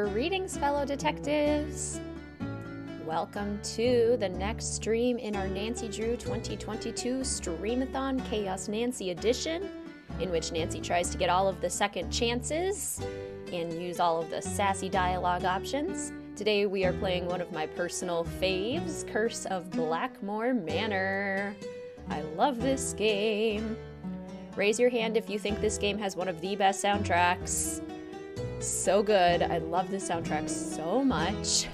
Greetings, fellow detectives! Welcome to the next stream in our Nancy Drew 2022 Streamathon Chaos Nancy edition, in which Nancy tries to get all of the second chances and use all of the sassy dialogue options. Today we are playing one of my personal faves, Curse of Blackmoor Manor. I love this game. Raise your hand if you think this game has one of the best soundtracks. So good. I love this soundtrack so much.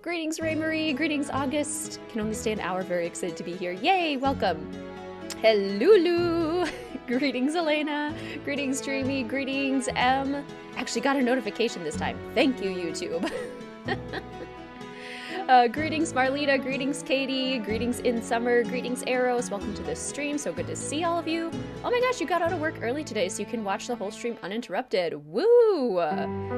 Greetings, Ray Marie. Greetings, August. Can only stay an hour. Very excited to be here. Yay, welcome. Hello. Greetings, Elena. Greetings, Dreamy. Greetings, M. Actually got a notification this time. Thank you, YouTube. Greetings, Marlita. Greetings, Katie. Greetings, In Summer. Greetings, Eros. Welcome to this stream. So good to see all of you. Oh my gosh, you got out of work early today, so you can watch the whole stream uninterrupted. Woo!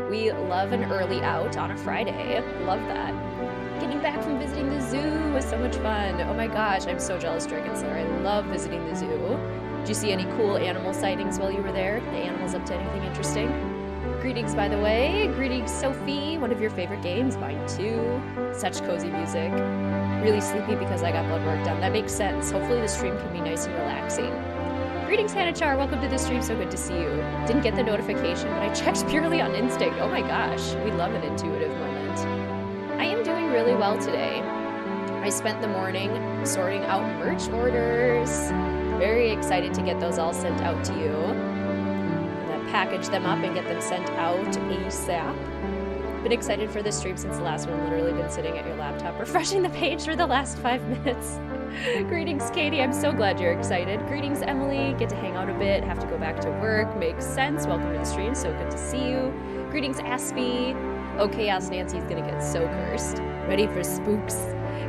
We love an early out on a Friday. Love that. Getting back from visiting the zoo was so much fun. Oh my gosh, I'm so jealous, Dragon Slayer. I love visiting the zoo. Did you see any cool animal sightings while you were there? The animals up to anything interesting? Greetings, by the way. Greetings, Sophie. One of your favorite games. Mine too. Such cozy music. Really sleepy because I got blood work done. That makes sense. Hopefully the stream can be nice and relaxing. Greetings, Hannah Char. Welcome to the stream. So good to see you. Didn't get the notification, but I checked purely on instinct. Oh my gosh. We love an intuitive moment. I am doing really well today. I spent the morning sorting out merch orders. Very excited to get those all sent out to you. Package them up and get them sent out ASAP. Been excited for this stream since the last one. Literally been sitting at your laptop refreshing the page for the last 5 minutes. Greetings, Katie. I'm so glad you're excited. Greetings, Emily. Get to hang out a bit. Have to go back to work. Makes sense. Welcome to the stream. So good to see you. Greetings, Aspie. Oh, Chaos Nancy's gonna get so cursed. Ready for spooks.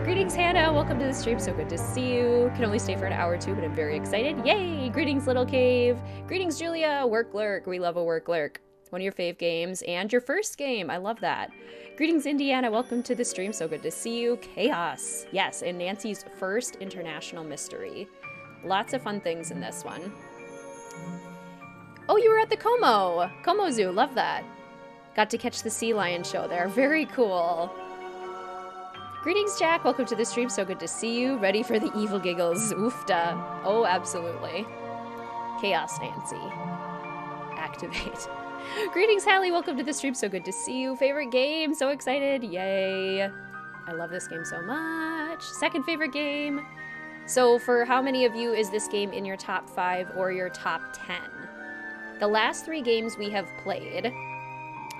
Greetings, Hannah. Welcome to the stream. So good to see you. Can only stay for an hour or two, but I'm very excited. Yay! Greetings, Little Cave. Greetings, Julia. Work Lurk. We love a Work Lurk. One of your fave games and your first game. I love that. Greetings, Indiana. Welcome to the stream. So good to see you. Chaos. Yes, and Nancy's first international mystery. Lots of fun things in this one. Oh, you were at the Como Zoo. Love that. Got to catch the sea lion show there. Very cool. Greetings, Jack. Welcome to the stream. So good to see you. Ready for the evil giggles. Oofda. Oh, absolutely. Chaos Nancy. Activate. Greetings, Hallie. Welcome to the stream. So good to see you. Favorite game. So excited. Yay. I love this game so much. Second favorite game. So for how many of you is this game in your top 5 or your top 10? The last 3 games we have played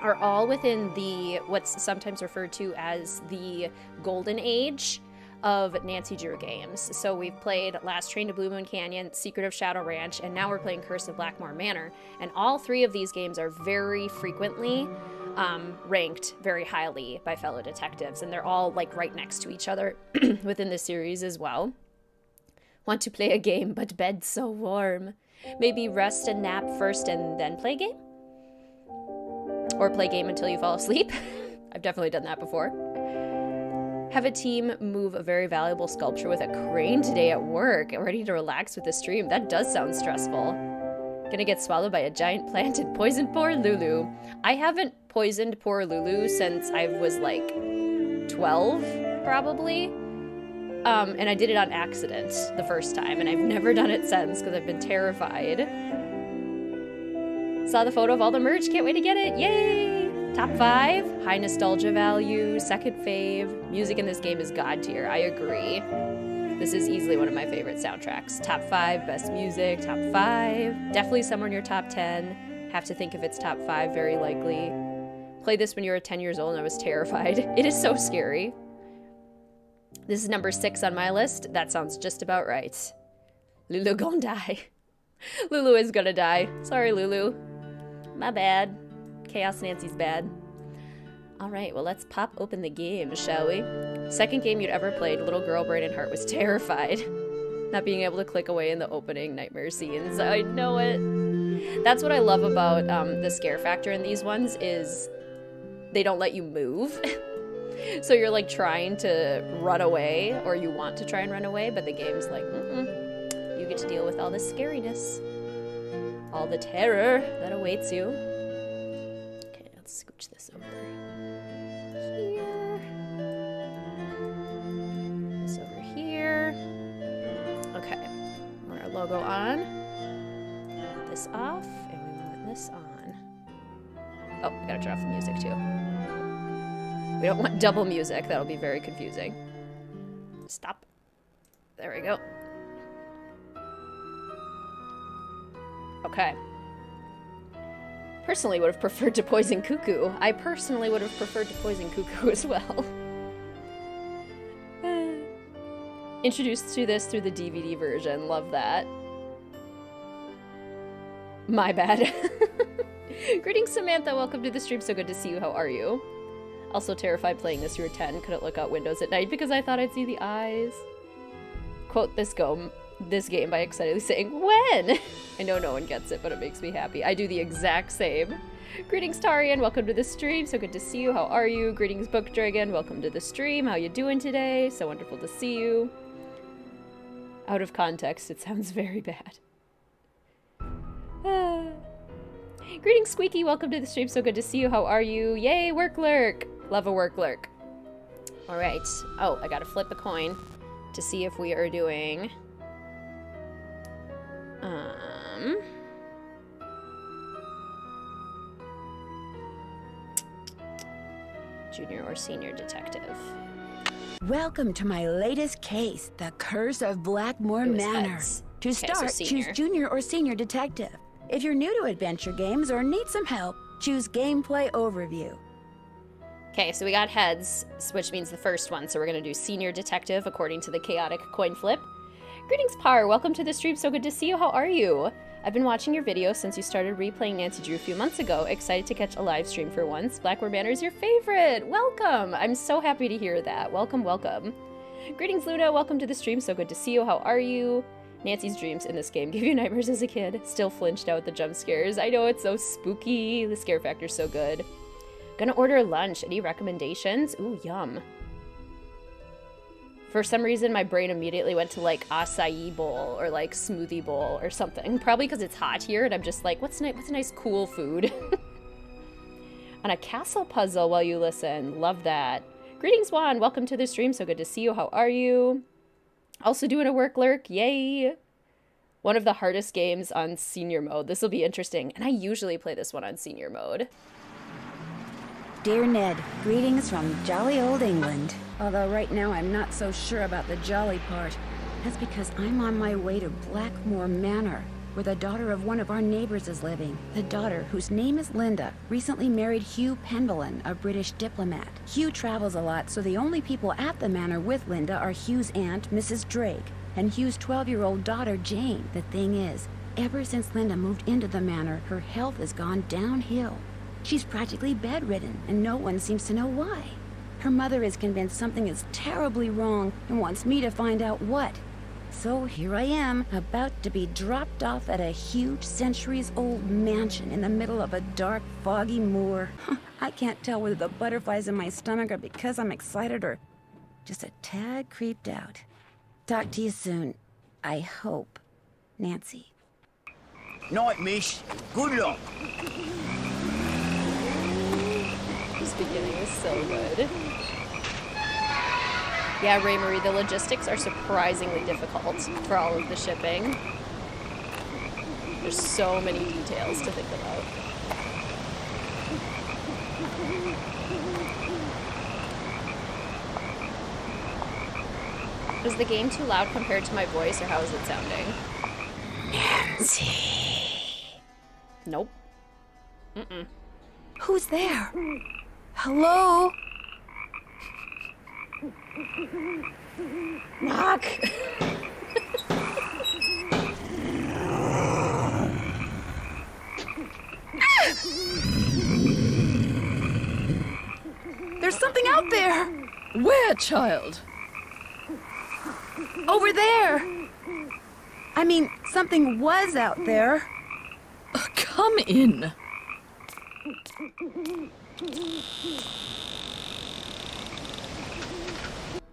are all within the, what's sometimes referred to as the golden age of Nancy Drew games. So we've played Last Train to Blue Moon Canyon, Secret of Shadow Ranch, and now we're playing Curse of Blackmoor Manor. And all 3 of these games are very frequently ranked very highly by fellow detectives, and they're all like right next to each other within the series as well. Want to play a game, but bed's so warm. Maybe rest and nap first and then play a game? Or play game until you fall asleep. I've definitely done that before. Have a team move a very valuable sculpture with a crane today at work. Ready to relax with the stream. That does sound stressful. Gonna get swallowed by a giant plant and poison poor Lulu. I haven't poisoned poor Lulu since I was like 12, probably. And I did it on accident the first time, and I've never done it since because I've been terrified. Saw the photo of all the merch. Can't wait to get it. Yay! Top 5. High nostalgia value. Second fave. Music in this game is god tier. I agree. This is easily one of my favorite soundtracks. Top 5. Best music. Top 5. Definitely somewhere in your top 10. Have to think if it's top 5. Very likely. Played this when you were 10 years old and I was terrified. It is so scary. This is number 6 on my list. That sounds just about right. Lulu gonna die. Lulu is gonna die. Sorry, Lulu. My bad. Chaos Nancy's bad. Alright, well let's pop open the game, shall we? Second game you'd ever played, little girl brain and heart was terrified. Not being able to click away in the opening nightmare scenes. I know it. That's what I love about the scare factor in these ones is they don't let you move. So you're like trying to run away, or you want to try and run away, but the game's like, you get to deal with all the scariness. All the terror that awaits you. Okay, let's scooch this over here. This over here. Okay. We want our logo on. This off, and we want this on. Oh, we gotta turn off the music too. We don't want double music. That'll be very confusing. Stop. There we go. Okay. Personally would have preferred to poison Cuckoo. I personally would have preferred to poison Cuckoo as well. Introduced to this through the DVD version. Love that. My bad. Greetings, Samantha. Welcome to the stream. So good to see you. How are you? Also terrified playing this. You were 10. Couldn't look out windows at night because I thought I'd see the eyes. Quote this game by excitedly saying, when? I know no one gets it, but it makes me happy. I do the exact same. Greetings, Tarian. Welcome to the stream. So good to see you. How are you? Greetings, Book Dragon. Welcome to the stream. How you doing today? So wonderful to see you. Out of context, it sounds very bad. Greetings, Squeaky. Welcome to the stream. So good to see you. How are you? Yay, work lurk. Love a work lurk. All right. Oh, I gotta flip a coin to see if we are doing junior or senior detective. Welcome to my latest case, The Curse of Blackmoor Manor. Heads. To Okay, so start, senior. choose junior or senior detective. If you're new to adventure games or need some help, choose gameplay overview. Okay, so we got heads, which means the first one. So we're going to do senior detective according to the chaotic coin flip. Greetings, Par. Welcome to the stream. So good to see you. How are you? I've been watching your videos since you started replaying Nancy Drew a few months ago. Excited to catch a live stream for once. Blackmoor Manor is your favorite. Welcome. I'm so happy to hear that. Welcome, welcome. Greetings, Luna. Welcome to the stream. So good to see you. How are you? Nancy's dreams in this game give you nightmares as a kid. Still flinched out at the jump scares. I know, it's so spooky. The scare factor's so good. Gonna order lunch. Any recommendations? Ooh, yum. For some reason, my brain immediately went to like acai bowl or like smoothie bowl or something. Probably because it's hot here and I'm just like, what's a nice cool food? On a castle puzzle while you listen. Love that. Greetings, Juan. Welcome to the stream. So good to see you. How are you? Also doing a work lurk. Yay. One of the hardest games on senior mode. This will be interesting. And I usually play this one on senior mode. Dear Ned, greetings from jolly old England. Although right now I'm not so sure about the jolly part. That's because I'm on my way to Blackmoor Manor, where the daughter of one of our neighbors is living. The daughter, whose name is Linda, recently married Hugh Pendulum, a British diplomat. Hugh travels a lot, so the only people at the manor with Linda are Hugh's aunt, Mrs. Drake, and Hugh's 12-year-old daughter, Jane. The thing is, ever since Linda moved into the manor, her health has gone downhill. She's practically bedridden, and no one seems to know why. Her mother is convinced something is terribly wrong and wants me to find out what. So here I am, about to be dropped off at a huge centuries-old mansion in the middle of a dark, foggy moor. I can't tell whether the butterflies in my stomach are because I'm excited or just a tad creeped out. Talk to you soon. I hope. Nancy. Night, miss. Good luck. This beginning is so good. Yeah, Ray Marie, the logistics are surprisingly difficult for all of the shipping. There's so many details to think about. Is the game too loud compared to my voice, or how is it sounding? Nancy. Nope. Mm-mm. Who's there? Hello? Knock! There's something out there! Where, child? Over there! I mean, something was out there. Come in.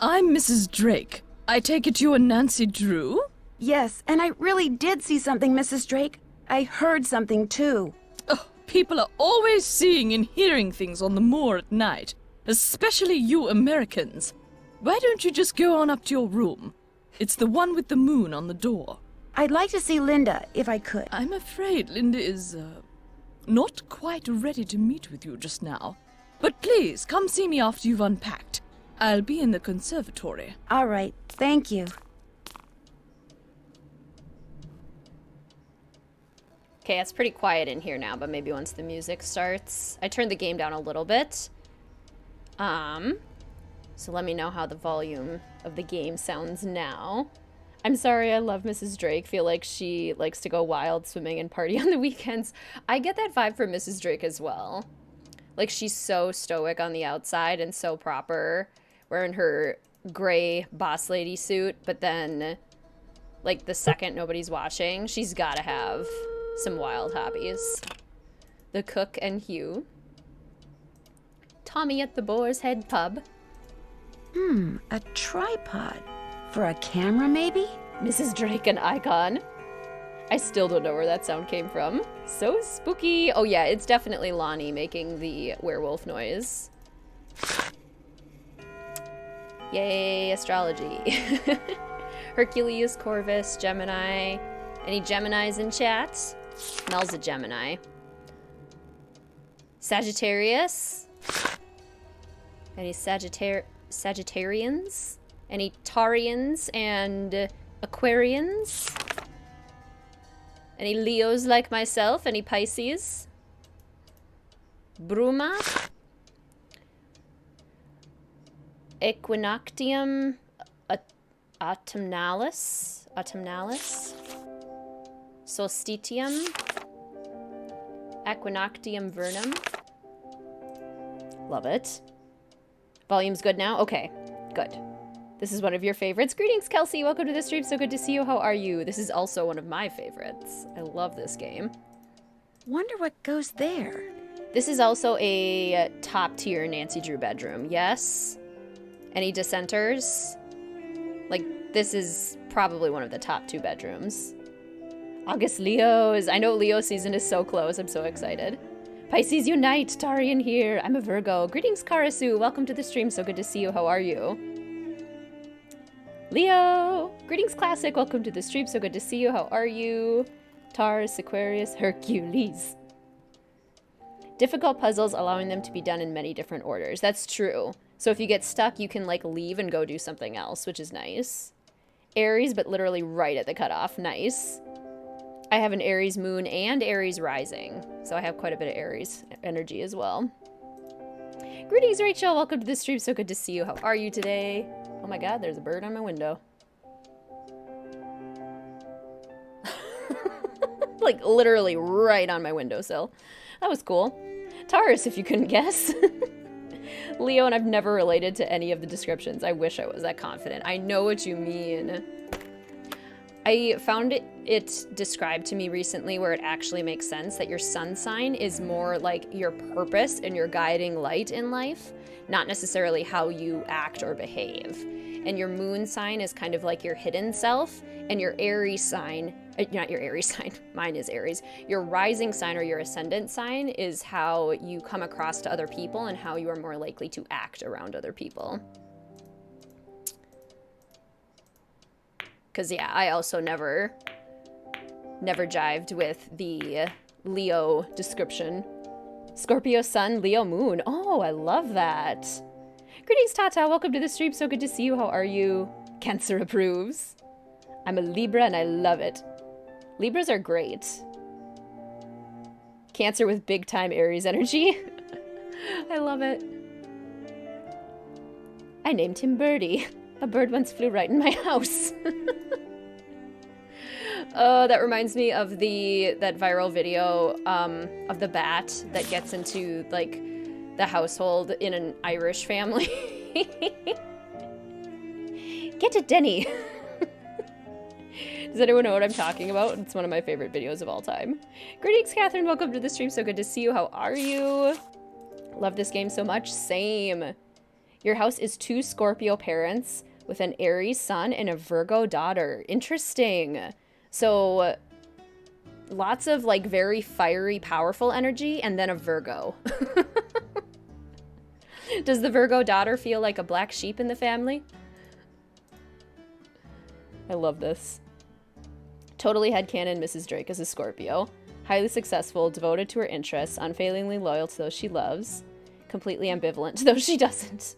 I'm Mrs. Drake. I take it you are Nancy Drew? Yes, and I really did see something, Mrs. Drake. I heard something, too. Oh, people are always seeing and hearing things on the moor at night, especially you Americans. Why don't you just go on up to your room? It's the one with the moon on the door. I'd like to see Linda, if I could. I'm afraid Linda is, not quite ready to meet with you just now. But please, come see me after you've unpacked. I'll be in the conservatory. All right, thank you. Okay, it's pretty quiet in here now, but maybe once the music starts. I turned the game down a little bit. So let me know how the volume of the game sounds now. I'm sorry, I love Mrs. Drake. Feel like she likes to go wild swimming and party on the weekends. I get that vibe from Mrs. Drake as well. Like, she's so stoic on the outside and so proper, wearing her gray boss lady suit, but then, like, the second nobody's watching, she's gotta have some wild hobbies. The Cook and Hugh. Tommy at the Boar's Head Pub. A tripod. For a camera, maybe? Mrs. Drake, an icon. I still don't know where that sound came from. So spooky. Oh yeah, it's definitely Lonnie making the werewolf noise. Yay, astrology. Hercules, Corvus, Gemini. Any Geminis in chat? Mel's a Gemini. Sagittarius. Any Sagittarians? Any Taurians and Aquarians? Any Leos like myself? Any Pisces? Bruma? Equinoctium autumnalis? Solstitium? Equinoctium vernum? Love it. Volume's good now? Okay, good. This is one of your favorites. Greetings, Kelsey. Welcome to the stream. So good to see you. How are you? This is also one of my favorites. I love this game. Wonder what goes there. This is also a top-tier Nancy Drew bedroom. Yes? Any dissenters? Like, this is probably one of the top 2 bedrooms. August Leos. I know Leo season is so close. I'm so excited. Pisces unite. Tarian here. I'm a Virgo. Greetings, Karasu. Welcome to the stream. So good to see you. How are you? Leo! Greetings, Classic. Welcome to the stream. So good to see you. How are you? Taurus, Aquarius, Hercules. Difficult puzzles, allowing them to be done in many different orders. That's true. So if you get stuck, you can, like, leave and go do something else, which is nice. Aries, but literally right at the cutoff. Nice. I have an Aries moon and Aries rising, so I have quite a bit of Aries energy as well. Greetings, Rachel. Welcome to the stream. So good to see you. How are you today? Oh my god, there's a bird on my window. Like, literally right on my windowsill. That was cool. Taurus, if you couldn't guess. Leo, and I've never related to any of the descriptions. I wish I was that confident. I know what you mean. I found it described to me recently where it actually makes sense that your sun sign is more like your purpose and your guiding light in life, not necessarily how you act or behave. And your moon sign is kind of like your hidden self, and your Aries sign, not your Aries sign, mine is Aries. Your rising sign or your ascendant sign is how you come across to other people and how you are more likely to act around other people. Because, yeah, I also never jived with the Leo description. Scorpio sun, Leo moon. Oh, I love that. Greetings, Tata. Welcome to the stream. So good to see you. How are you? Cancer approves. I'm a Libra and I love it. Libras are great. Cancer with big time Aries energy. I love it. I named him Birdie. A bird once flew right in my house. Oh, that reminds me of that viral video of the bat that gets into, like, the household in an Irish family. Get it, Denny. Does anyone know what I'm talking about? It's one of my favorite videos of all time. Greetings, Catherine. Welcome to the stream. So good to see you. How are you? Love this game so much. Same. Your house is 2 Scorpio parents with an Aries son and a Virgo daughter. Interesting. So lots of like very fiery, powerful energy, and then a Virgo. Does the Virgo daughter feel like a black sheep in the family? I love this. Totally headcanon Mrs. Drake is a Scorpio. Highly successful, devoted to her interests, unfailingly loyal to those she loves, completely ambivalent to those she doesn't.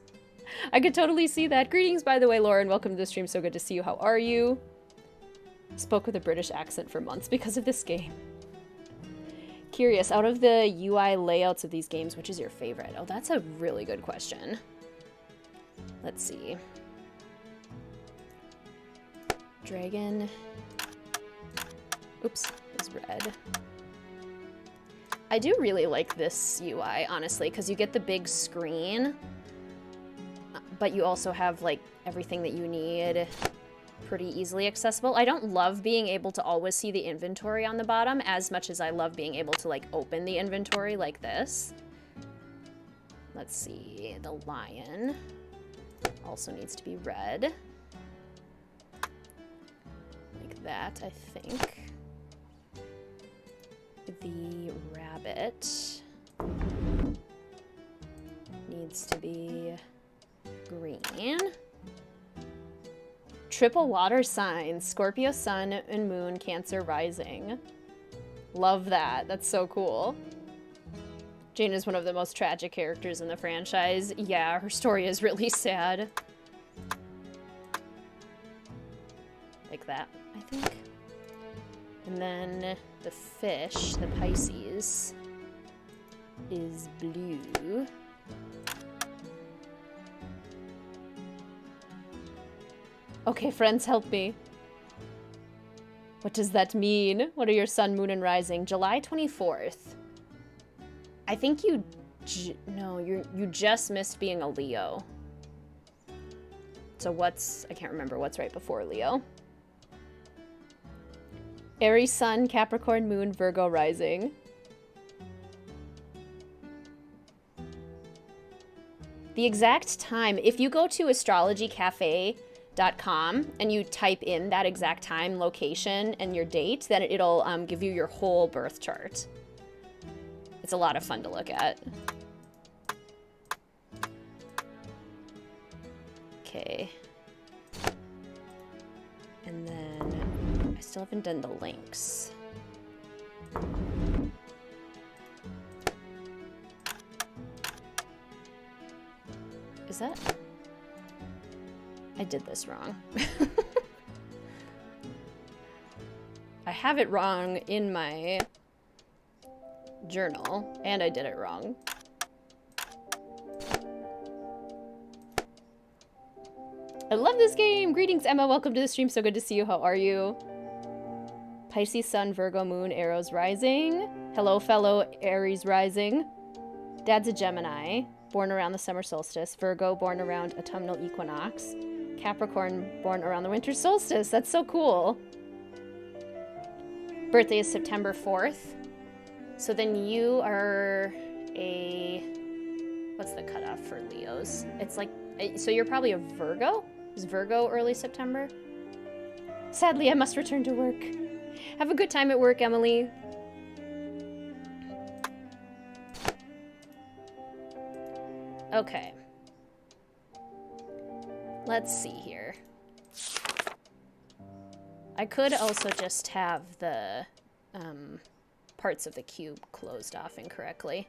I could totally see that. Greetings, by the way, Lauren. Welcome to the stream. So good to see you. How are you? Spoke with a British accent for months because of this game. Curious, out of the UI layouts of these games, which is your favorite? Oh, that's a really good question. Let's see. Dragon. Oops, is red. I do really like this UI, honestly, because you get the big screen, but you also have, like, everything that you need pretty easily accessible. I don't love being able to always see the inventory on the bottom as much as I love being able to, like, open the inventory like this. Let's see, the lion also needs to be red. Like that, I think. The rabbit needs to be green. Triple water signs, Scorpio sun and moon, Cancer rising. Love that. That's so cool. Jane is one of the most tragic characters in the franchise. Yeah, her story is really sad. Like that, I think. And then the fish, the Pisces, is blue. Okay, friends, help me. What does that mean? What are your sun, moon, and rising? July 24th. I think you just missed being a Leo. So I can't remember what's right before Leo. Aries sun, Capricorn moon, Virgo rising. The exact time, if you go to astrologycafe.com and you type in that exact time, location, and your date, then it'll give you your whole birth chart. It's a lot of fun to look at. Okay. And then I still haven't done the links. Is that? I did this wrong. I have it wrong in my journal, and I did it wrong. I love this game! Greetings, Emma. Welcome to the stream. So good to see you. How are you? Pisces sun, Virgo moon, Arrows rising. Hello, fellow Aries rising. Dad's a Gemini, born around the summer solstice. Virgo, born around autumnal equinox. Capricorn, born around the winter solstice. That's so cool. Birthday is September 4th. So then you are what's the cutoff for Leos? It's like, so you're probably a Virgo? Is Virgo early September? Sadly, I must return to work. Have a good time at work, Emily. Okay. Let's see here. I could also just have the parts of the cube closed off incorrectly.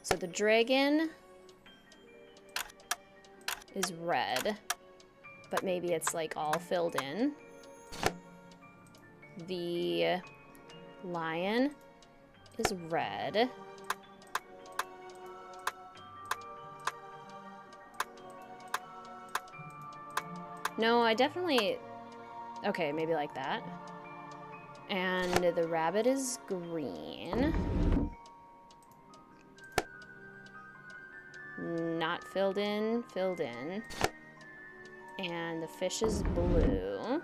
So the dragon is red, but maybe it's like all filled in. The lion is red. No, I definitely... Okay, maybe like that. And the rabbit is green. Not filled in, filled in. And the fish is blue.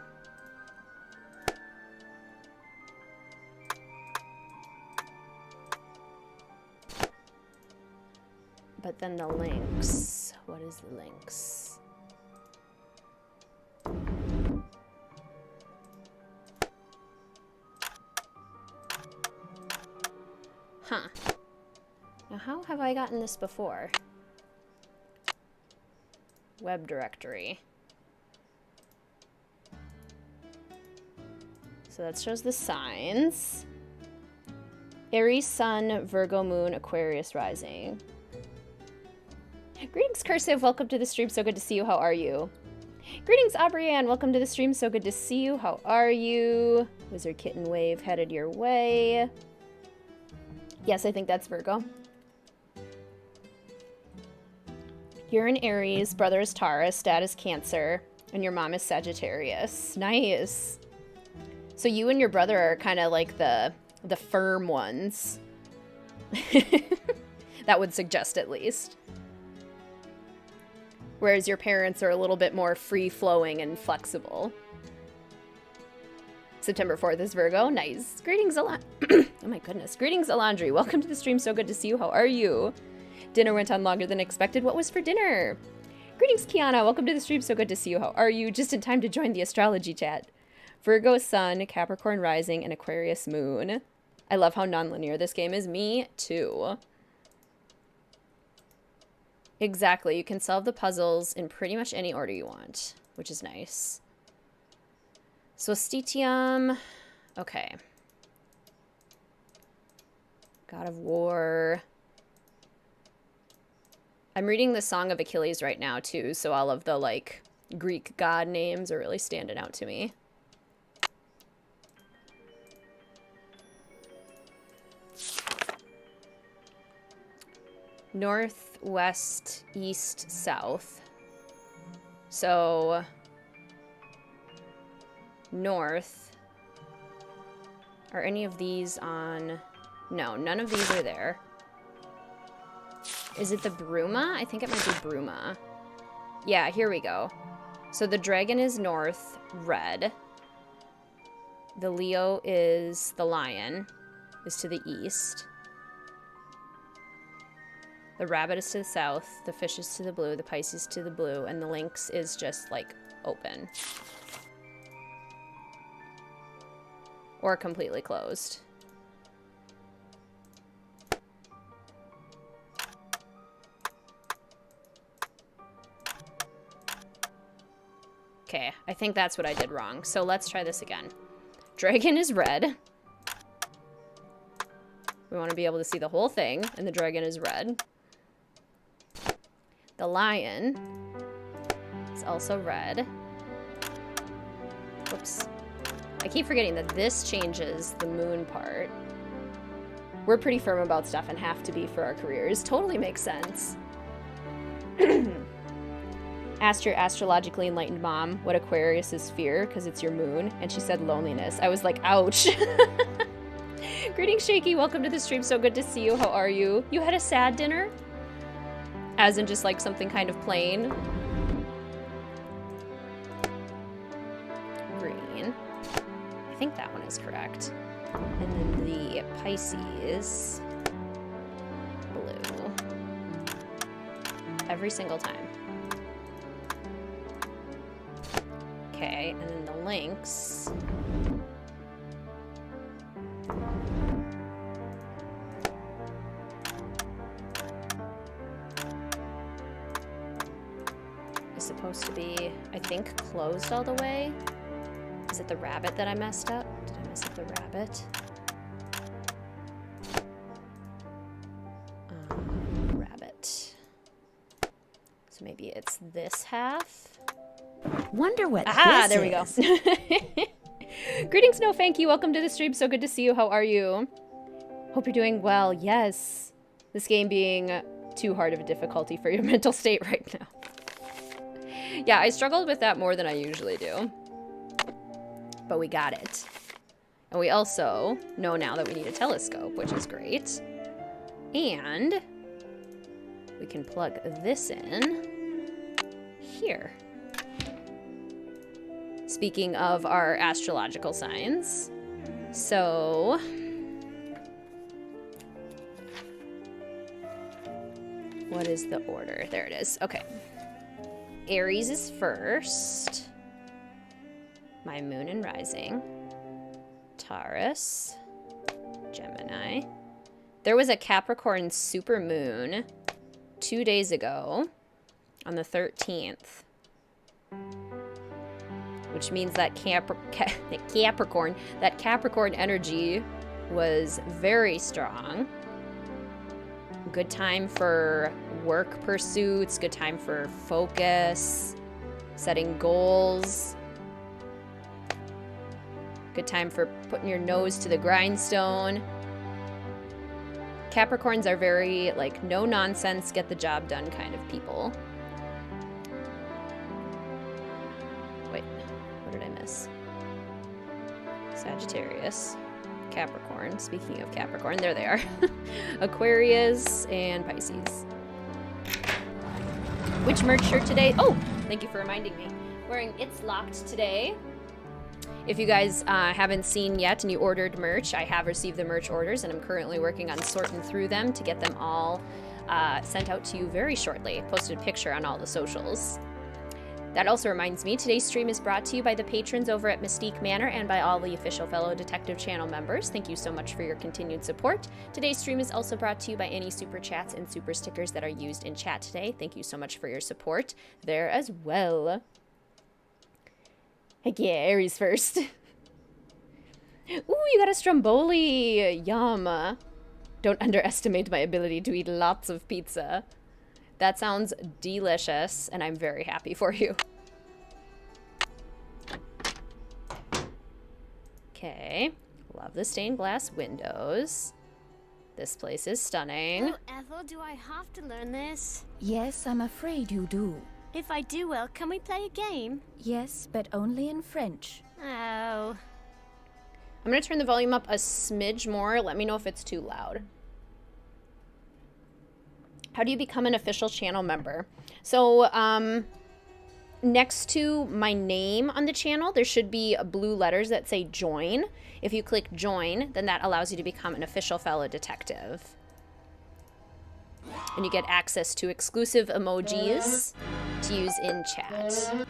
But then the lynx. What is the lynx? Huh. Now, how have I gotten this before? Web directory. So that shows the signs. Aries, Sun, Virgo, Moon, Aquarius, Rising. Greetings, Cursive. Welcome to the stream. So good to see you. How are you? Greetings, Aubrianne. Welcome to the stream. So good to see you. How are you? WizardKitten wave headed your way. Yes, I think that's Virgo. You're an Aries, brother is Taurus, dad is Cancer, and your mom is Sagittarius. Nice. So you and your brother are kind of like the firm ones. That would suggest, at least. Whereas your parents are a little bit more free-flowing and flexible. September 4th is Virgo. Nice. Greetings, oh my goodness. Greetings, Alondri. Welcome to the stream. So good to see you. How are you? Dinner went on longer than expected. What was for dinner? Greetings, Kiana. Welcome to the stream. So good to see you. How are you? Just in time to join the astrology chat. Virgo Sun, Capricorn Rising, and Aquarius Moon. I love how non-linear this game is. Me too. Exactly. You can solve the puzzles in pretty much any order you want, which is nice. Solstitium. Okay. God of War. I'm reading the Song of Achilles right now, too, so all of the, like, Greek god names are really standing out to me. North, west, east, south. So, north. Are any of these on... No, none of these are there. Is it the Bruma? I think it might be Bruma. Yeah, here we go. So the dragon is north, red. The Leo is the lion, is to the east. The rabbit is to the south, the fish is to the blue, the Pisces to the blue, and the lynx is just, like, open. Or completely closed. Okay, I think that's what I did wrong. So let's try this again. Dragon is red. We want to be able to see the whole thing, and the dragon is red. The lion is also red. Whoops. I keep forgetting that this changes the moon part. We're pretty firm about stuff and have to be for our careers. Totally makes sense. Asked your astrologically enlightened mom what Aquarius is fear, because it's your moon, and she said loneliness. I was like, ouch. Greetings, Shaky. Welcome to the stream. So good to see you. How are you? You had a sad dinner? As in just like something kind of plain? Green. I think that one is correct. And then the Pisces. Blue. Every single time. Okay, and then the lynx. Is supposed to be, I think, closed all the way. Is it the rabbit that I messed up? Did I mess up the rabbit? Rabbit. So maybe it's this half. Wonder what Aha, this there we go. Greetings, No Fanky. Welcome to the stream. So good to see you. How are you? Hope you're doing well. Yes. This game being too hard of a difficulty for your mental state right now. Yeah, I struggled with that more than I usually do. But we got it. And we also know now that we need a telescope, which is great. And we can plug this in here. Speaking of our astrological signs, so what is the order? There it is. Okay. Aries is first. My moon and rising. Taurus. Gemini. There was a Capricorn supermoon 2 days ago on the 13th. Which means that Capricorn energy was very strong. Good time for work pursuits, good time for focus, setting goals. Good time for putting your nose to the grindstone. Capricorns are very, like, no nonsense, get the job done kind of people. Wait, what did I miss? Sagittarius, Capricorn. Speaking of Capricorn, there they are. Aquarius and Pisces. Which merch shirt today? Oh, thank you for reminding me. Wearing It's Locked today. If you guys haven't seen yet and you ordered merch, I have received the merch orders and I'm currently working on sorting through them to get them all sent out to you very shortly. Posted a picture on all the socials. That also reminds me, today's stream is brought to you by the patrons over at Mystique Manor and by all the official fellow Detective Channel members. Thank you so much for your continued support. Today's stream is also brought to you by any super chats and super stickers that are used in chat today. Thank you so much for your support there as well. Heck yeah, Aries first. Ooh, you got a Stromboli. Yum. Don't underestimate my ability to eat lots of pizza. That sounds delicious, and I'm very happy for you. Okay. Love the stained glass windows. This place is stunning. Oh, Ethel, do I have to learn this? Yes, I'm afraid you do. If I do well, can we play a game? Yes, but only in French. Oh. I'm going to turn the volume up a smidge more. Let me know if it's too loud. How do you become an official channel member? So, next to my name on the channel, there should be blue letters that say join. If you click join, then that allows you to become an official fellow detective. And you get access to exclusive emojis to use in chat.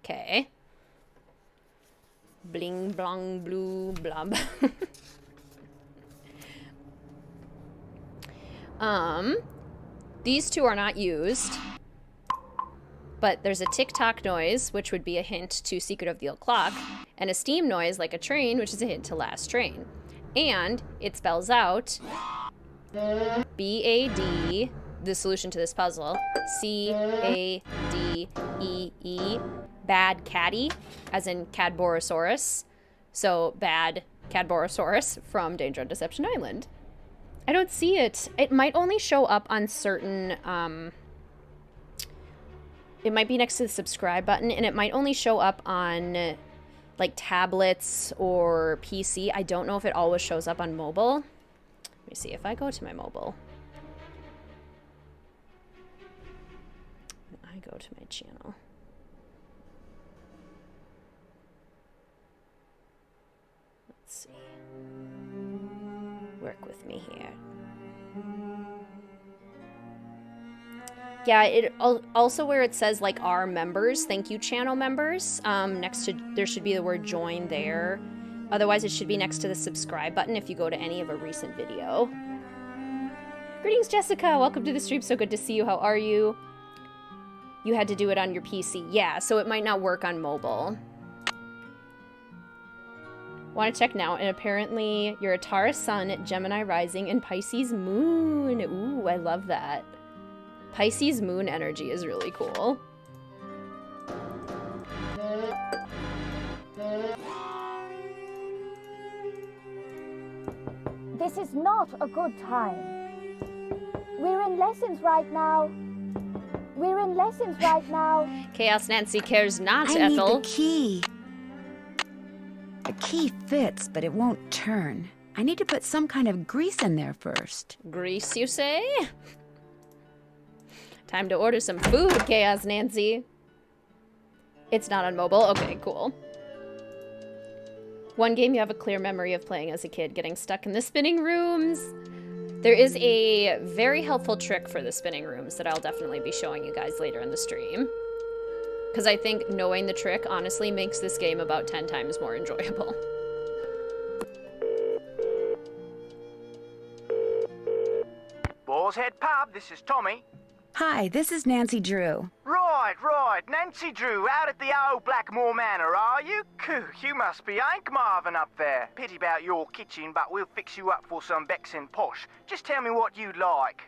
Okay. Bling, blong, blue, blob. These two are not used. But there's a tick-tock noise, which would be a hint to Secret of the Old Clock, and a steam noise like a train, which is a hint to Last Train. And it spells out B-A-D, the solution to this puzzle, C-A-D-E-E, bad caddy, as in Cadborosaurus. So bad Cadborosaurus from Danger on Deception Island. I don't see it. It might only show up on certain, it might be next to the subscribe button, and it might only show up on like tablets or PC. I don't know if it always shows up on mobile. Let me see if I go to my mobile. I go to my channel. Let's see. Work with me here. Yeah, it also where it says like our members, thank you channel members, next to, there should be the word join there. Otherwise it should be next to the subscribe button if you go to any of a recent video. Greetings Jessica, welcome to the stream, so good to see you, how are you? You had to do it on your PC, yeah, so it might not work on mobile. Want to check now, and apparently you're a Taurus Sun, Gemini Rising, and Pisces Moon. Ooh, I love that. Pisces Moon energy is really cool. This is not a good time. We're in lessons right now. We're in lessons right now. Chaos Nancy cares not, I Ethel. need the key. The key fits, but it won't turn. I need to put some kind of grease in there first. Grease, you say? Time to order some food, Chaos Nancy. It's not on mobile? Okay, cool. One game you have a clear memory of playing as a kid, getting stuck in the spinning rooms. There is a very helpful trick for the spinning rooms that I'll definitely be showing you guys later in the stream. Because I think knowing the trick honestly makes this game about 10 times more enjoyable. Boar's Head Pub, this is Tommy. Hi, this is Nancy Drew. Right. Nancy Drew, out at the old Blackmoor Manor, are you? Coo, you must be Hank Marvin up there. Pity about your kitchen, but we'll fix you up for some Bexin posh. Just tell me what you'd like.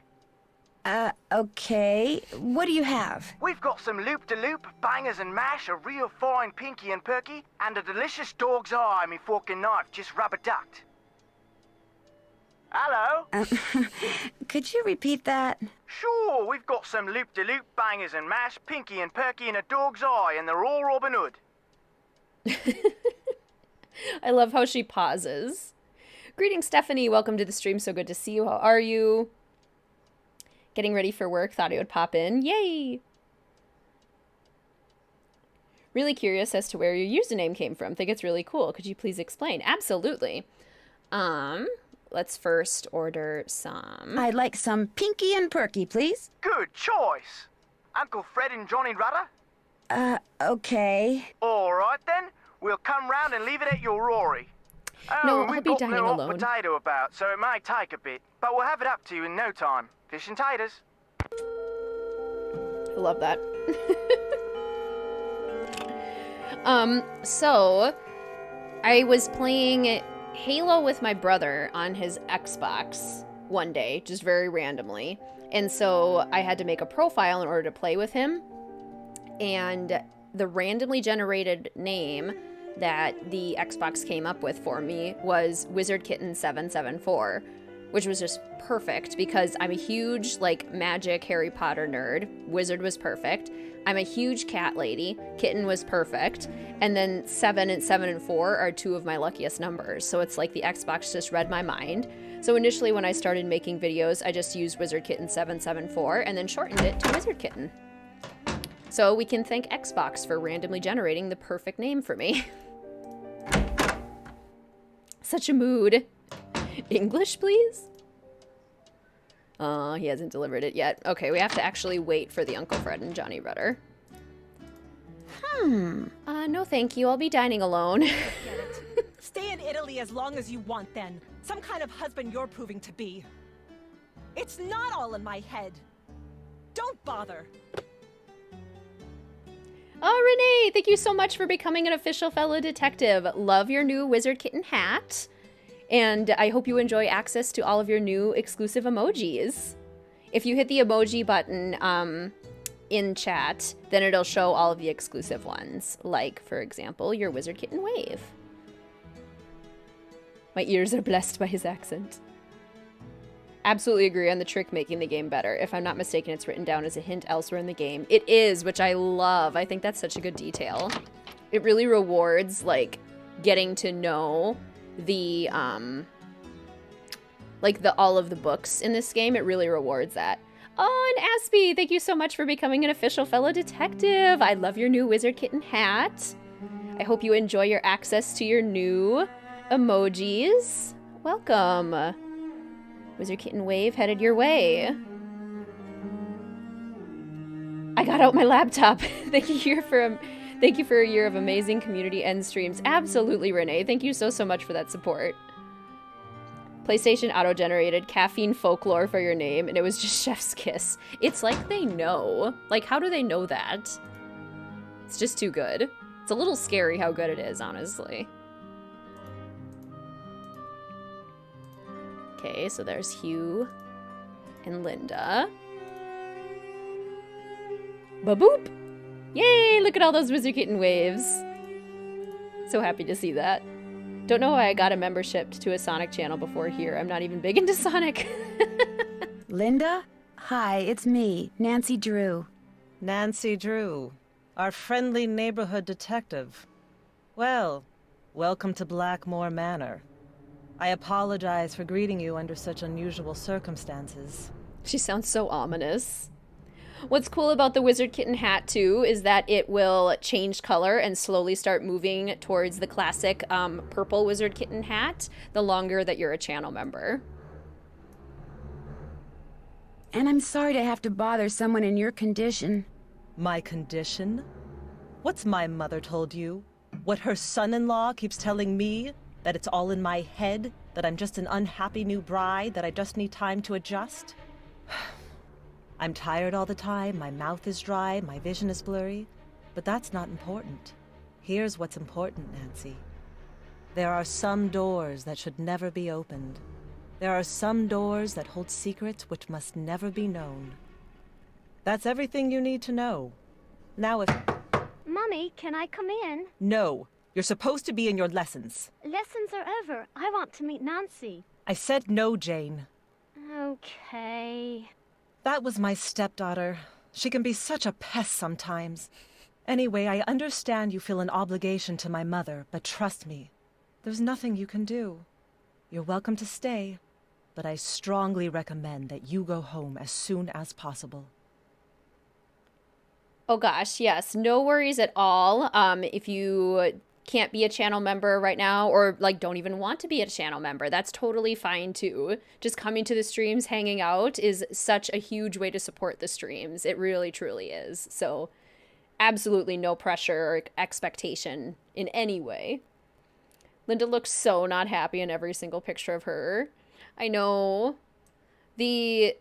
Okay. What do you have? We've got some loop-de-loop, bangers and mash, a real fine pinky and perky, and a delicious dog's eye, me fork and knife, just rubber-ducked. Hello? Could you repeat that? Sure, we've got some loop-de-loop, bangers and mash, pinky and perky, and a dog's eye, and they're all Robin Hood. I love how she pauses. Greetings, Stephanie. Welcome to the stream. So good to see you. How are you? Getting ready for work. Thought I would pop in. Yay! Really curious as to where your username came from. Think it's really cool. Could you please explain? Absolutely. Let's first order some. I'd like some pinky and perky, please. Good choice. Uncle Fred and Johnny Rudder? Okay. All right, then. We'll come round and leave it at your Rory. No, I'll we've be got dining no hot alone. potato about, so it might take a bit. But we'll have it up to you in no time. Fish and taters. I love that. So I was playing Halo with my brother on his Xbox one day, just very randomly. And so I had to make a profile in order to play with him. And the randomly generated name that the Xbox came up with for me was WizardKitten 774, which was just perfect because I'm a huge, like, magic Harry Potter nerd. Wizard was perfect. I'm a huge cat lady. Kitten was perfect. And then 7 and 4 are two of my luckiest numbers. So it's like the Xbox just read my mind. So initially when I started making videos, I just used WizardKitten 774 and then shortened it to WizardKitten. So we can thank Xbox for randomly generating the perfect name for me. Such a mood. English, please? He hasn't delivered it yet. Okay, we have to actually wait for the Uncle Fred and Johnny Rudder. No thank you. I'll be dining alone. Get it. Stay in Italy as long as you want, then. Some kind of husband you're proving to be. It's not all in my head. Don't bother. Oh, Renee, thank you so much for becoming an official fellow detective. Love your new WizardKitten hat. And I hope you enjoy access to all of your new exclusive emojis. If you hit the emoji button in chat, then it'll show all of the exclusive ones. Like, for example, your WizardKitten wave. My ears are blessed by his accent. Absolutely agree on the trick making the game better. If I'm not mistaken, it's written down as a hint elsewhere in the game. It is, which I love. I think that's such a good detail. It really rewards, like, getting to know the, all of the books in this game. It really rewards that. Oh, and Aspie, thank you so much for becoming an official fellow detective. I love your new WizardKitten hat. I hope you enjoy your access to your new emojis. Welcome. WizardKitten wave headed your way. I got out my laptop. Thank you for a year of amazing community and streams. Absolutely, Renee. Thank you so much for that support. PlayStation auto-generated caffeine folklore for your name, and it was just Chef's Kiss. It's like they know. Like, how do they know that? It's just too good. It's a little scary how good it is, honestly. Okay, so there's Hugh and Linda. Ba-boop! Yay! Look at all those WizardKitten waves. So happy to see that. Don't know why I got a membership to a Sonic channel before here. I'm not even big into Sonic. Linda? Hi, it's me, Nancy Drew. Nancy Drew, our friendly neighborhood detective. Well, welcome to Blackmoor Manor. I apologize for greeting you under such unusual circumstances. She sounds so ominous. What's cool about the WizardKitten hat, too, is that it will change color and slowly start moving towards the classic purple WizardKitten hat the longer that you're a channel member. And I'm sorry to have to bother someone in your condition. My condition? What's my mother told you? What her son-in-law keeps telling me? That it's all in my head? That I'm just an unhappy new bride? That I just need time to adjust? I'm tired all the time, my mouth is dry, my vision is blurry, but that's not important. Here's what's important, Nancy. There are some doors that should never be opened. There are some doors that hold secrets which must never be known. That's everything you need to know. Now if... Mummy, can I come in? No, you're supposed to be in your lessons. Lessons are over. I want to meet Nancy. I said no, Jane. Okay. That was my stepdaughter. She can be such a pest sometimes. Anyway, I understand you feel an obligation to my mother, but trust me, there's nothing you can do. You're welcome to stay, but I strongly recommend that you go home as soon as possible. Oh gosh, yes, no worries at all. If you can't be a channel member right now, or like don't even want to be a channel member, that's totally fine too. Just coming to the streams, hanging out is such a huge way to support the streams. It really, truly is. So absolutely no pressure or expectation in any way. Linda looks so not happy in every single picture of her. I know. The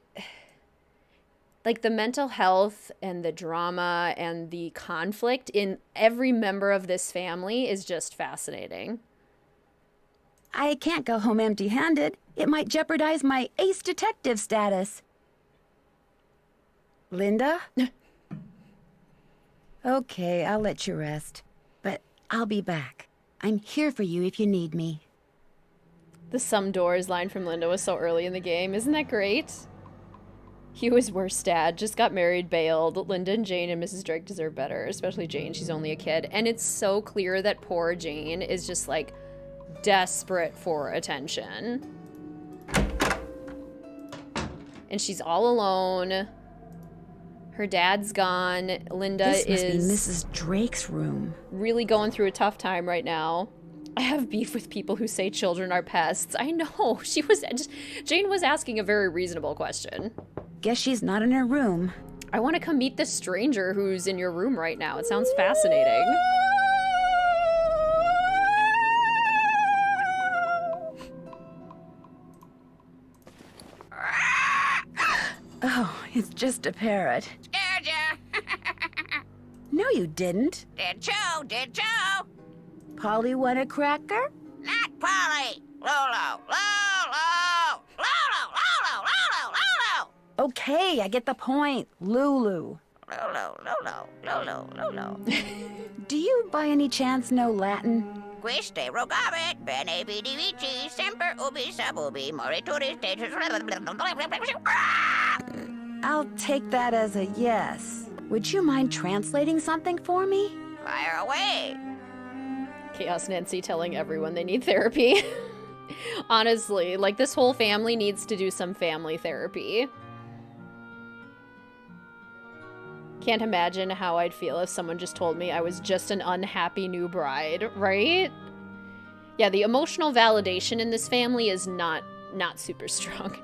mental health and the drama and the conflict in every member of this family is just fascinating. I can't go home empty-handed. It might jeopardize my ace detective status. Linda? Okay, I'll let you rest. But I'll be back. I'm here for you if you need me. The "some doors" line from Linda was so early in the game. Isn't that great? He was worse dad. Just got married, bailed. Linda and Jane and Mrs. Drake deserve better. Especially Jane. She's only a kid. And it's so clear that poor Jane is just, like, desperate for attention. And she's all alone. Her dad's gone. Linda This must is be Mrs. Drake's room. really going through a tough time right now. I have beef with people who say children are pests. I know. Jane was asking a very reasonable question. Guess she's not in her room. I want to come meet this stranger who's in your room right now. It sounds fascinating. Oh, it's just a parrot. Scared ya? No, you didn't. Did you? Polly want a cracker? Not Polly. Lolo. Lolo. Lolo. Lolo. Lolo. Lolo. Okay, I get the point. Lulu. Lolo. Lolo. Lolo. Lolo. Do you by any chance know Latin? Quiste rogavit, bene vidi vici, semper ubi sub ubi, morituri status. I'll take that as a yes. Would you mind translating something for me? Fire away. Chaos Nancy telling everyone they need therapy. Honestly, like, this whole family needs to do some family therapy. Can't imagine how I'd feel if someone just told me I was just an unhappy new bride, right? Yeah, the emotional validation in this family is not super strong.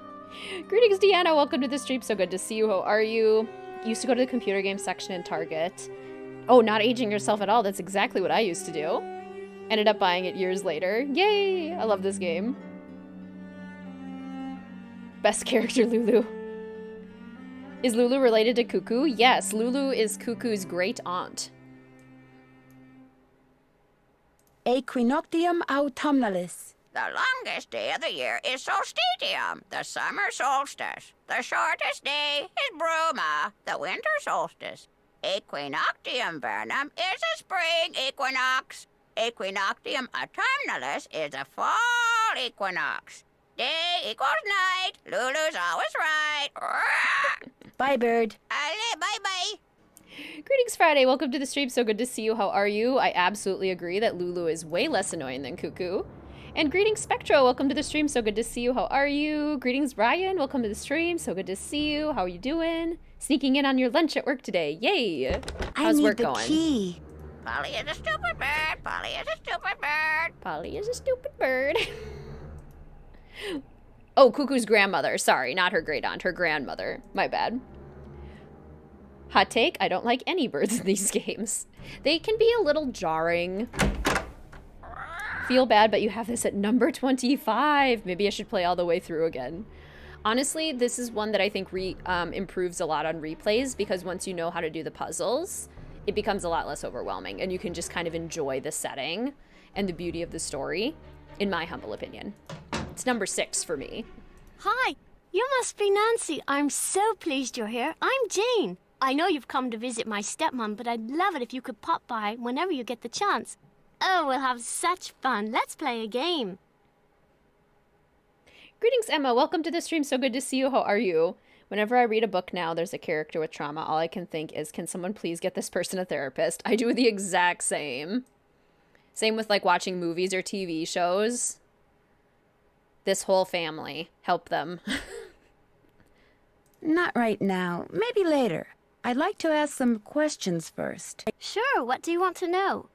Greetings, Deanna. Welcome to the stream. So good to see you. How are you? Used to go to the computer game section in Target. Oh, not aging yourself at all. That's exactly what I used to do. Ended up buying it years later. Yay! I love this game. Best character, Lulu. Is Lulu related to Cuckoo? Yes, Lulu is Cuckoo's great aunt. Equinoctium autumnalis. The longest day of the year is solstitium, the summer solstice. The shortest day is bruma, the winter solstice. Equinoctium vernum is a spring equinox. Equinoctium autumnalis is a fall equinox. Day equals night. Lulu's always right. Bye, bird. Ale, bye-bye. Greetings, Friday. Welcome to the stream. So good to see you. How are you? I absolutely agree that Lulu is way less annoying than Cuckoo. And greetings, Spectro. Welcome to the stream. So good to see you. How are you? Greetings, Ryan. Welcome to the stream. So good to see you. How are you doing? Sneaking in on your lunch at work today. Yay. How's work going? I need the key. Polly is a stupid bird. Polly is a stupid bird. Polly is a stupid bird. Oh, Cuckoo's grandmother. Sorry, not her great aunt, her grandmother. My bad. Hot take, I don't like any birds in these games. They can be a little jarring. Feel bad, but you have this at number 25. Maybe I should play all the way through again. Honestly, this is one that I think improves a lot on replays, because once you know how to do the puzzles, it becomes a lot less overwhelming, and you can just kind of enjoy the setting and the beauty of the story, in my humble opinion. It's number 6 for me. Hi, you must be Nancy. I'm so pleased you're here. I'm Jane. I know you've come to visit my stepmom, but I'd love it if you could pop by whenever you get the chance. Oh, we'll have such fun. Let's play a game. Greetings, Emma. Welcome to the stream. So good to see you. How are you? Whenever I read a book now, there's a character with trauma. All I can think is, can someone please get this person a therapist? I do the exact same. Same with like watching movies or TV shows. This whole family. Help them. Not right now. Maybe later. I'd like to ask some questions first. Sure, what do you want to know?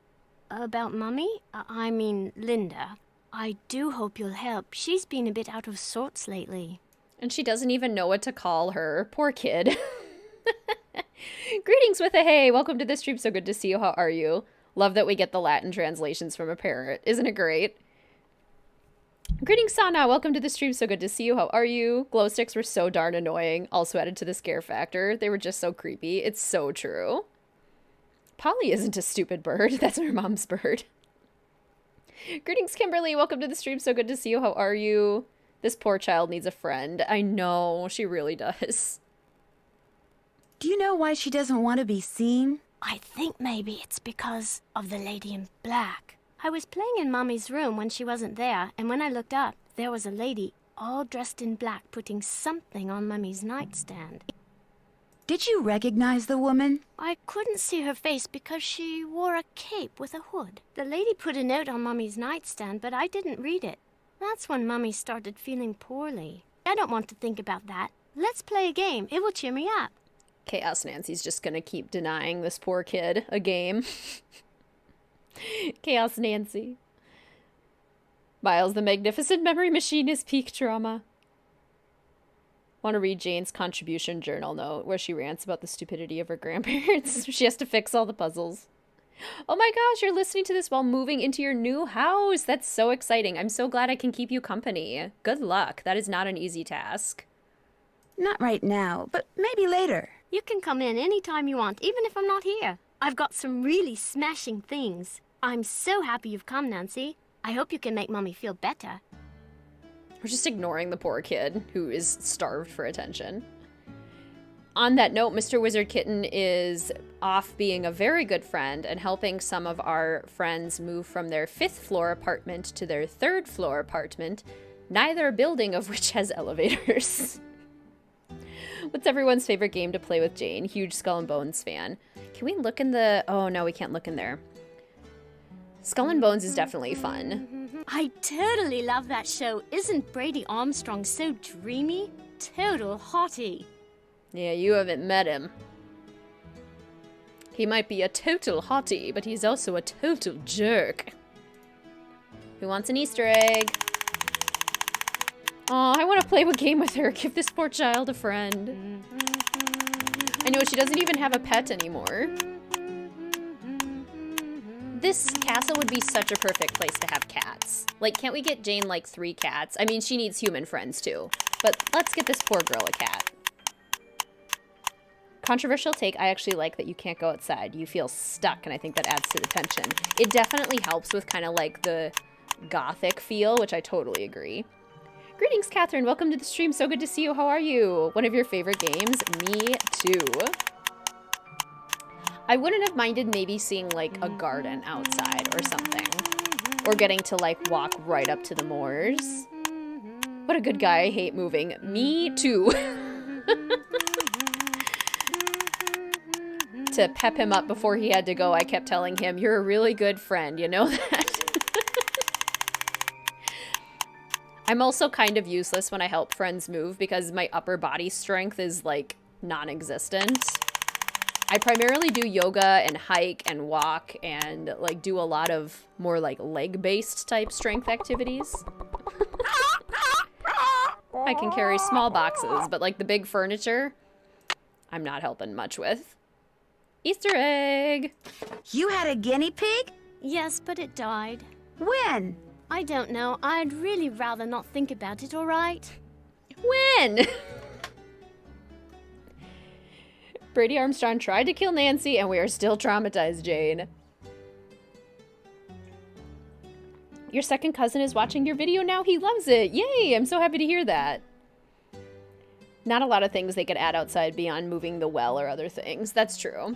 About Mummy? I mean, Linda. I do hope you'll help. She's been a bit out of sorts lately. And she doesn't even know what to call her. Poor kid. Greetings with a hey. Welcome to the stream. So good to see you. How are you? Love that we get the Latin translations from a parrot. Isn't it great? Greetings, Sana. Welcome to the stream. So good to see you. How are you? Glow sticks were so darn annoying. Also added to the scare factor. They were just so creepy. It's so true. Polly isn't a stupid bird. That's her mom's bird. Greetings, Kimberly. Welcome to the stream. So good to see you. How are you? This poor child needs a friend. I know. She really does. Do you know why she doesn't want to be seen? I think maybe it's because of the lady in black. I was playing in Mummy's room when she wasn't there, and when I looked up, there was a lady all dressed in black putting something on Mummy's nightstand. Did you recognize the woman? I couldn't see her face because she wore a cape with a hood. The lady put a note on Mummy's nightstand, but I didn't read it. That's when Mummy started feeling poorly. I don't want to think about that. Let's play a game. It will cheer me up. Chaos Nancy's just gonna keep denying this poor kid a game. Chaos Nancy. Miles the Magnificent Memory Machine is peak trauma. Want to read Jane's contribution journal note where she rants about the stupidity of her grandparents. She has to fix all the puzzles. Oh my gosh, you're listening to this while moving into your new house. That's so exciting. I'm so glad I can keep you company. Good luck. That is not an easy task. Not right now, but maybe later. You can come in anytime you want, even if I'm not here. I've got some really smashing things. I'm so happy you've come, Nancy. I hope you can make Mummy feel better. We're just ignoring the poor kid who is starved for attention. On that note, Mr. WizardKitten is off being a very good friend and helping some of our friends move from their 5th floor apartment to their 3rd floor apartment, neither building of which has elevators. What's everyone's favorite game to play with Jane? Huge Skull and Bones fan. Can we look in the... Oh, no, we can't look in there. Skull and Bones is definitely fun. I totally love that show. Isn't Brady Armstrong so dreamy? Total hottie. Yeah, you haven't met him. He might be a total hottie, but he's also a total jerk. Who wants an Easter egg? Aw, I want to play a game with her. Give this poor child a friend. I know, she doesn't even have a pet anymore. This castle would be such a perfect place to have cats. Like, can't we get Jane, like, 3 cats? I mean, she needs human friends, too. But let's get this poor girl a cat. Controversial take, I actually like that you can't go outside. You feel stuck, and I think that adds to the tension. It definitely helps with kind of, like, the gothic feel, which I totally agree. Greetings, Catherine. Welcome to the stream. So good to see you. How are you? One of your favorite games? Me, too. I wouldn't have minded maybe seeing, like, a garden outside or something. Or getting to, like, walk right up to the moors. What a good guy. I hate moving. Me, too. To pep him up before he had to go, I kept telling him, you're a really good friend, you know that? I'm also kind of useless when I help friends move because my upper body strength is, like, non-existent. I primarily do yoga and hike and walk and, like, do a lot of more, like, leg-based type strength activities. I can carry small boxes, but, like, the big furniture, I'm not helping much with. Easter egg! You had a guinea pig? Yes, but it died. When? I don't know. I'd really rather not think about it, all right? When? Brady Armstrong tried to kill Nancy, and we are still traumatized, Jane. Your second cousin is watching your video now. He loves it. Yay! I'm so happy to hear that. Not a lot of things they could add outside beyond moving the well or other things. That's true.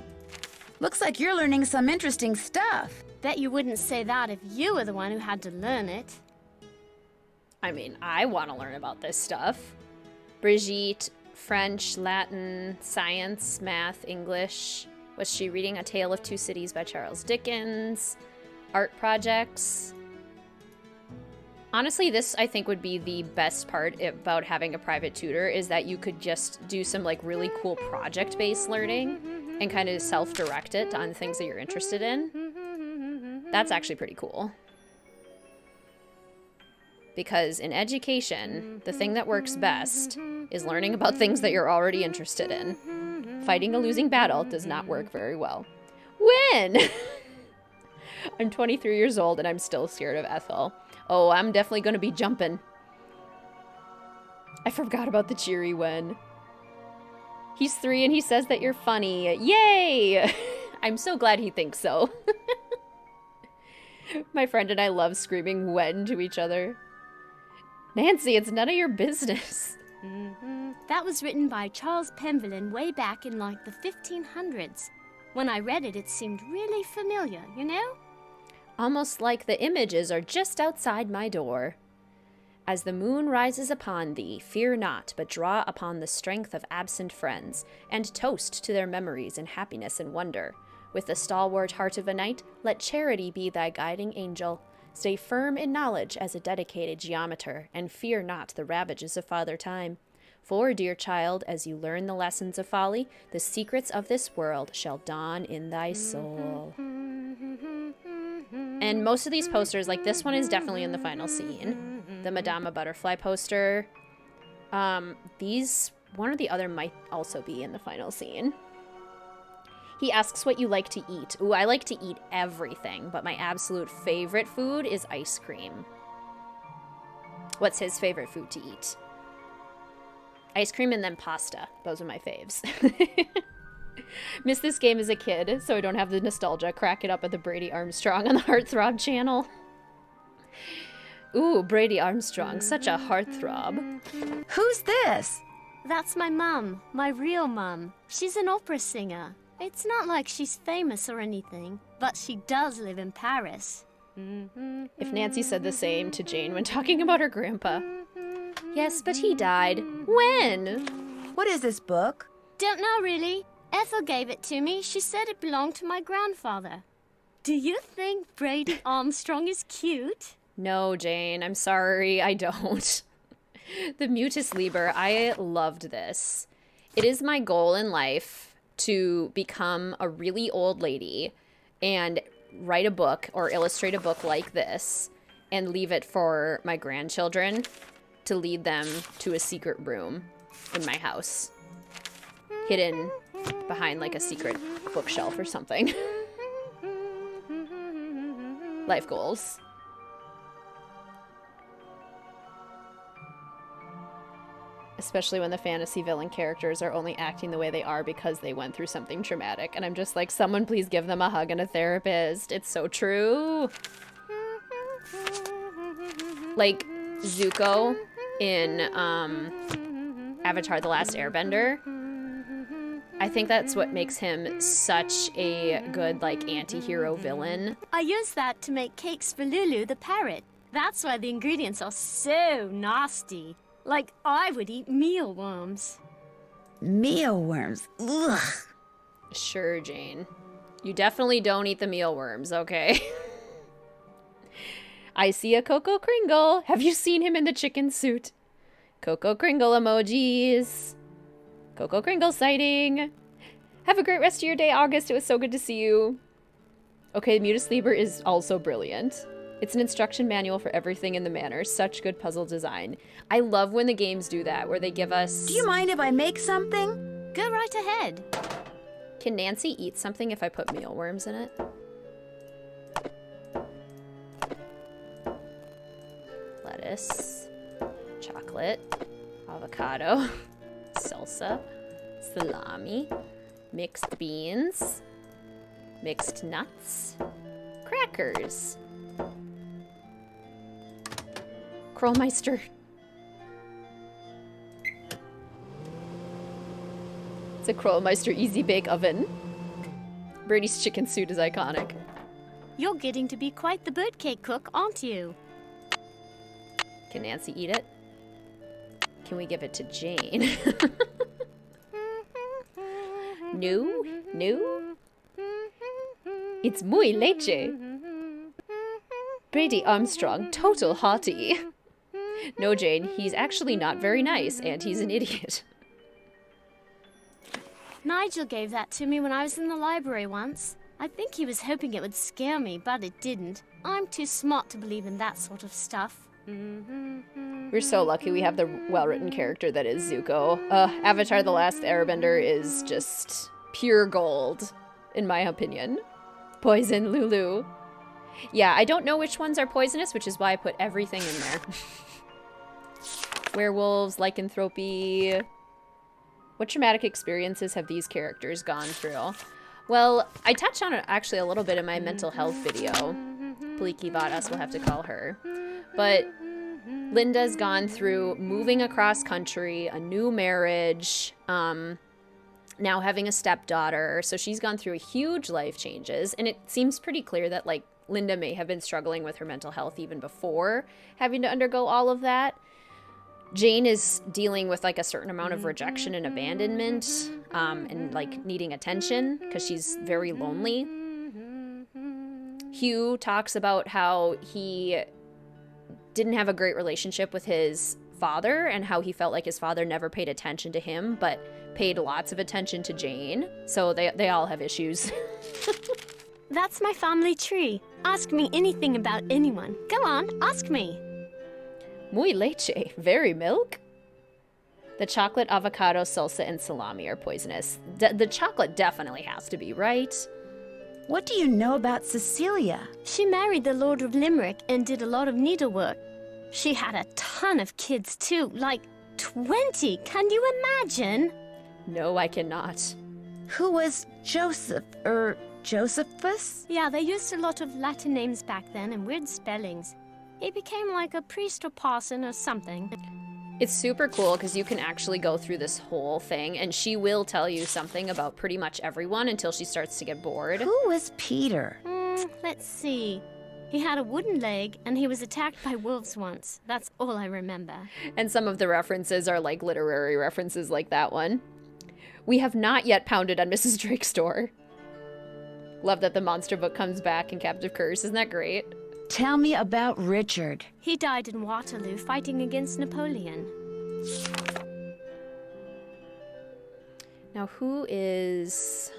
Looks like you're learning some interesting stuff. Bet you wouldn't say that if you were the one who had to learn it. I mean, I want to learn about this stuff. Brigitte, French, Latin, science, math, English. Was she reading A Tale of Two Cities by Charles Dickens? Art projects. Honestly, this I think would be the best part about having a private tutor is that you could just do some like really cool project-based learning and kind of self-direct it on things that you're interested in. That's actually pretty cool. Because in education, the thing that works best is learning about things that you're already interested in. Fighting a losing battle does not work very well. When? I'm 23 years old and I'm still scared of Ethel. Oh, I'm definitely going to be jumping. I forgot about the cheery when. He's 3 and he says that you're funny. Yay! I'm so glad he thinks so. My friend and I love screaming when to each other. Nancy, it's none of your business. That was written by Charles Penvillin way back in like the 1500s. When I read it, it seemed really familiar, you know? Almost like the images are just outside my door. As the moon rises upon thee, fear not, but draw upon the strength of absent friends, and toast to their memories in happiness and wonder. With the stalwart heart of a knight, let charity be thy guiding angel. Stay firm in knowledge as a dedicated geometer, and fear not the ravages of Father Time. For, dear child, as you learn the lessons of folly, the secrets of this world shall dawn in thy soul. And most of these posters, like this one is definitely in the final scene. The Madama Butterfly poster. One or the other might also be in the final scene. He asks what you like to eat. Ooh, I like to eat everything, but my absolute favorite food is ice cream. What's his favorite food to eat? Ice cream and then pasta. Those are my faves. Missed this game as a kid, so I don't have the nostalgia. Crack it up at the Brady Armstrong on the Heartthrob channel. Ooh, Brady Armstrong, such a heartthrob. Who's this? That's my mum, my real mum. She's an opera singer. It's not like she's famous or anything, but she does live in Paris. If Nancy said the same to Jane when talking about her grandpa. Yes, but he died. When? What is this book? Don't know, really. Ethel gave it to me. She said it belonged to my grandfather. Do you think Brady Armstrong is cute? No, Jane, I'm sorry, I don't. The Mutus Liber, I loved this. It is my goal in life to become a really old lady and write a book or illustrate a book like this and leave it for my grandchildren to lead them to a secret room in my house. Hidden behind like a secret bookshelf or something. Life goals. Especially when the fantasy villain characters are only acting the way they are because they went through something traumatic. And I'm just like, someone please give them a hug and a therapist. It's so true. Like Zuko in Avatar: The Last Airbender. I think that's what makes him such a good, like, anti-hero villain. I used that to make cakes for Lulu the parrot. That's why the ingredients are so nasty. Like, I would eat mealworms. Mealworms? Ugh. Sure, Jane. You definitely don't eat the mealworms, okay? I see a Coco Kringle. Have you seen him in the chicken suit? Coco Kringle emojis. Coco Kringle sighting. Have a great rest of your day, August. It was so good to see you. Okay, Mutus Liber is also brilliant. It's an instruction manual for everything in the manor. Such good puzzle design. I love when the games do that, where they give us... Do you mind if I make something? Go right ahead. Can Nancy eat something if I put mealworms in it? Lettuce. Chocolate. avocado, salsa, salami, mixed beans, mixed nuts, crackers, Krollmeister. It's a Krollmeister Easy Bake Oven. Brady's chicken suit is iconic. You're getting to be quite the birdcake cook, aren't you? Can Nancy eat it? Can we give it to Jane? No? No? It's muy leche. Brady Armstrong, total hottie. No, Jane, he's actually not very nice, and he's an idiot. Nigel gave that to me when I was in the library once. I think he was hoping it would scare me, but it didn't. I'm too smart to believe in that sort of stuff. We're so lucky we have the well-written character that is Zuko. Avatar: The Last Airbender is just pure gold, in my opinion. Poison Lulu. Yeah, I don't know which ones are poisonous, which is why I put everything in there. Werewolves, lycanthropy. What traumatic experiences have these characters gone through? Well, I touched on it actually a little bit in my mental health video. Bleaky Vadas, we'll have to call her. But Linda's gone through moving across country, a new marriage, now having a stepdaughter. So she's gone through huge life changes. And it seems pretty clear that, like, Linda may have been struggling with her mental health even before having to undergo all of that. Jane is dealing with, like, a certain amount of rejection and abandonment, and, like, needing attention because she's very lonely. Hugh talks about how he didn't have a great relationship with his father and how he felt like his father never paid attention to him, but paid lots of attention to Jane. So they all have issues. That's my family tree. Ask me anything about anyone. Go on, ask me. Muy leche. Very milk? The chocolate, avocado, salsa, and salami are poisonous. The chocolate definitely has to be, right? What do you know about Cecilia? She married the Lord of Limerick and did a lot of needlework. She had a ton of kids, too. Like 20. Can you imagine? No, I cannot. Who was Joseph, Josephus? Yeah, they used a lot of Latin names back then and weird spellings. He became like a priest or parson or something. It's super cool because you can actually go through this whole thing and she will tell you something about pretty much everyone until she starts to get bored. Who was Peter? Let's see. He had a wooden leg and he was attacked by wolves once. That's all I remember. And some of the references are like literary references like that one. We have not yet pounded on Mrs. Drake's door. Love that the monster book comes back in Captive Curse. Isn't that great? Tell me about Richard. He died in Waterloo fighting against Napoleon. Now, who is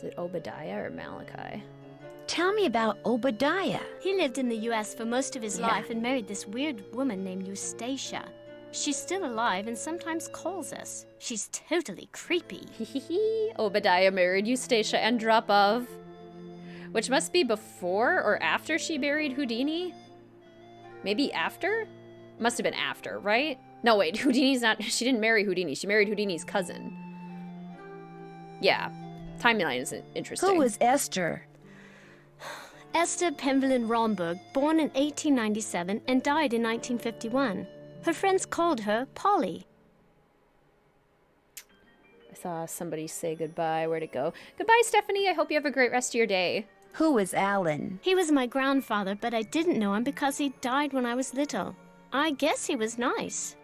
it Obadiah or Malachi? Tell me about Obadiah. He lived in the U.S. for most of his life and married this weird woman named Eustacia. She's still alive and sometimes calls us. She's totally creepy. Obadiah married Eustacia Andropov. Which must be before or after she married Houdini? Maybe after? Must have been after, right? No, wait, Houdini's not... She didn't marry Houdini. She married Houdini's cousin. Yeah. Timeline is interesting. Who was Esther? Esther Pemberlin Romberg, born in 1897 and died in 1951. Her friends called her Polly. I saw somebody say goodbye. Where'd it go? Goodbye, Stephanie. I hope you have a great rest of your day. Who was Alan? He was my grandfather, but I didn't know him because he died when I was little. I guess he was nice.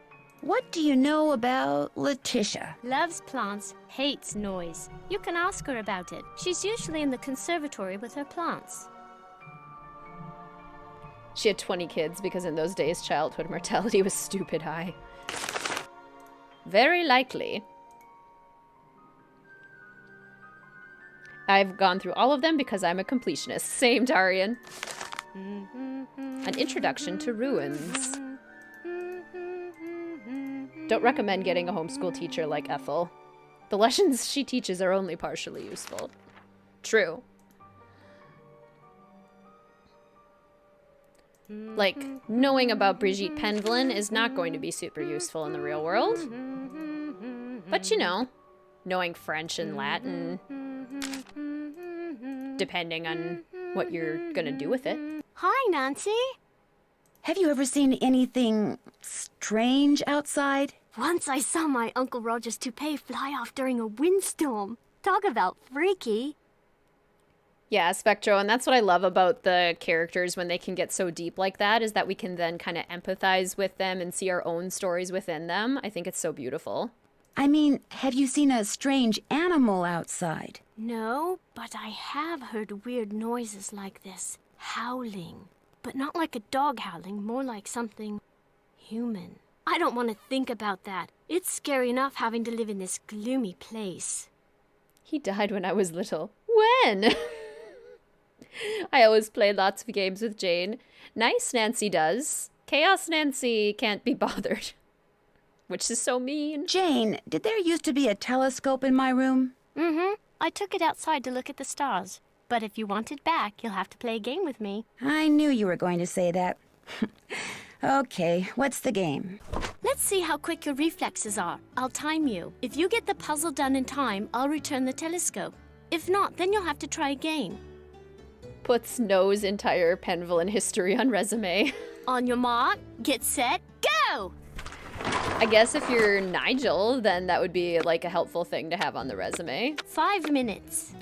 What do you know about Letitia? Loves plants, hates noise. You can ask her about it. She's usually in the conservatory with her plants. She had 20 kids because in those days childhood mortality was stupid high. Very likely. I've gone through all of them because I'm a completionist. Same, Darian. An introduction to ruins. Don't recommend getting a homeschool teacher like Ethel. The lessons she teaches are only partially useful. True. Like, knowing about Brigitte Pendulum is not going to be super useful in the real world. But, you know, knowing French and Latin, depending on what you're gonna do with it. Hi, Nancy. Have you ever seen anything strange outside? Once I saw my Uncle Roger's toupee fly off during a windstorm. Talk about freaky. Yeah, Spectro, and that's what I love about the characters when they can get so deep like that, is that we can then kind of empathize with them and see our own stories within them. I think it's so beautiful. I mean, have you seen a strange animal outside? No, but I have heard weird noises like this. Howling. But not like a dog howling, more like something human. I don't want to think about that. It's scary enough having to live in this gloomy place. He died when I was little. When? I always play lots of games with Jane. Nice Nancy does. Chaos Nancy can't be bothered. Which is so mean. Jane, did there used to be a telescope in my room? Mm-hmm. I took it outside to look at the stars. But if you want it back, you'll have to play a game with me. I knew you were going to say that. Okay, what's the game? Let's see how quick your reflexes are. I'll time you. If you get the puzzle done in time, I'll return the telescope. If not, then you'll have to try again. Puts No's entire Pendulum history on resume. On your mark, get set, go! I guess if you're Nigel, then that would be like a helpful thing to have on the resume. 5 minutes.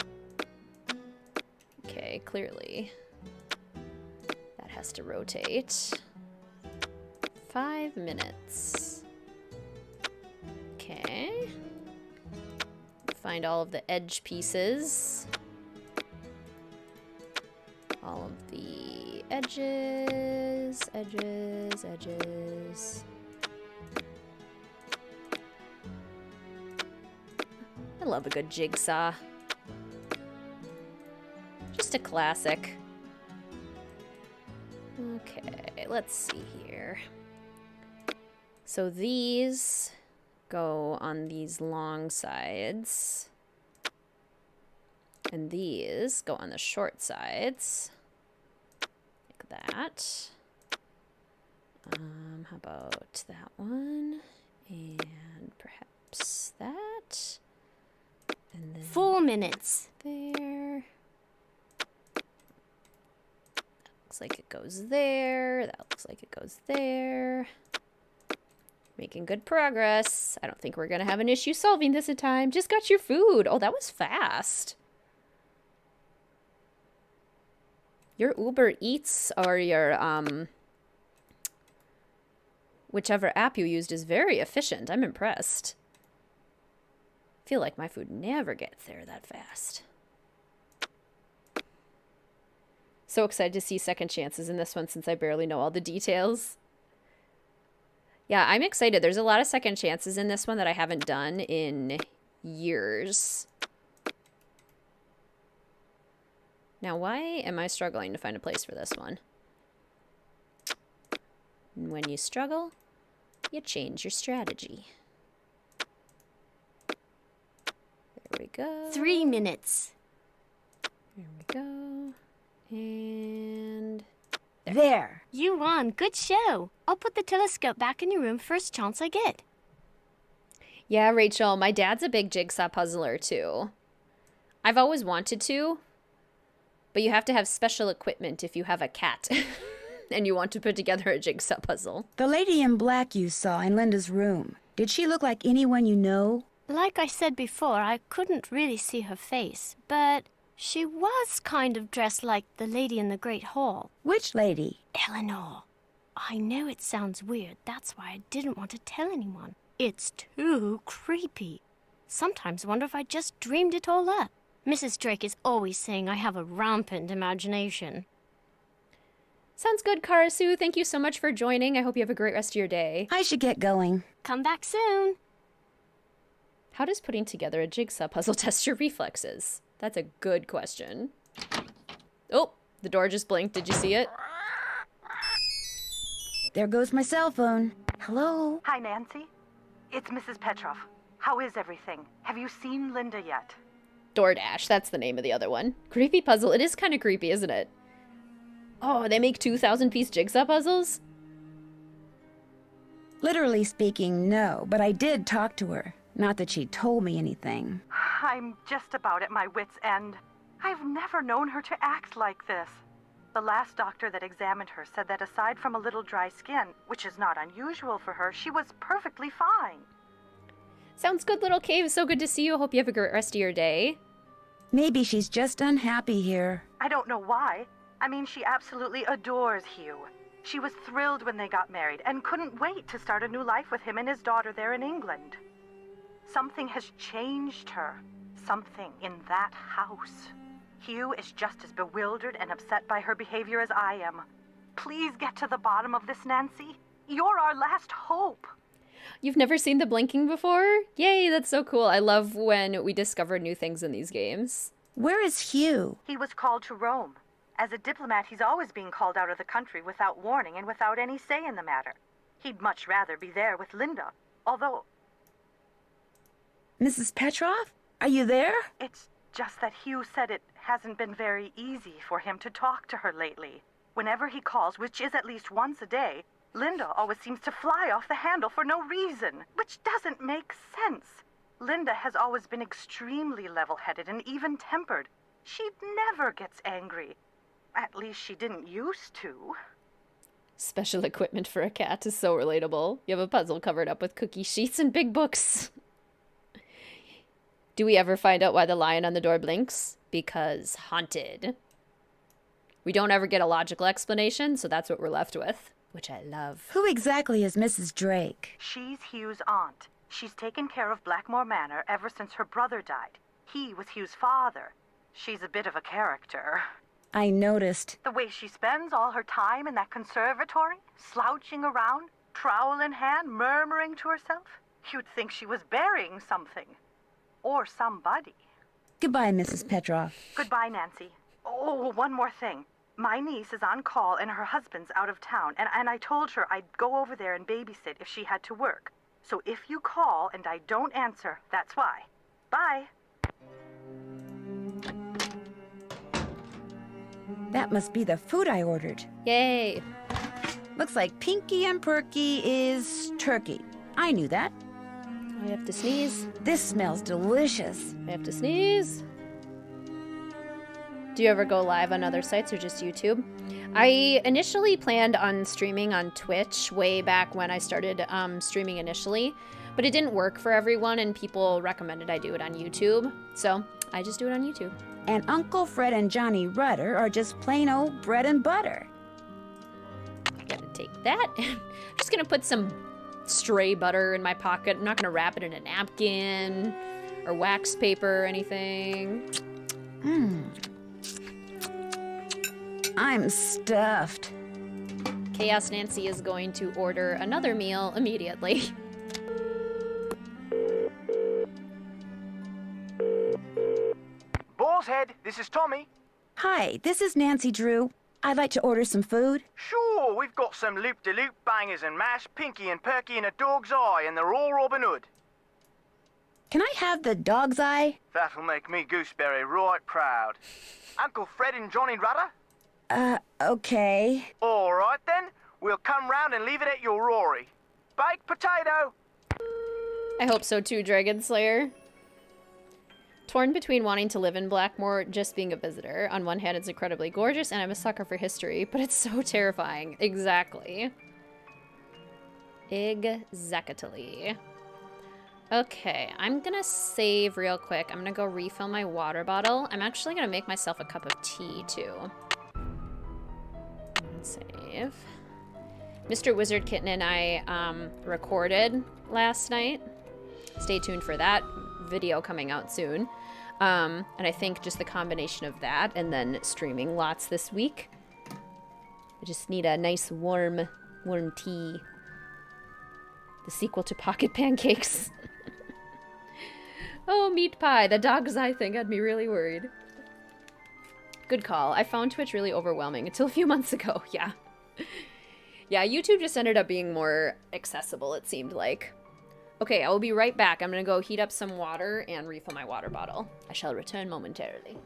Okay, clearly. That has to rotate. 5 minutes. Okay. Find all of the edge pieces. All of the edges, edges, edges. I love a good jigsaw. Just a classic. Okay, let's see here. So these go on these long sides. And these go on the short sides. Like that. How about that one? And perhaps that. And then 4 minutes. There. Looks like it goes there. That looks like it goes there. Making good progress. I don't think we're gonna have an issue solving this in time. Just got your food. Oh, that was fast. Your Uber Eats or your, whichever app you used is very efficient. I'm impressed. I feel like my food never gets there that fast. So excited to see second chances in this one since I barely know all the details. Yeah, I'm excited. There's a lot of second chances in this one that I haven't done in years. Now, why am I struggling to find a place for this one? And when you struggle, you change your strategy. There we go. 3 minutes. There we go. And there. You won. Good show. I'll put the telescope back in your room first chance I get. Yeah, Rachel, my dad's a big jigsaw puzzler too. I've always wanted to, but you have to have special equipment if you have a cat and you want to put together a jigsaw puzzle. The lady in black you saw in Linda's room, did she look like anyone you know? Like I said before, I couldn't really see her face, but she was kind of dressed like the lady in the Great Hall. Which lady? Eleanor. I know it sounds weird. That's why I didn't want to tell anyone. It's too creepy. Sometimes I wonder if I just dreamed it all up. Mrs. Drake is always saying I have a rampant imagination. Sounds good, Karasu. Thank you so much for joining. I hope you have a great rest of your day. I should get going. Come back soon. How does putting together a jigsaw puzzle test your reflexes? That's a good question. Oh, the door just blinked. Did you see it? There goes my cell phone. Hello? Hi, Nancy. It's Mrs. Petroff. How is everything? Have you seen Linda yet? DoorDash, that's the name of the other one. Creepy puzzle. It is kind of creepy, isn't it? Oh, they make 2,000-piece jigsaw puzzles? Literally speaking, no, but I did talk to her. Not that she told me anything. I'm just about at my wit's end. I've never known her to act like this. The last doctor that examined her said that aside from a little dry skin, which is not unusual for her, she was perfectly fine. Sounds good, little cave. So good to see you. Hope you have a great rest of your day. Maybe she's just unhappy here. I don't know why. I mean, she absolutely adores Hugh. She was thrilled when they got married and couldn't wait to start a new life with him and his daughter there in England. Something has changed her. Something in that house. Hugh is just as bewildered and upset by her behavior as I am. Please get to the bottom of this, Nancy. You're our last hope. You've never seen the blinking before? Yay, that's so cool. I love when we discover new things in these games. Where is Hugh? He was called to Rome. As a diplomat, he's always being called out of the country without warning and without any say in the matter. He'd much rather be there with Linda, although... Mrs. Petrov? Are you there? It's just that Hugh said it hasn't been very easy for him to talk to her lately. Whenever he calls, which is at least once a day, Linda always seems to fly off the handle for no reason, which doesn't make sense. Linda has always been extremely level-headed and even-tempered. She never gets angry. At least she didn't used to. Special equipment for a cat is so relatable. You have a puzzle covered up with cookie sheets and big books. Do we ever find out why the lion on the door blinks? Because haunted. We don't ever get a logical explanation, so that's what we're left with, which I love. Who exactly is Mrs. Drake? She's Hugh's aunt. She's taken care of Blackmoor Manor ever since her brother died. He was Hugh's father. She's a bit of a character. I noticed. The way she spends all her time in that conservatory, slouching around, trowel in hand, murmuring to herself. You'd think she was burying something. Or somebody. Goodbye, Mrs. Petrov. Goodbye, Nancy. Oh, one more thing. My niece is on call and her husband's out of town, and I told her I'd go over there and babysit if she had to work. So if you call and I don't answer, that's why. Bye. That must be the food I ordered. Yay. Looks like Pinky and Perky is turkey. I knew that. I have to sneeze. This smells delicious. I have to sneeze. Do you ever go live on other sites or just YouTube? I initially planned on streaming on Twitch way back when I started streaming initially, but it didn't work for everyone and people recommended I do it on YouTube, so I just do it on YouTube. And Uncle Fred and Johnny Rudder are just plain old bread and butter. Gonna take that. I'm just gonna put some stray butter in my pocket. I'm not gonna wrap it in a napkin or wax paper or anything. I'm stuffed. Chaos Nancy is going to order another meal immediately. Boar's Head, this is Tommy. Hi, this is Nancy Drew. I'd like to order some food. Sure, we've got some loop-de-loop bangers and mash, Pinky and Perky and a dog's eye, and they're all Robin Hood. Can I have the dog's eye? That'll make me Gooseberry right proud. Uncle Fred and Johnny Rudder? Okay. All right then, we'll come round and leave it at your Rory. Baked potato! I hope so too, Dragon Slayer. Torn between wanting to live in Blackmoor, just being a visitor. On one hand, it's incredibly gorgeous, and I'm a sucker for history, but it's so terrifying. Exactly. Exactly. Okay, I'm gonna save real quick. I'm gonna go refill my water bottle. I'm actually gonna make myself a cup of tea, too. Save. Mr. WizardKitten and I recorded last night. Stay tuned for that video coming out soon. And I think just the combination of that and then streaming lots this week. I just need a nice warm tea. The sequel to Pocket Pancakes. Oh, meat pie. The dog's eye thing had me really worried. Good call. I found Twitch really overwhelming until a few months ago. Yeah. Yeah, YouTube just ended up being more accessible, it seemed like. Okay, I will be right back. I'm gonna go heat up some water and refill my water bottle. I shall return momentarily.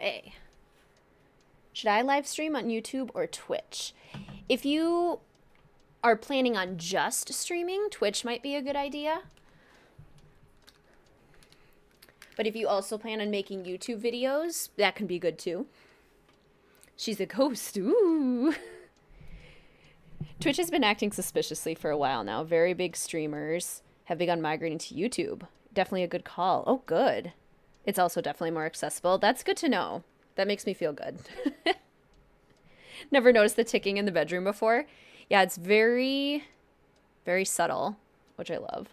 Okay. Should I live stream on YouTube or Twitch? If you are planning on just streaming, Twitch might be a good idea. But if you also plan on making YouTube videos, that can be good too. She's a ghost. Ooh. Twitch has been acting suspiciously for a while now. Very big streamers have begun migrating to YouTube. Definitely a good call. Oh, good. It's also definitely more accessible. That's good to know. That makes me feel good. Never noticed the ticking in the bedroom before. Yeah, it's very, very subtle, which I love.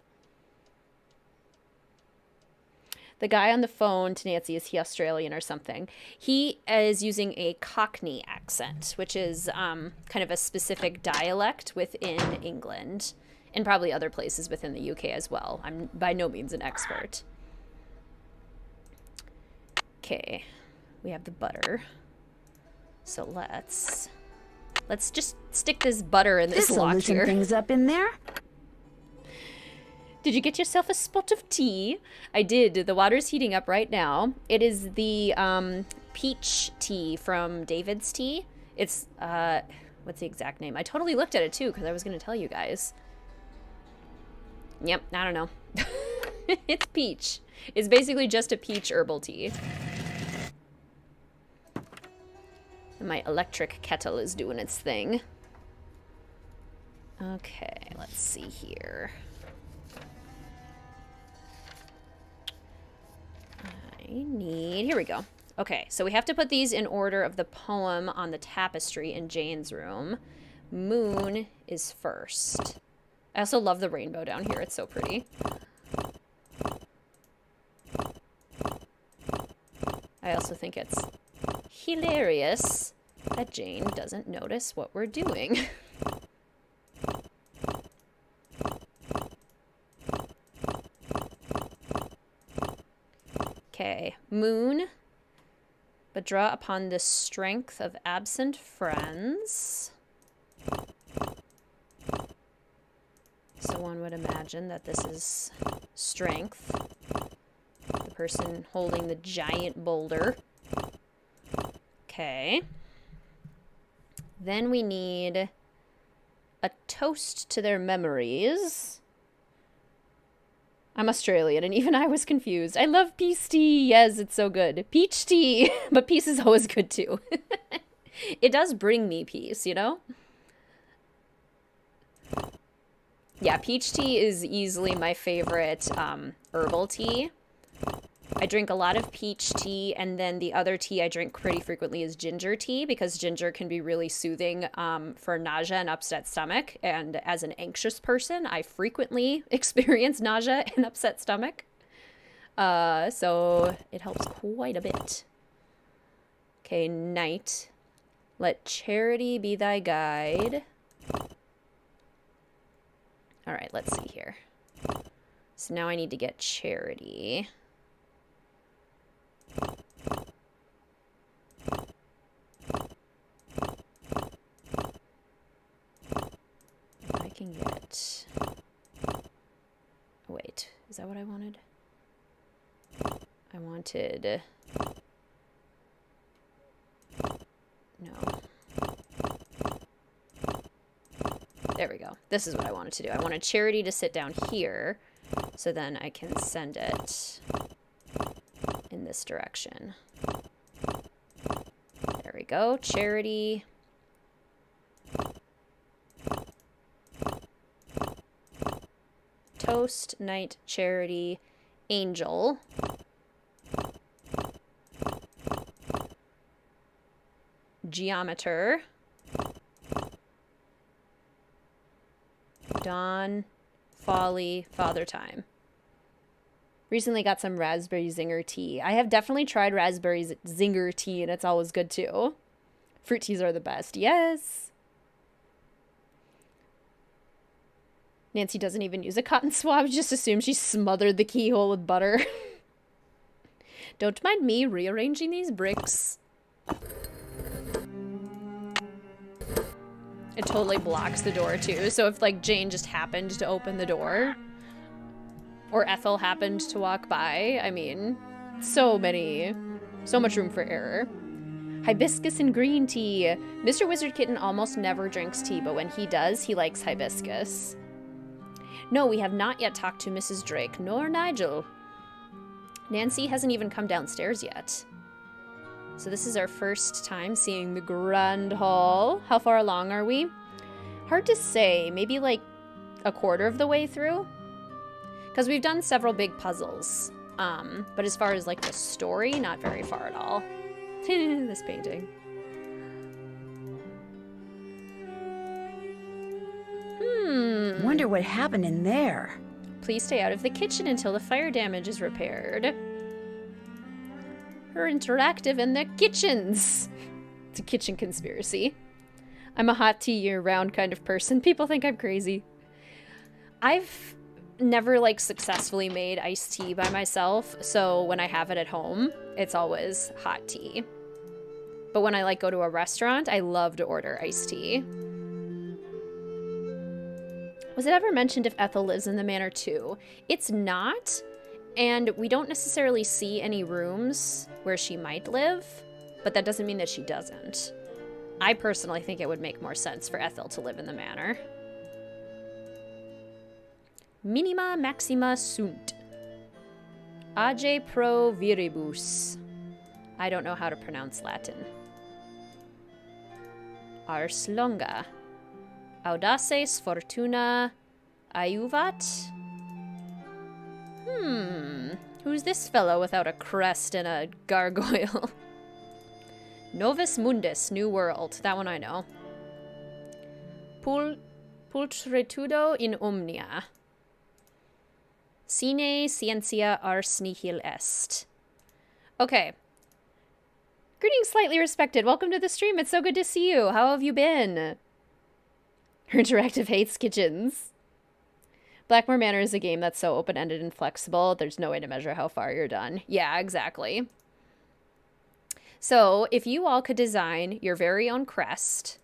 The guy on the phone to Nancy, is he Australian or something? He is using a Cockney accent, which is kind of a specific dialect within England and probably other places within the UK as well. I'm by no means an expert. Okay, we have the butter. So let's just stick this butter in this lock loosen here. things up in there. Did you get yourself a spot of tea? I did. The water's heating up right now. It is the peach tea from David's Tea. It's, what's the exact name? I totally looked at it too because I was going to tell you guys. Yep, I don't know. It's peach. It's basically just a peach herbal tea. And my electric kettle is doing its thing. Okay, let's see here. Here we go. Okay, so we have to put these in order of the poem on the tapestry in Jane's room. Moon is first. I also love the rainbow down here. It's so pretty. I also think it's hilarious that Jane doesn't notice what we're doing. Okay, moon, but draw upon the strength of absent friends. So one would imagine that this is strength. The person holding the giant boulder. Okay. Then we need a toast to their memories. I'm Australian, and even I was confused. I love peace tea. Yes, it's so good. Peach tea. But peace is always good, too. It does bring me peace, you know? Yeah, peach tea is easily my favorite herbal tea. I drink a lot of peach tea, and then the other tea I drink pretty frequently is ginger tea, because ginger can be really soothing for nausea and upset stomach. And as an anxious person, I frequently experience nausea and upset stomach. So it helps quite a bit. Okay, night. Let charity be thy guide. All right, let's see here. So now I need to get charity. If I can get... Oh, wait, is that what I wanted? I wanted... No. There we go. This is what I wanted to do. I wanted charity to sit down here, so then I can send it in this direction. There we go. Charity. Toast, night, charity, angel. Geometer. Dawn, folly, father time. Recently got some raspberry zinger tea. I have definitely tried raspberry zinger tea, and it's always good too. Fruit teas are the best. Yes. Nancy doesn't even use a cotton swab. Just assume she smothered the keyhole with butter. Don't mind me rearranging these bricks. It totally blocks the door too. So if like Jane just happened to open the door, or Ethel happened to walk by, I mean, so many So much room for error. Hibiscus and green tea. Mr. WizardKitten almost never drinks tea, but when he does, he likes hibiscus. No, we have not yet talked to Mrs. Drake, nor Nigel. Nancy hasn't even come downstairs yet. So this is our first time seeing the Grand Hall. How far along are we? Hard to say. Maybe like a quarter of the way through? Because we've done several big puzzles. But as far as like the story, not very far at all. This painting. Wonder what happened in there. Please stay out of the kitchen until the fire damage is repaired. Her interactive in the kitchens. It's a kitchen conspiracy. I'm a hot tea year-round kind of person. People think I'm crazy. I've never like successfully made iced tea by myself, so when I have it at home, it's always hot tea. But when I like go to a restaurant, I love to order iced tea. Was it ever mentioned if Ethel lives in the manor too? It's not, and we don't necessarily see any rooms where she might live, but that doesn't mean that she doesn't. I personally think it would make more sense for Ethel to live in the manor. Minima maxima sunt. Age pro viribus. I don't know how to pronounce Latin. Ars longa. Audaces fortuna aiuvat? Who's this fellow without a crest and a gargoyle? Novus Mundus, New World. That one I know. Pulchritudo in omnia. Sine scientia ars nihil est. Okay. Greetings, Slightly Respected. Welcome to the stream. It's so good to see you. How have you been? Her interactive hates kitchens. Blackmoor Manor is a game that's so open-ended and flexible, there's no way to measure how far you're done. Yeah, exactly. So, if you all could design your very own crest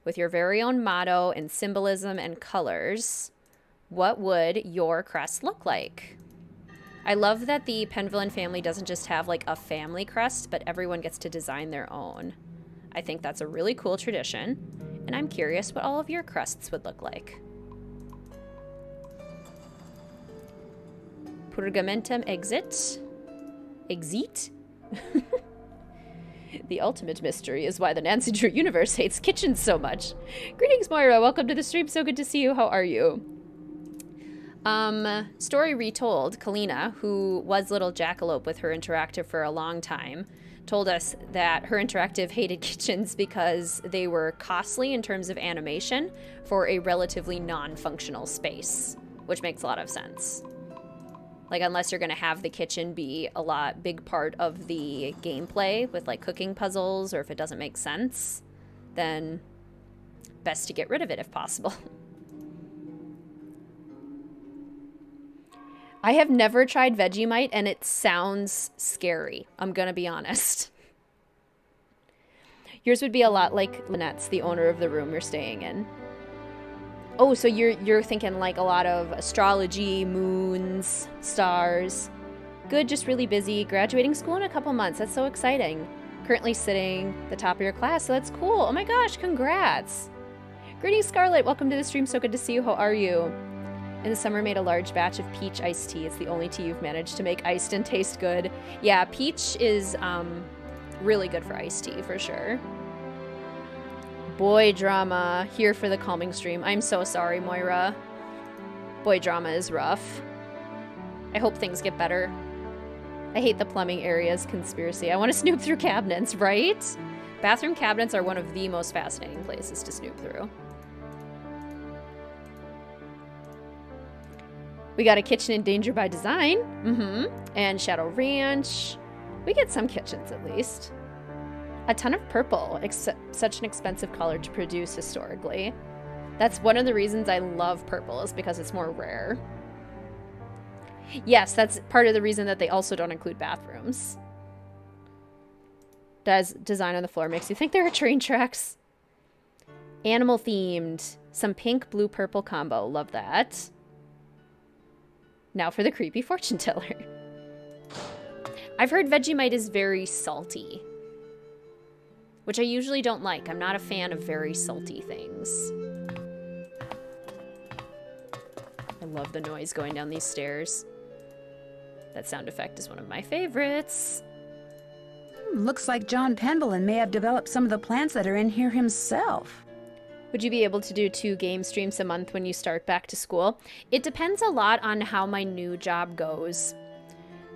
with your very own motto and symbolism and colors, what would your crest look like? I love that the Pendulum Family doesn't just have like a family crest, but everyone gets to design their own. I think that's a really cool tradition, and I'm curious what all of your crests would look like. Purgamentum exit? Exit? The ultimate mystery is why the Nancy Drew universe hates kitchens so much. Greetings, Moira. Welcome to the stream. So good to see you. How are you? Story retold, Kalina, who was Little Jackalope with her interactive for a long time, told us that her interactive hated kitchens because they were costly in terms of animation for a relatively non-functional space, which makes a lot of sense. Like, unless you're going to have the kitchen be a big part of the gameplay with, like, cooking puzzles, or if it doesn't make sense, then best to get rid of it if possible. I have never tried Vegemite, and it sounds scary. I'm going to be honest. Yours would be a lot like Lynette's, the owner of the room you're staying in. Oh, so you're thinking like a lot of astrology, moons, stars. Good, just really busy. Graduating school in a couple months. That's so exciting. Currently sitting the top of your class, so that's cool. Oh my gosh, congrats. Greetings, Scarlett. Welcome to the stream. So good to see you. How are you? In the summer, made a large batch of peach iced tea. It's the only tea you've managed to make iced and taste good. Yeah, peach is really good for iced tea, for sure. Boy drama, here for the calming stream. I'm so sorry, Moira. Boy drama is rough. I hope things get better. I hate the plumbing area's conspiracy. I want to snoop through cabinets, right? Bathroom cabinets are one of the most fascinating places to snoop through. We got a kitchen in Danger by Design. And Shadow Ranch. We get some kitchens, at least. A ton of purple, such an expensive color to produce historically. That's one of the reasons I love purple, is because it's more rare. Yes, that's part of the reason that they also don't include bathrooms. Does design on the floor makes you think there are train tracks? Animal themed. Some pink, blue, purple combo. Love that. Now for the creepy fortune teller. I've heard Vegemite is very salty, which I usually don't like. I'm not a fan of very salty things. I love the noise going down these stairs. That sound effect is one of my favorites. Looks like John Pendleton may have developed some of the plants that are in here himself. Would you be able to do 2 game streams a month when you start back to school? It depends a lot on how my new job goes.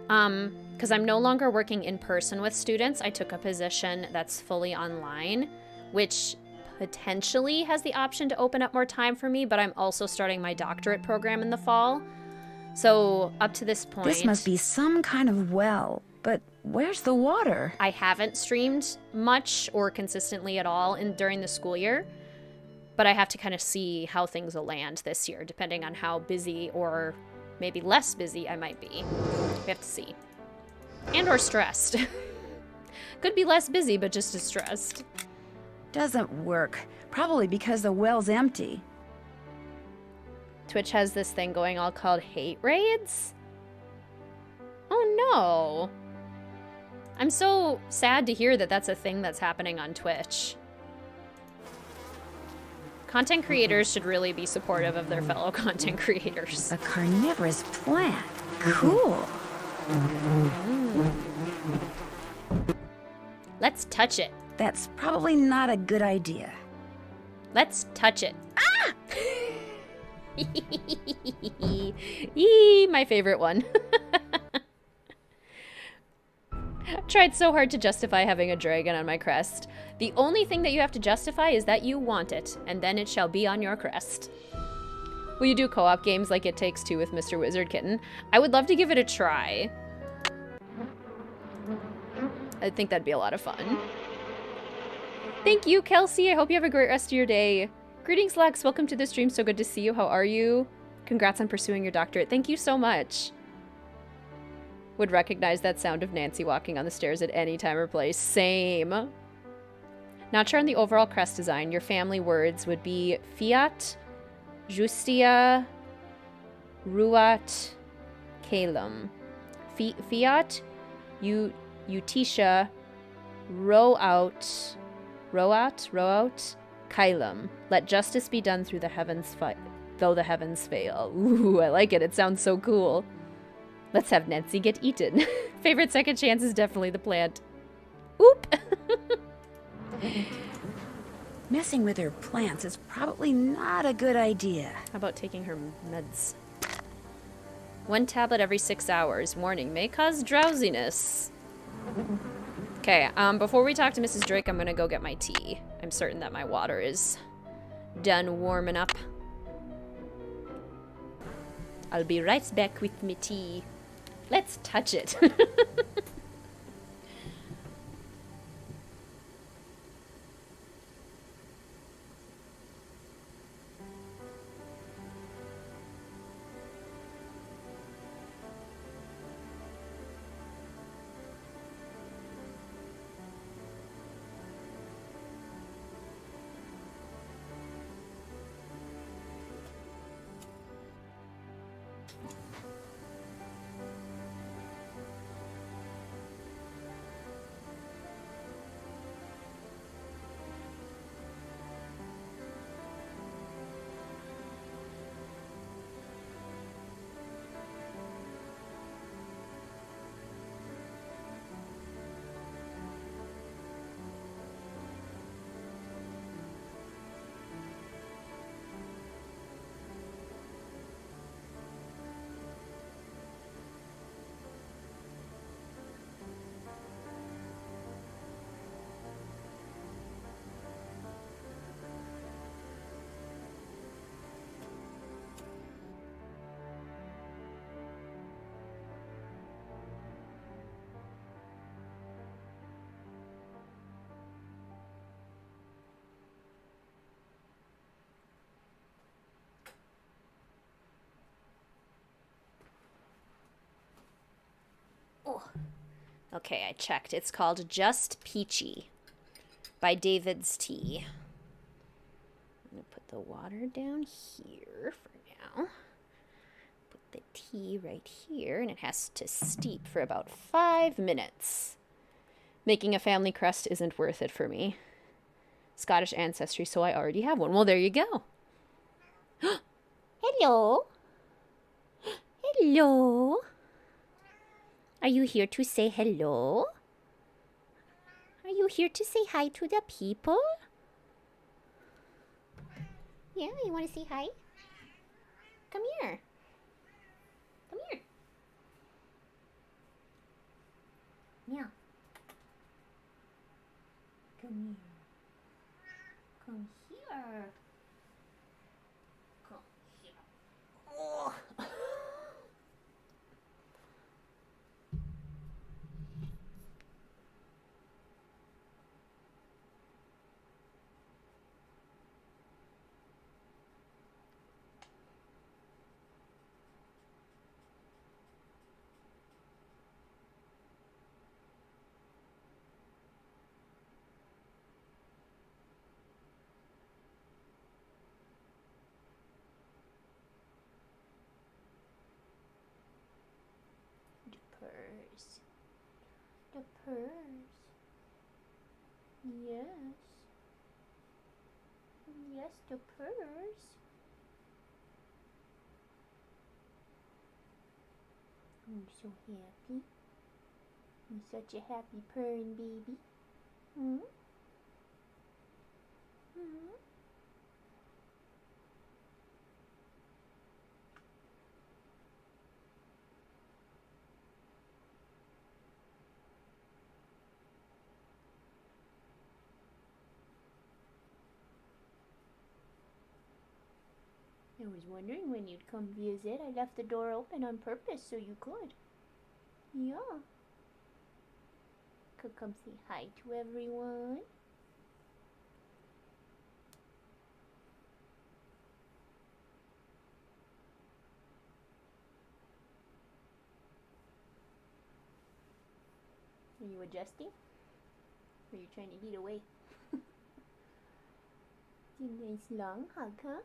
Because I'm no longer working in person with students. I took a position that's fully online, which potentially has the option to open up more time for me, but I'm also starting my doctorate program in the fall. So up to this point... This must be some kind of well, but where's the water? I haven't streamed much or consistently at all during the school year, but I have to kind of see how things will land this year, depending on how busy or maybe less busy I might be. We have to see. And or stressed. Could be less busy, but just as stressed. Doesn't work. Probably because the well's empty. Twitch has this thing going all called hate raids? Oh no. I'm so sad to hear that that's a thing that's happening on Twitch. Content creators should really be supportive of their fellow content creators. A carnivorous plant. Cool. Let's touch it. That's probably not a good idea. Let's touch it. Ah! Eee, my favorite one. Tried so hard to justify having a dragon on my crest. The only thing that you have to justify is that you want it, and then it shall be on your crest. Will you do co-op games like It Takes Two with Mr. WizardKitten? I would love to give it a try. I think that'd be a lot of fun. Thank you, Kelsey. I hope you have a great rest of your day. Greetings, Lex. Welcome to the stream. So good to see you. How are you? Congrats on pursuing your doctorate. Thank you so much. Would recognize that sound of Nancy walking on the stairs at any time or place. Same. Not sure on the overall crest design. Your family words would be Fiat, Justia, Ruat, Calum. Fiat, Utisha, Rowout, Kylum. Let justice be done through the heavens though the heavens fail. Ooh, I like it. It sounds so cool. Let's have Nancy get eaten. Favorite second chance is definitely the plant. Oop! Messing with her plants is probably not a good idea. How about taking her meds? 1 tablet every 6 hours. Warning, may cause drowsiness. Okay, before we talk to Mrs. Drake, I'm gonna go get my tea. I'm certain that my water is done warming up. I'll be right back with my tea. Let's touch it. Oh. Okay, I checked. It's called Just Peachy by David's Tea. I'm going to put the water down here for now. Put the tea right here, and it has to steep for about 5 minutes. Making a family crest isn't worth it for me. Scottish ancestry, so I already have one. Well, there you go. Hello. Hello. Are you here to say hello? Are you here to say hi to the people? Yeah, you want to say hi? Come here. Come here. Meow. Come here. Come here. Come here. Oh. The purse. Yes. Yes, the purse. I'm so happy. I'm such a happy purring baby. Hmm? Hmm? I was wondering when you'd come visit. I left the door open on purpose so you could. Yeah. Could come say hi to everyone. Are you adjusting? Or are you trying to get away? It's a nice long hug, huh?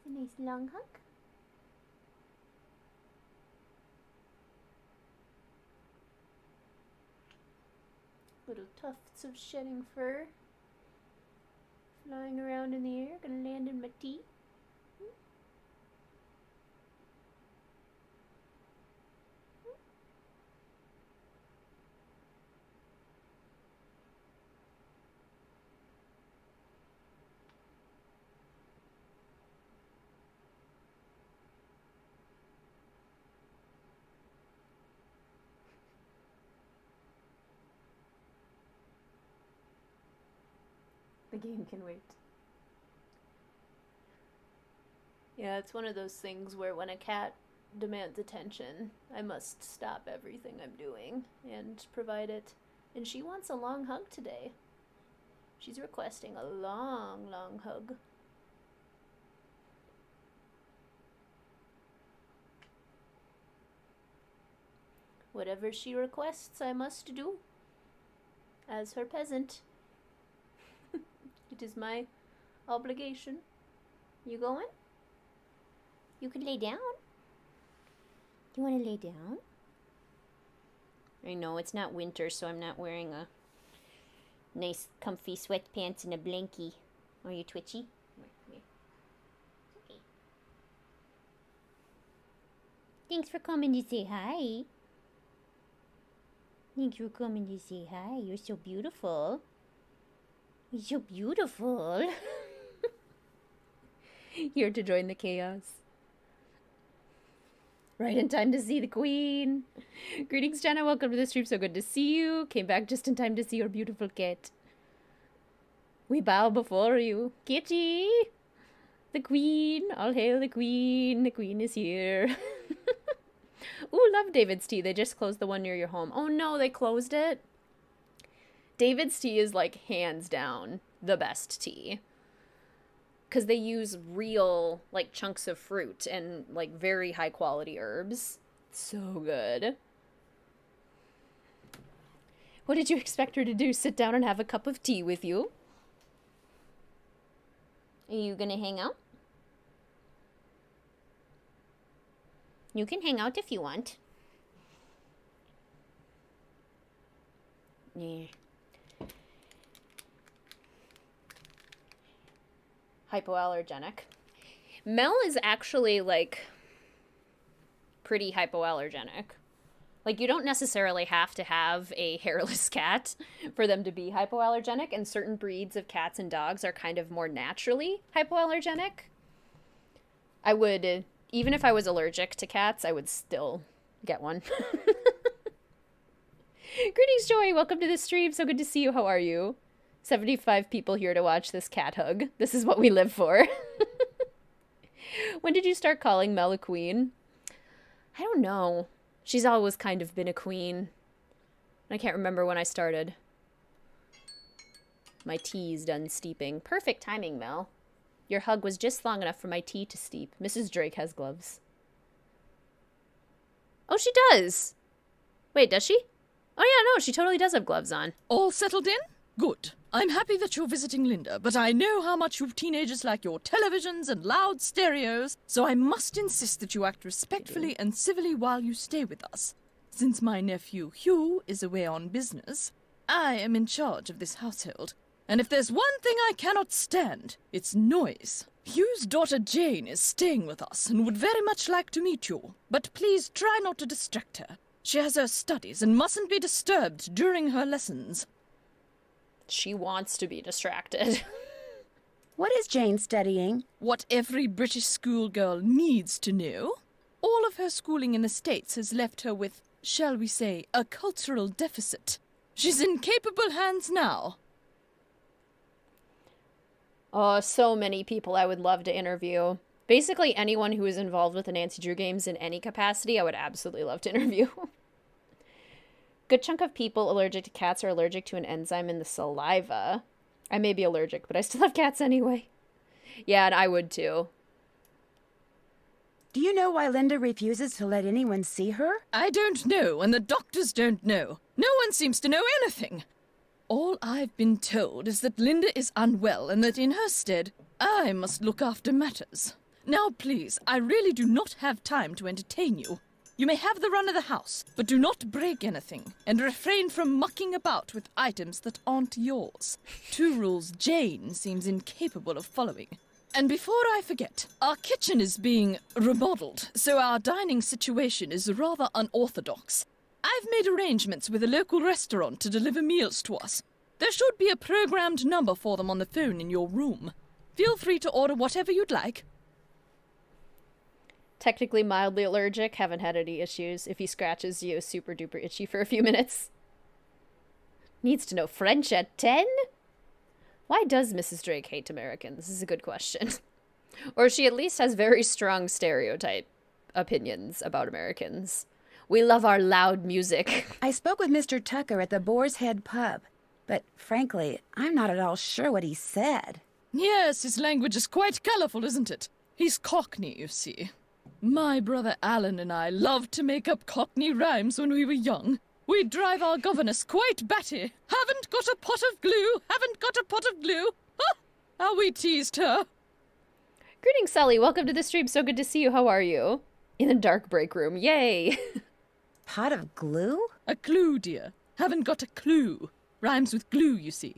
A nice long hug. Little tufts of shedding fur flying around in the air, gonna land in my tea. The game can wait. Yeah, it's one of those things where when a cat demands attention, I must stop everything I'm doing and provide it. And she wants a long hug today. She's requesting a long, long hug. Whatever she requests, I must do. As her peasant. It is my obligation. You going? You can lay down. Do you want to lay down? I know it's not winter, so I'm not wearing a nice comfy sweatpants and a blankie. Are you twitchy? Come here. Okay. Thanks for coming to say hi. Thanks for coming to say hi. You're so beautiful. You're so beautiful. Here to join the chaos. Right in time to see the queen. Greetings, Jenna. Welcome to the stream. So good to see you. Came back just in time to see your beautiful cat. We bow before you. Kitty! The queen. All hail the queen. The queen is here. Ooh, love David's Tea. They just closed the one near your home. Oh no, they closed it? David's Tea is like hands down the best tea. Because they use real like chunks of fruit and like very high quality herbs. So good. What did you expect her to do? Sit down and have a cup of tea with you? Are you gonna hang out? You can hang out if you want. Yeah. Hypoallergenic. Mel is actually, like, pretty hypoallergenic. Like, you don't necessarily have to have a hairless cat for them to be hypoallergenic, and certain breeds of cats and dogs are kind of more naturally hypoallergenic. I would, even if I was allergic to cats, I would still get one. Greetings, Joy. Welcome to the stream. So good to see you. How are you? 75 people here to watch this cat hug. This is what we live for. When did you start calling Mel a queen? I don't know. She's always kind of been a queen. I can't remember when I started. My tea's done steeping. Perfect timing, Mel. Your hug was just long enough for my tea to steep. Mrs. Drake has gloves. Oh, she does! Wait, does she? Oh yeah, no, she totally does have gloves on. All settled in? Good. I'm happy that you're visiting Linda, but I know how much you teenagers like your televisions and loud stereos, so I must insist that you act respectfully and civilly while you stay with us. Since my nephew Hugh is away on business, I am in charge of this household. And if there's one thing I cannot stand, it's noise. Hugh's daughter Jane is staying with us and would very much like to meet you, but please try not to distract her. She has her studies and mustn't be disturbed during her lessons. She wants to be distracted. What is Jane studying? What every British schoolgirl needs to know. All of her schooling in the States has left her with, shall we say, a cultural deficit. She's in capable hands now. Oh, so many people I would love to interview. Basically, anyone who is involved with the Nancy Drew games in any capacity, I would absolutely love to interview. Good chunk of people allergic to cats are allergic to an enzyme in the saliva. I may be allergic, but I still have cats anyway. Yeah, and I would too. Do you know why Linda refuses to let anyone see her? I don't know, and the doctors don't know. No one seems to know anything. All I've been told is that Linda is unwell and that in her stead, I must look after matters. Now, please, I really do not have time to entertain you. You may have the run of the house, but do not break anything, and refrain from mucking about with items that aren't yours. 2 rules Jane seems incapable of following. And before I forget, our kitchen is being remodeled, so our dining situation is rather unorthodox. I've made arrangements with a local restaurant to deliver meals to us. There should be a programmed number for them on the phone in your room. Feel free to order whatever you'd like. Technically mildly allergic, haven't had any issues. If he scratches you, super duper itchy for a few minutes. Needs to know French at 10? Why does Mrs. Drake hate Americans? This is a good question. Or she at least has very strong stereotype opinions about Americans. We love our loud music. I spoke with Mr. Tucker at the Boar's Head pub, but frankly, I'm not at all sure what he said. Yes, his language is quite colourful, isn't it? He's Cockney, you see. My brother Alan and I loved to make up Cockney rhymes when we were young. We'd drive our governess quite batty. Haven't got a pot of glue, haven't got a pot of glue. Ha! How we teased her. Greetings, Sully. Welcome to the stream. So good to see you. How are you? In the dark break room. Yay. Pot of glue? A clue, dear. Haven't got a clue. Rhymes with glue, you see.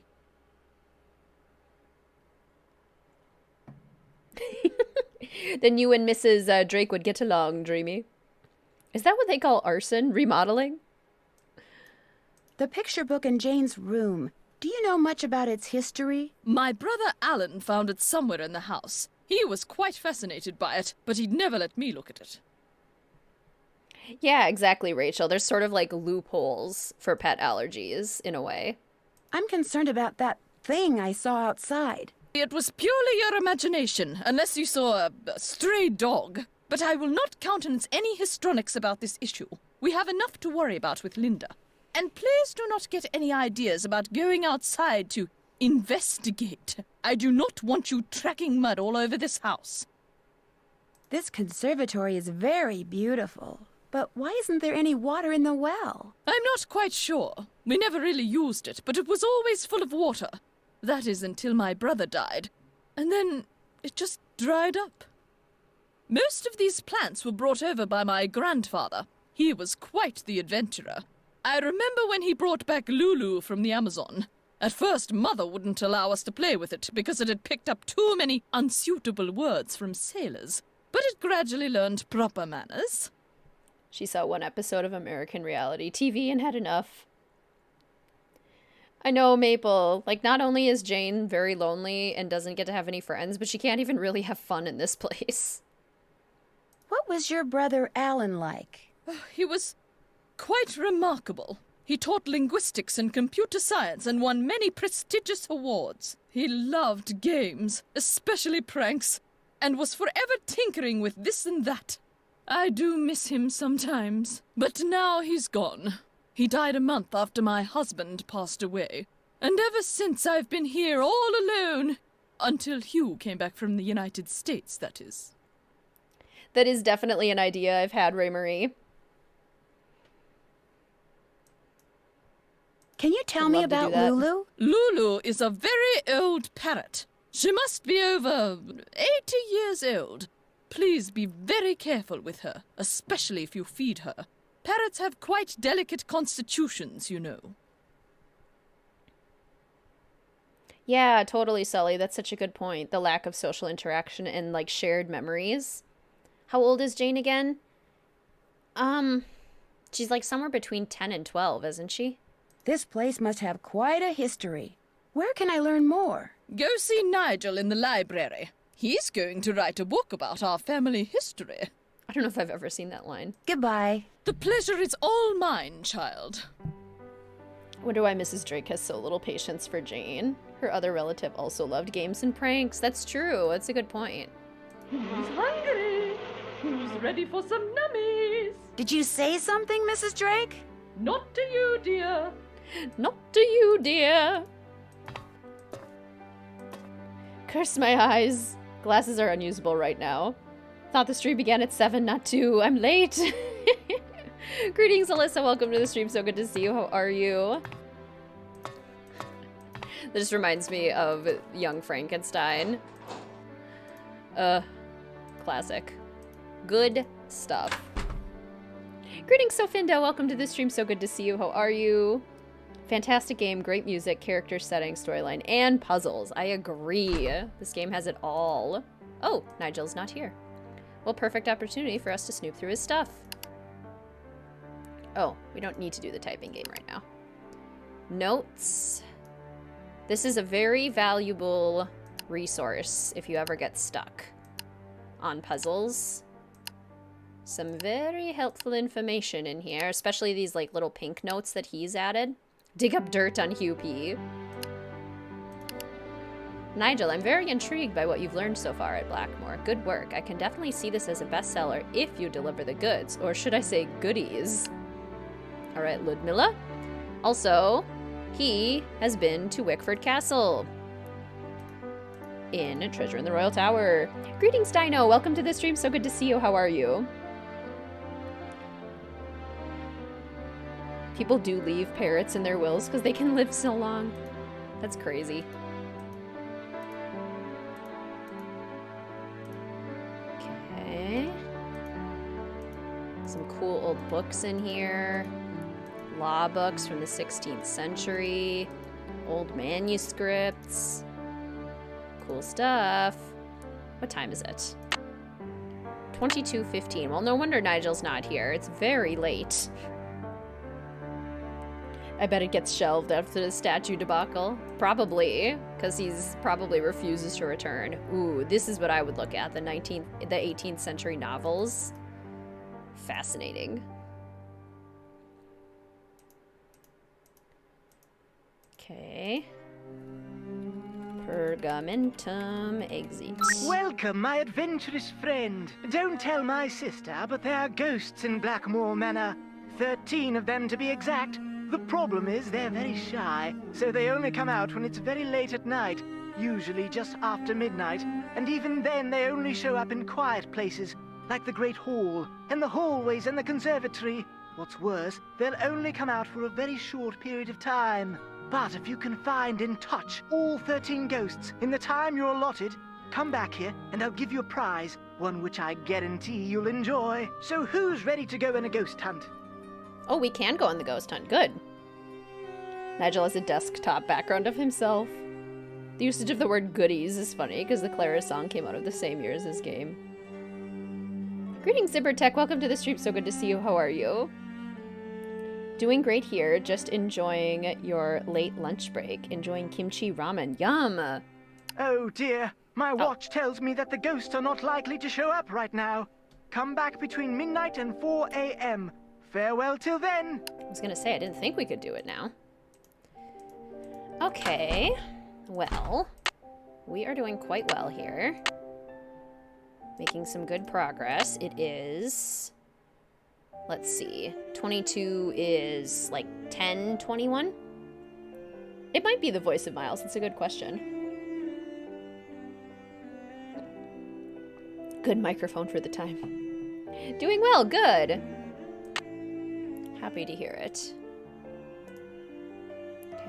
Then you and Mrs. Drake would get along, Dreamy. Is that what they call arson? Remodeling? The picture book in Jane's room. Do you know much about its history? My brother Alan found it somewhere in the house. He was quite fascinated by it, but he'd never let me look at it. Yeah, exactly, Rachel. There's sort of like loopholes for pet allergies, in a way. I'm concerned about that thing I saw outside. It was purely your imagination, unless you saw a stray dog. But I will not countenance any histrionics about this issue. We have enough to worry about with Linda. And please do not get any ideas about going outside to investigate. I do not want you tracking mud all over this house. This conservatory is very beautiful. But why isn't there any water in the well? I'm not quite sure. We never really used it, but it was always full of water. That is until my brother died. And then it just dried up. Most of these plants were brought over by my grandfather. He was quite the adventurer. I remember when he brought back Lulu from the Amazon. At first, Mother wouldn't allow us to play with it because it had picked up too many unsuitable words from sailors. But it gradually learned proper manners. She saw one episode of American reality TV and had enough. I know, Maple. Like, not only is Jane very lonely and doesn't get to have any friends, but she can't even really have fun in this place. What was your brother Alan like? He was quite remarkable. He taught linguistics and computer science and won many prestigious awards. He loved games, especially pranks, and was forever tinkering with this and that. I do miss him sometimes, but now he's gone. He died a month after my husband passed away, and ever since I've been here all alone. Until Hugh came back from the United States, that is. That is definitely an idea I've had, Ray Marie. Can you tell me about Lulu? Lulu is a very old parrot. She must be over 80 years old. Please be very careful with her, especially if you feed her. Parrots have quite delicate constitutions, you know. Yeah, totally, Sully. That's such a good point. The lack of social interaction and, like, shared memories. How old is Jane again? She's, like, somewhere between 10 and 12, isn't she? This place must have quite a history. Where can I learn more? Go see Nigel in the library. He's going to write a book about our family history. I don't know if I've ever seen that line. Goodbye. The pleasure is all mine, child. I wonder why Mrs. Drake has so little patience for Jane. Her other relative also loved games and pranks. That's true. That's a good point. Who's hungry? Who's ready for some nummies? Did you say something, Mrs. Drake? Not to you, dear. Not to you, dear. Curse my eyes. Glasses are unusable right now. Thought the stream began at 7, not 2. I'm late. Greetings, Alyssa. Welcome to the stream. So good to see you. How are you? This reminds me of Young Frankenstein. Classic. Good stuff. Greetings, Sofinda. Welcome to the stream. So good to see you. How are you? Fantastic game, great music, character setting, storyline, and puzzles. I agree. This game has it all. Oh, Nigel's not here. Well, perfect opportunity for us to snoop through his stuff. Oh, we don't need to do the typing game right now. Notes. This is a very valuable resource if you ever get stuck on puzzles. Some very helpful information in here, especially these like little pink notes that he's added. Dig up dirt on Hugh P. Nigel, I'm very intrigued by what you've learned so far at Blackmoor. Good work. I can definitely see this as a bestseller if you deliver the goods, or should I say goodies. All right, Ludmilla. Also, he has been to Wickford Castle in Treasure in the Royal Tower. Greetings, Dino. Welcome to the stream. So good to see you. How are you? People do leave parrots in their wills because they can live so long. That's crazy. Okay. Some cool old books in here. Law books from the 16th century. Old manuscripts. Cool stuff. What time is it? 22:15. Well, no wonder Nigel's not here. It's very late. I bet it gets shelved after the statue debacle. Probably, because he's probably refuses to return. Ooh, this is what I would look at, the 18th century novels. Fascinating. Okay. Pergamentum exit. Welcome, my adventurous friend. Don't tell my sister, but there are ghosts in Blackmoor Manor. 13 of them to be exact. The problem is they're very shy, so they only come out when it's very late at night, usually just after midnight, and even then they only show up in quiet places, like the Great Hall, and the hallways and the conservatory. What's worse, they'll only come out for a very short period of time. But if you can find and touch all 13 ghosts in the time you're allotted, come back here and I'll give you a prize, one which I guarantee you'll enjoy. So who's ready to go on a ghost hunt? Oh, we can go on the ghost hunt. Good. Nigel has a desktop background of himself. The usage of the word goodies is funny because the Clara song came out of the same year as this game. Greetings, Zibbertech. Welcome to the stream. So good to see you. How are you? Doing great here. Just enjoying your late lunch break. Enjoying kimchi ramen. Yum! Oh dear, my watch tells me that the ghosts are not likely to show up right now. Come back between midnight and 4 a.m. Farewell till then. I was gonna say, I didn't think we could do it now. Okay. Well, we are doing quite well here. Making some good progress. It is... Let's see. 22 is like 10, 21? It might be the voice of Miles. It's a good question. Good microphone for the time. Doing well, good. Happy to hear it.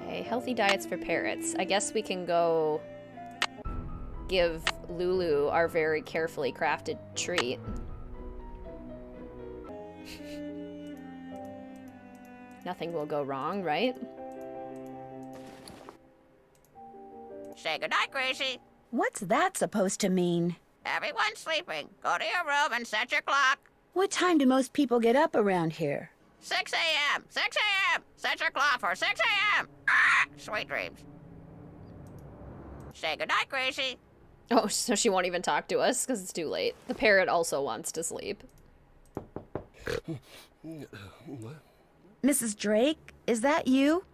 Okay, healthy diets for parrots. I guess we can go give Lulu our very carefully crafted treat. Nothing will go wrong, right? Say goodnight, Gracie. What's that supposed to mean? Everyone's sleeping. Go to your room and set your clock. What time do most people get up around here? 6 a.m. 6 a.m. Set your clock for 6 a.m. Sweet dreams. Say goodnight, Gracie. Oh, so she won't even talk to us because it's too late. The parrot also wants to sleep. Mrs. Drake, is that you?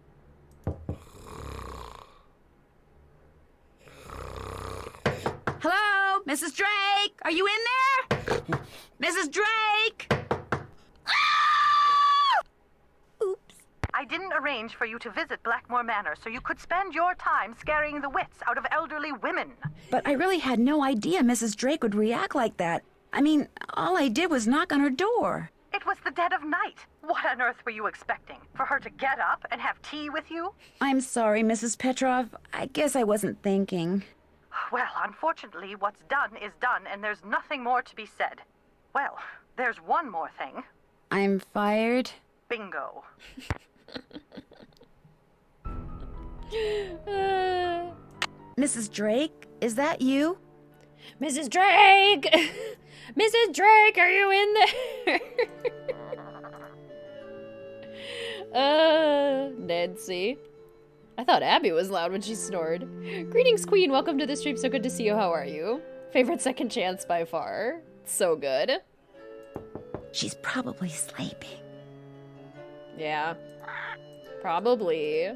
Hello? Mrs. Drake? Are you in there? Mrs. Drake? Oops. I didn't arrange for you to visit Blackmoor Manor so you could spend your time scaring the wits out of elderly women. But I really had no idea Mrs. Drake would react like that. I mean, all I did was knock on her door. It was the dead of night. What on earth were you expecting? For her to get up and have tea with you? I'm sorry, Mrs. Petrov. I guess I wasn't thinking. Well, unfortunately, what's done is done, and there's nothing more to be said. Well, there's one more thing. I'm fired. Bingo. Mrs. Drake, is that you? Mrs. Drake! Mrs. Drake, are you in there? Nancy. I thought Abby was loud when she snored. Greetings, Queen. Welcome to the stream. So good to see you. How are you? Favorite second chance by far. So good. She's probably sleeping. Yeah. Probably.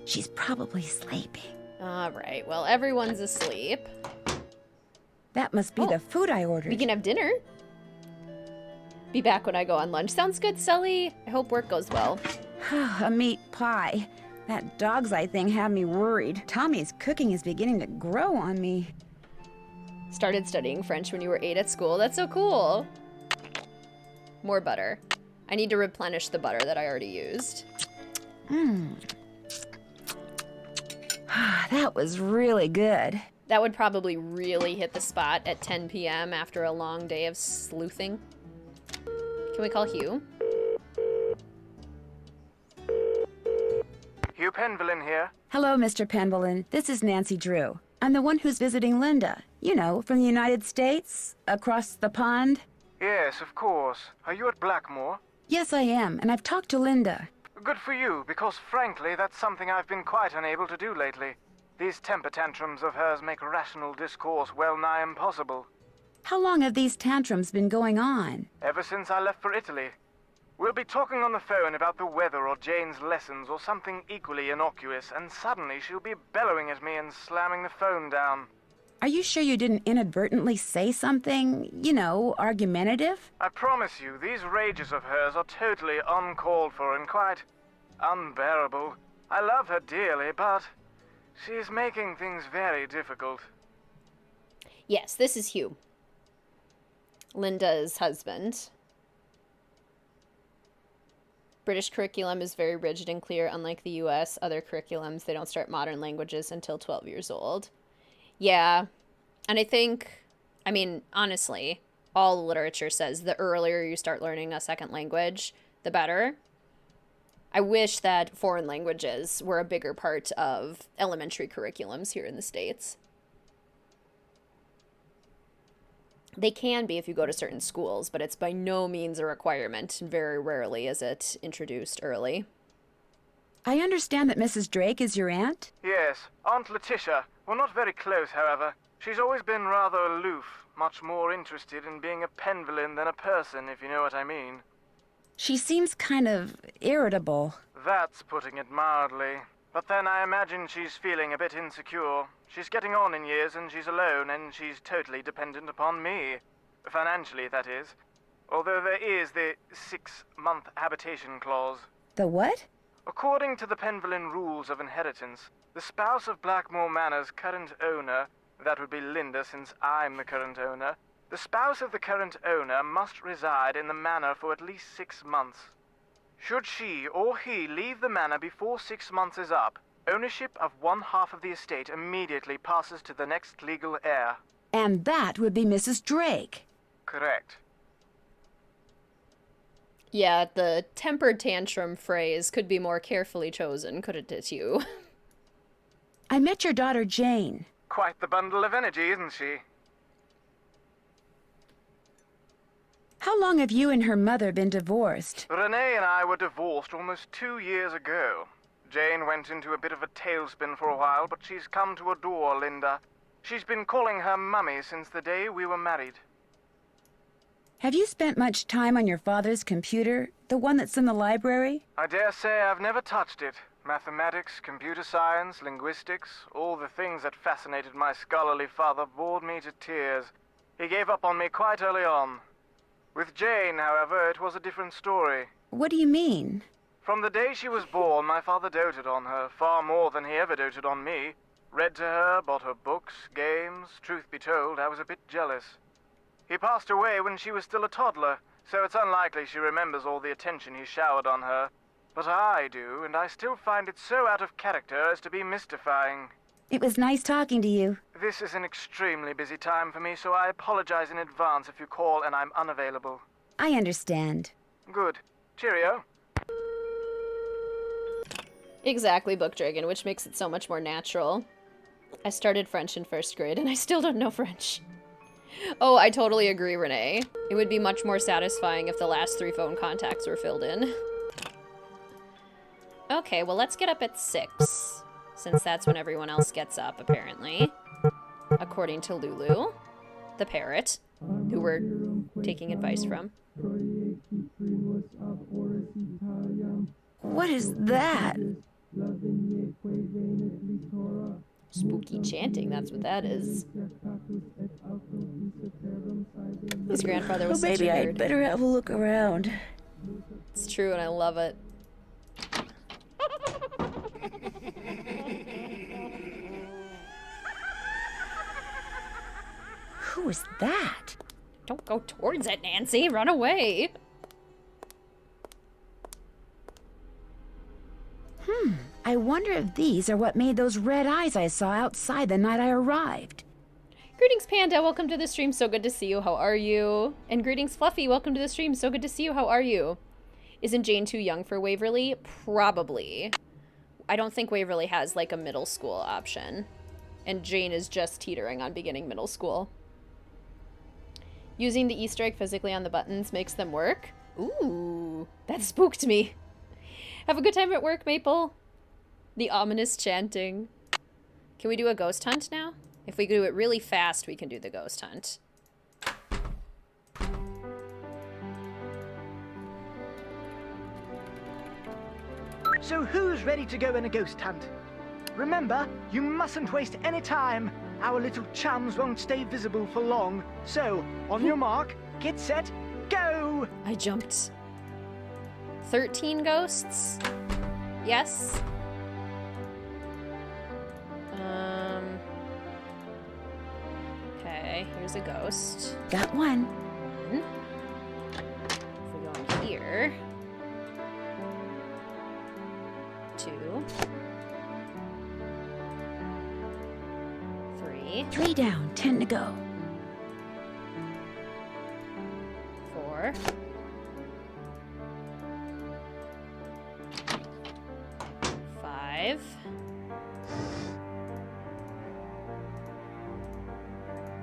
She's probably sleeping. All right. Well, everyone's asleep. That must be the food I ordered. We can have dinner. Be back when I go on lunch. Sounds good, Sully. I hope work goes well. A meat pie. That dog's eye thing had me worried. Tommy's cooking is beginning to grow on me. Started studying French when you were 8 at school. That's so cool. More butter. I need to replenish the butter that I already used. That was really good. That would probably really hit the spot at 10 p.m. after a long day of sleuthing. Can we call Hugh? Hugh Penvillin here. Hello, Mr. Penvillin. This is Nancy Drew. I'm the one who's visiting Linda. You know, from the United States, across the pond. Yes, of course. Are you at Blackmoor? Yes, I am, and I've talked to Linda. Good for you, because frankly, that's something I've been quite unable to do lately. These temper tantrums of hers make rational discourse well nigh impossible. How long have these tantrums been going on? Ever since I left for Italy. We'll be talking on the phone about the weather or Jane's lessons or something equally innocuous, and suddenly she'll be bellowing at me and slamming the phone down. Are you sure you didn't inadvertently say something, you know, argumentative? I promise you, these rages of hers are totally uncalled for and quite unbearable. I love her dearly, but she's making things very difficult. Yes, this is Hugh. Linda's husband. British curriculum is very rigid and clear. Unlike the US, other curriculums, they don't start modern languages until 12 years old. Yeah. And I think, I mean, honestly, all literature says the earlier you start learning a second language, the better. I wish that foreign languages were a bigger part of elementary curriculums here in the States. They can be if you go to certain schools, but it's by no means a requirement, and very rarely is it introduced early. I understand that Mrs. Drake is your aunt? Yes, Aunt Letitia. We're not very close, however. She's always been rather aloof, much more interested in being a pen villain than a person, if you know what I mean. She seems kind of irritable. That's putting it mildly. But then I imagine she's feeling a bit insecure. She's getting on in years and she's alone and she's totally dependent upon me. Financially, that is. Although there is the 6-month habitation clause. The what? According to the Penvillain rules of inheritance, the spouse of Blackmoor Manor's current owner, that would be Linda since I'm the current owner, the spouse of the current owner must reside in the manor for at least 6 months. Should she or he leave the manor before 6 months is up, ownership of 1/2 of the estate immediately passes to the next legal heir. And that would be Mrs. Drake. Correct. Yeah, the temper tantrum phrase could be more carefully chosen, couldn't it, you? I met your daughter Jane. Quite the bundle of energy, isn't she? How long have you and her mother been divorced? Renee and I were divorced almost 2 years ago. Jane went into a bit of a tailspin for a while, but she's come to adore Linda. She's been calling her Mummy since the day we were married. Have you spent much time on your father's computer? The one that's in the library? I dare say I've never touched it. Mathematics, computer science, linguistics, all the things that fascinated my scholarly father bored me to tears. He gave up on me quite early on. With Jane, however, it was a different story. What do you mean? From the day she was born, my father doted on her, far more than he ever doted on me. Read to her, bought her books, games. Truth be told, I was a bit jealous. He passed away when she was still a toddler, so it's unlikely she remembers all the attention he showered on her. But I do, and I still find it so out of character as to be mystifying. It was nice talking to you. This is an extremely busy time for me, so I apologize in advance if you call and I'm unavailable. I understand. Good. Cheerio. Exactly, Book Dragon, which makes it so much more natural. I started French in 1st grade, and I still don't know French. Oh, I totally agree, Renee. It would be much more satisfying if the last 3 phone contacts were filled in. Okay, well, let's get up at 6, since that's when everyone else gets up, apparently. According to Lulu, the parrot, who we're taking advice from. What is that? Spooky chanting, that's what that is. His grandfather was such a maybe nerd. I'd better have a look around. It's true, and I love it. Who is that? Don't go towards it, Nancy. Run away. I wonder if these are what made those red eyes I saw outside the night I arrived. Greetings, Panda. Welcome to the stream. So good to see you. How are you? And greetings, Fluffy. Welcome to the stream. So good to see you. How are you? Isn't Jane too young for Waverly? Probably. I don't think Waverly has, like, a middle school option. And Jane is just teetering on beginning middle school. Using the Easter egg physically on the buttons makes them work? Ooh, that spooked me. Have a good time at work, Maple. The ominous chanting. Can we do a ghost hunt now? If we do it really fast, we can do the ghost hunt. So who's ready to go on a ghost hunt? Remember, you mustn't waste any time. Our little chums won't stay visible for long. So, on your mark, get set, go! I jumped. 13 ghosts? Yes? Okay, here's a ghost. Got one. If we go in here. 2. 3. 3. 3 down, 10 to go. 4. 5.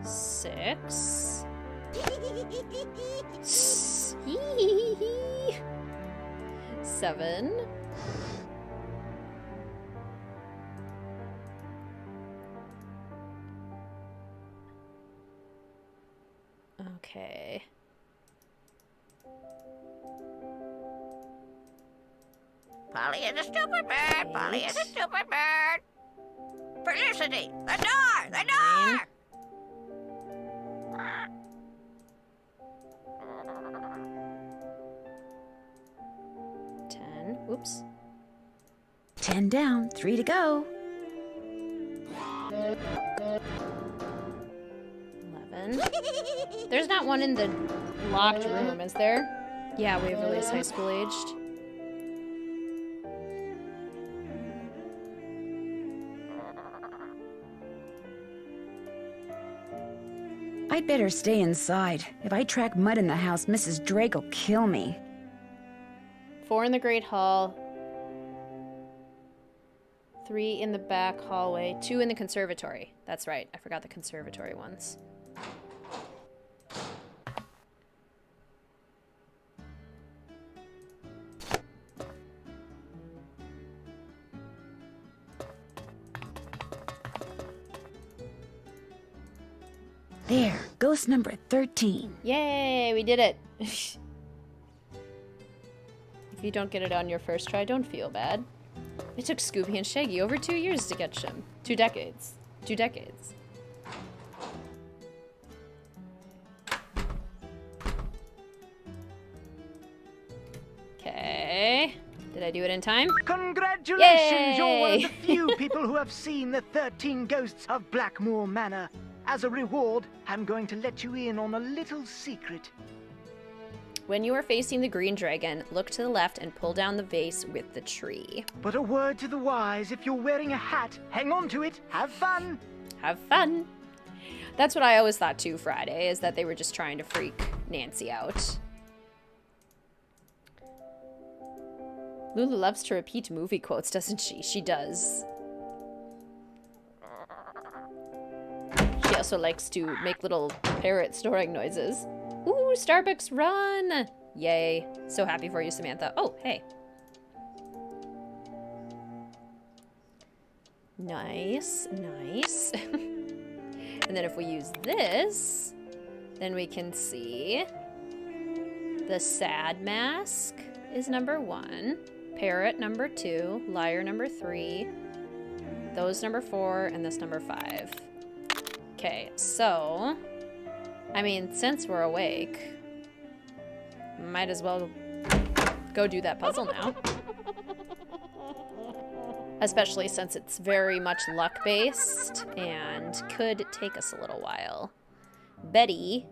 6. 7. 'Kay. Polly is a stupid bird. Polly is a stupid bird. Felicity, the door! The door! 10. Whoops. 10 down, 3 to go. 11. There's not one in the locked room, is there? Yeah, Waverly is high school aged. I'd better stay inside. If I track mud in the house, Mrs. Drake will kill me. 4 in the Great Hall. 3 in the back hallway. 2 in the conservatory. That's right. I forgot the conservatory ones. There, ghost number 13. Yay, we did it. If you don't get it on your first try, don't feel bad. It took Scooby and Shaggy over 2 years to catch him. 2 decades. 2 decades. Okay. Did I do it in time? Congratulations! You're one of Yay! the few people who have seen the 13 ghosts of Blackmoor Manor. As a reward, I'm going to let you in on a little secret. When you are facing the green dragon, look to the left and pull down the vase with the tree. But a word to the wise, if you're wearing a hat, hang on to it. Have fun. Have fun. That's what I always thought too, Friday, is that they were just trying to freak Nancy out. Lulu loves to repeat movie quotes, doesn't she? She does. She also likes to make little parrot snoring noises. Ooh, Starbucks run! Yay. So happy for you, Samantha. Oh, hey. Nice, nice. And then if we use this, then we can see the sad mask is number 1, parrot number 2, liar number 3, those number 4, and this number 5. Okay, so, I mean, since we're awake, might as well go do that puzzle now. Especially since it's very much luck-based and could take us a little while. Betty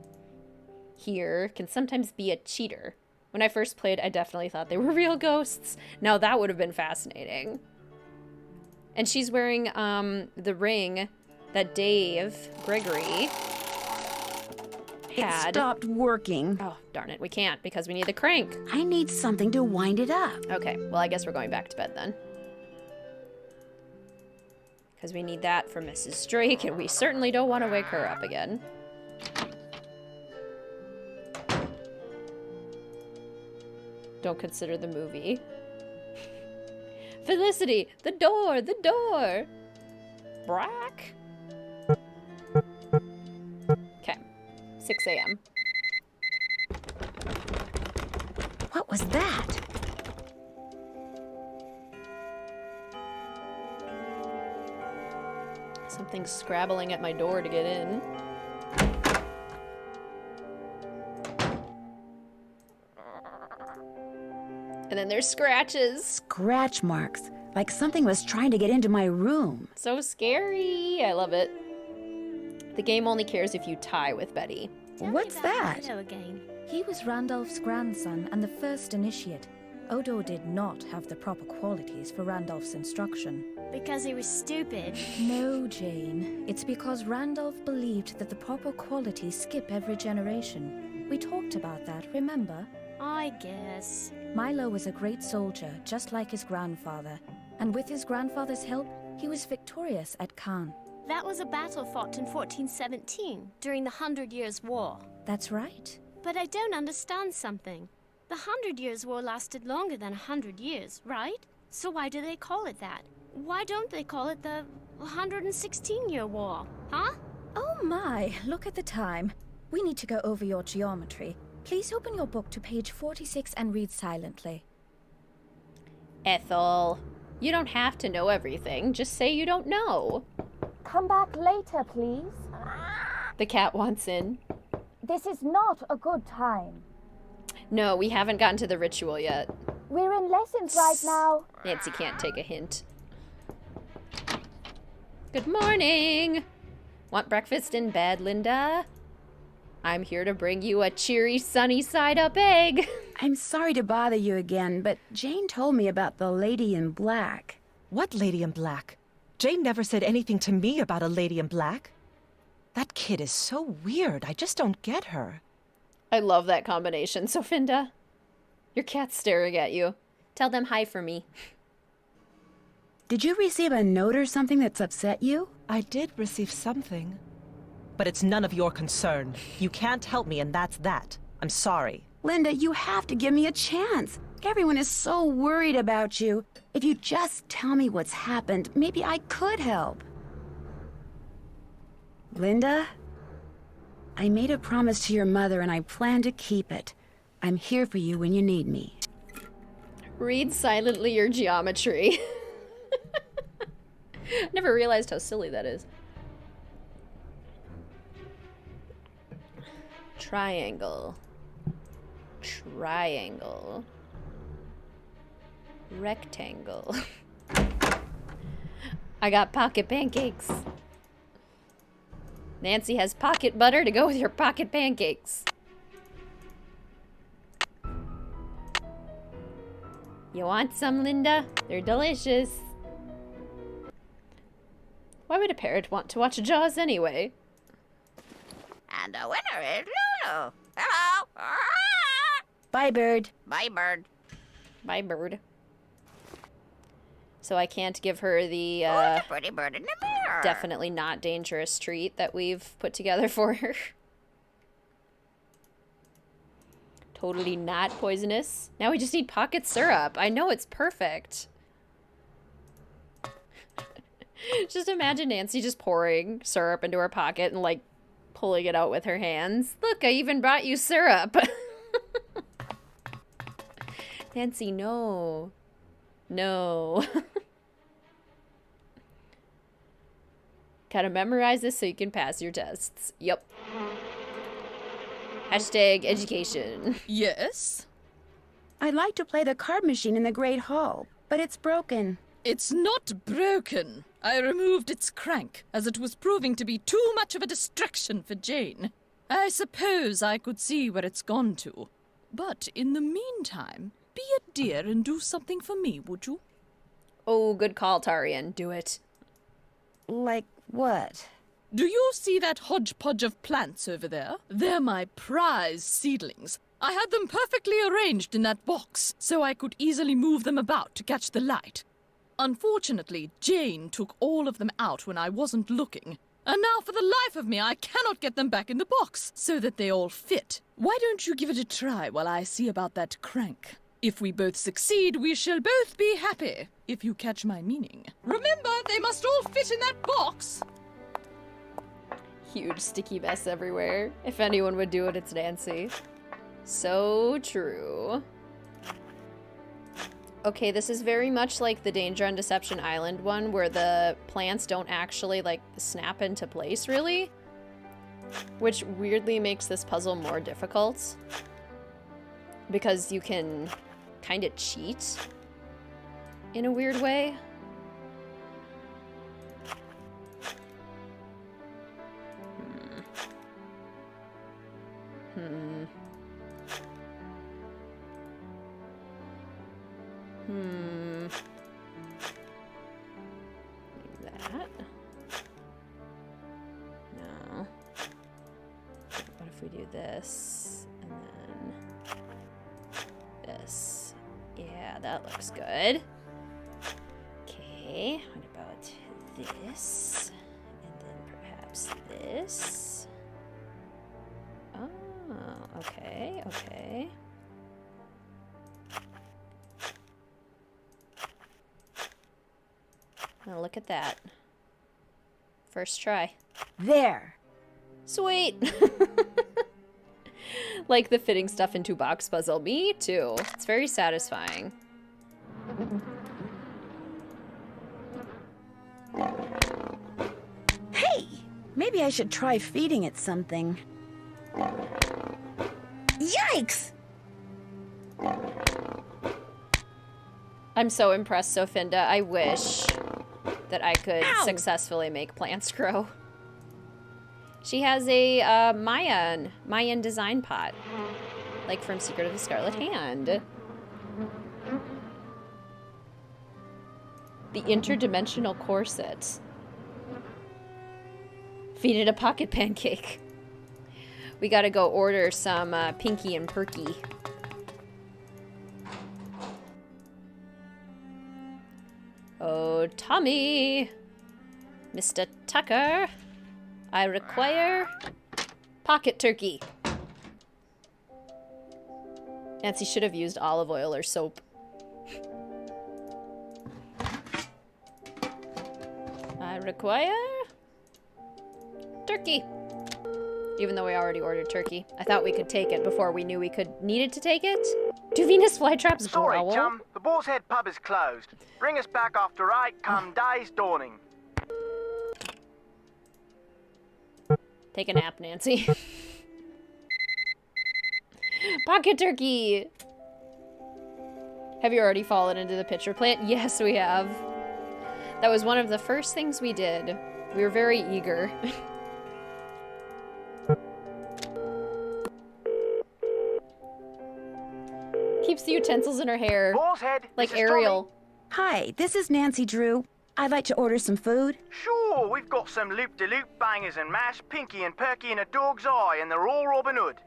here can sometimes be a cheater. When I first played, I definitely thought they were real ghosts. Now that would have been fascinating. And she's wearing the ring that Dave Gregory had. It stopped working. Oh, darn it. We can't because we need the crank. I need something to wind it up. Okay, well, I guess we're going back to bed then. Because we need that for Mrs. Drake, and we certainly don't want to wake her up again. Don't consider the movie. Felicity! The door! The door! Brack? Okay. 6 a.m. What was that? Something's scrabbling at my door to get in. And then there's scratches. Scratch marks. Like something was trying to get into my room. So scary. I love it. The game only cares if you tie with Betty. What's that? Again. He was Randolph's grandson and the first initiate. Odo did not have the proper qualities for Randolph's instruction. Because he was stupid. No, Jane. It's because Randolph believed that the proper qualities skip every generation. We talked about that, remember? I guess. Milo was a great soldier, just like his grandfather. And with his grandfather's help, he was victorious at Caen. That was a battle fought in 1417, during the 100 Years' War. That's right. But I don't understand something. The 100 Years' War lasted longer than 100 years, right? So why do they call it that? Why don't they call it the 116-year war, huh? Oh my, look at the time. We need to go over your geometry. Please open your book to page 46 and read silently. Ethel, you don't have to know everything. Just say you don't know. Come back later, please. The cat wants in. This is not a good time. No, we haven't gotten to the ritual yet. We're in lessons right now. Nancy can't take a hint. Good morning. Want breakfast in bed, Linda? I'm here to bring you a cheery, sunny side-up egg. I'm sorry to bother you again, but Jane told me about the lady in black. What lady in black? Jane never said anything to me about a lady in black. That kid is so weird. I just don't get her. I love that combination. So, Finda, your cat's staring at you. Tell them hi for me. Did you receive a note or something that's upset you? I did receive something. But it's none of your concern. You can't help me, and that's that. I'm sorry. Linda, you have to give me a chance. Everyone is so worried about you. If you just tell me what's happened, maybe I could help. Linda? I made a promise to your mother, and I plan to keep it. I'm here for you when you need me. Read silently your geometry. Never realized how silly that is. Triangle. Triangle. Rectangle. I got pocket pancakes. Nancy has pocket butter to go with your pocket pancakes. You want some, Linda? They're delicious. Why would a parrot want to watch Jaws anyway? And the winner is Lulu. Hello. Bye, bird. Bye, bird. Bye, bird. So I can't give her the, Who's the pretty bird in the mirror? definitely not dangerous treat that we've put together for her. Totally not poisonous. Now we just need pocket syrup. I know it's perfect. Just imagine Nancy just pouring syrup into her pocket and, like, pulling it out with her hands. Look, I even brought you syrup. Nancy, no. No. Gotta memorize this so you can pass your tests. Yep. Hashtag education. Yes? I'd like to play the card machine in the Great Hall, but it's broken. It's not broken. I removed its crank, as it was proving to be too much of a distraction for Jane. I suppose I could see where it's gone to. But in the meantime, be a dear and do something for me, would you? Oh, good call, Tarian. Do it. Like what? Do you see that hodgepodge of plants over there? They're my prize seedlings. I had them perfectly arranged in that box, so I could easily move them about to catch the light. Unfortunately, Jane took all of them out when I wasn't looking. And now, for the life of me, I cannot get them back in the box, so that they all fit. Why don't you give it a try while I see about that crank? If we both succeed, we shall both be happy, if you catch my meaning. Remember, they must all fit in that box! Huge sticky mess everywhere. If anyone would do it, it's Nancy. So true. Okay, this is very much like the Danger on Deception Island one, where the plants don't actually, like, snap into place, really. Which weirdly makes this puzzle more difficult. Because you can kind of cheat in a weird way. do this, and then this. Yeah, that looks good. Okay, what about this? And then perhaps this. Oh, okay, okay. Now look at that. First try. There. Sweet. Like the fitting stuff into box puzzle. Me too. It's very satisfying. Hey! Maybe I should try feeding it something. Yikes! I'm so impressed, Sofinda. I wish that I could successfully make plants grow. She has a Mayan design pot, like from Secret of the Scarlet Hand. The interdimensional corset. Feed it a pocket pancake. We gotta go order some Pinky and Perky. Oh, Tommy! Mr. Tucker! I require pocket turkey. Nancy should have used olive oil or soap. I require turkey. Even though we already ordered turkey. I thought we could take it before we knew we needed to take it. Do Venus flytraps growl? Sorry, chum. The Boar's Head pub is closed. Bring us back after 8 come day's dawning. Take a nap, Nancy. Pocket turkey! Have you already fallen into the pitcher plant? Yes, we have. That was one of the first things we did. We were very eager. Keeps the utensils in her hair. Boar's Head, like Ariel. Hi, this is Nancy Drew. I'd like to order some food. Sure, we've got some loop-de-loop bangers and mash, Pinky and Perky and a dog's eye, and they're all Robin Hood.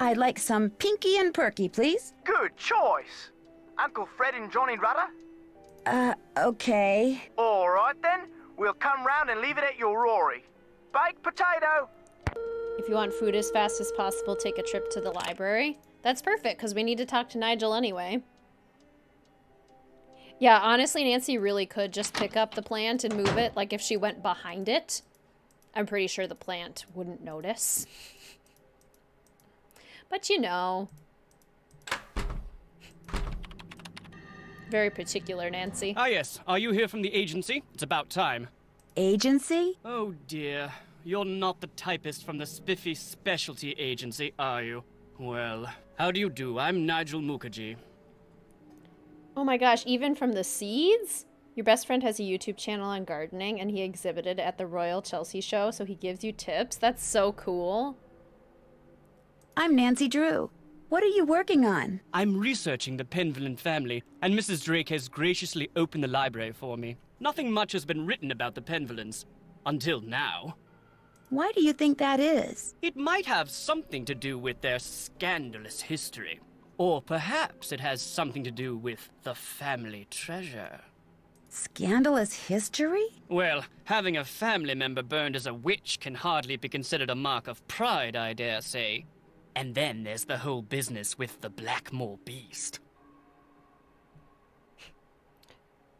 I'd like some Pinky and Perky, please. Good choice. Uncle Fred and Johnny Rudder? Okay. All right then. We'll come round and leave it at your Rory. Baked potato. If you want food as fast as possible, take a trip to the library. That's perfect, because we need to talk to Nigel anyway. Yeah, honestly, Nancy really could just pick up the plant and move it. Like, if she went behind it, I'm pretty sure the plant wouldn't notice. But, you know. Very particular, Nancy. Ah, yes. Are you here from the agency? It's about time. Agency? Oh, dear. You're not the typist from the spiffy specialty agency, are you? Well, how do you do? I'm Nigel Mukherjee. Oh my gosh, even from the seeds? Your best friend has a YouTube channel on gardening, and he exhibited at the Royal Chelsea show, so he gives you tips. That's so cool. I'm Nancy Drew. What are you working on? I'm researching the Pendulum Family, and Mrs. Drake has graciously opened the library for me. Nothing much has been written about the Pendulums. Until now. Why do you think that is? It might have something to do with their scandalous history. Or perhaps it has something to do with the family treasure. Scandalous history? Well, having a family member burned as a witch can hardly be considered a mark of pride, I dare say. And then there's the whole business with the Blackmoor beast.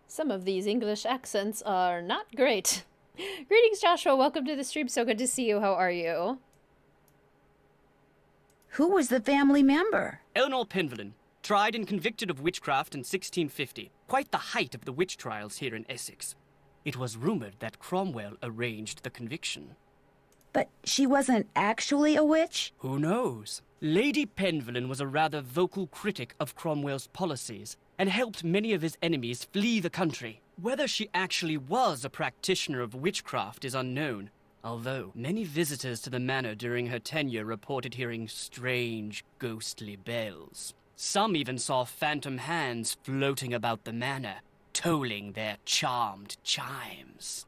Some of these English accents are not great. Greetings, Joshua. Welcome to the stream. So good to see you. How are you? Who was the family member? Eleanor Penvelin, tried and convicted of witchcraft in 1650. Quite the height of the witch trials here in Essex. It was rumored that Cromwell arranged the conviction. But she wasn't actually a witch? Who knows? Lady Penvelin was a rather vocal critic of Cromwell's policies and helped many of his enemies flee the country. Whether she actually was a practitioner of witchcraft is unknown, although many visitors to the manor during her tenure reported hearing strange, ghostly bells. Some even saw phantom hands floating about the manor, tolling their charmed chimes.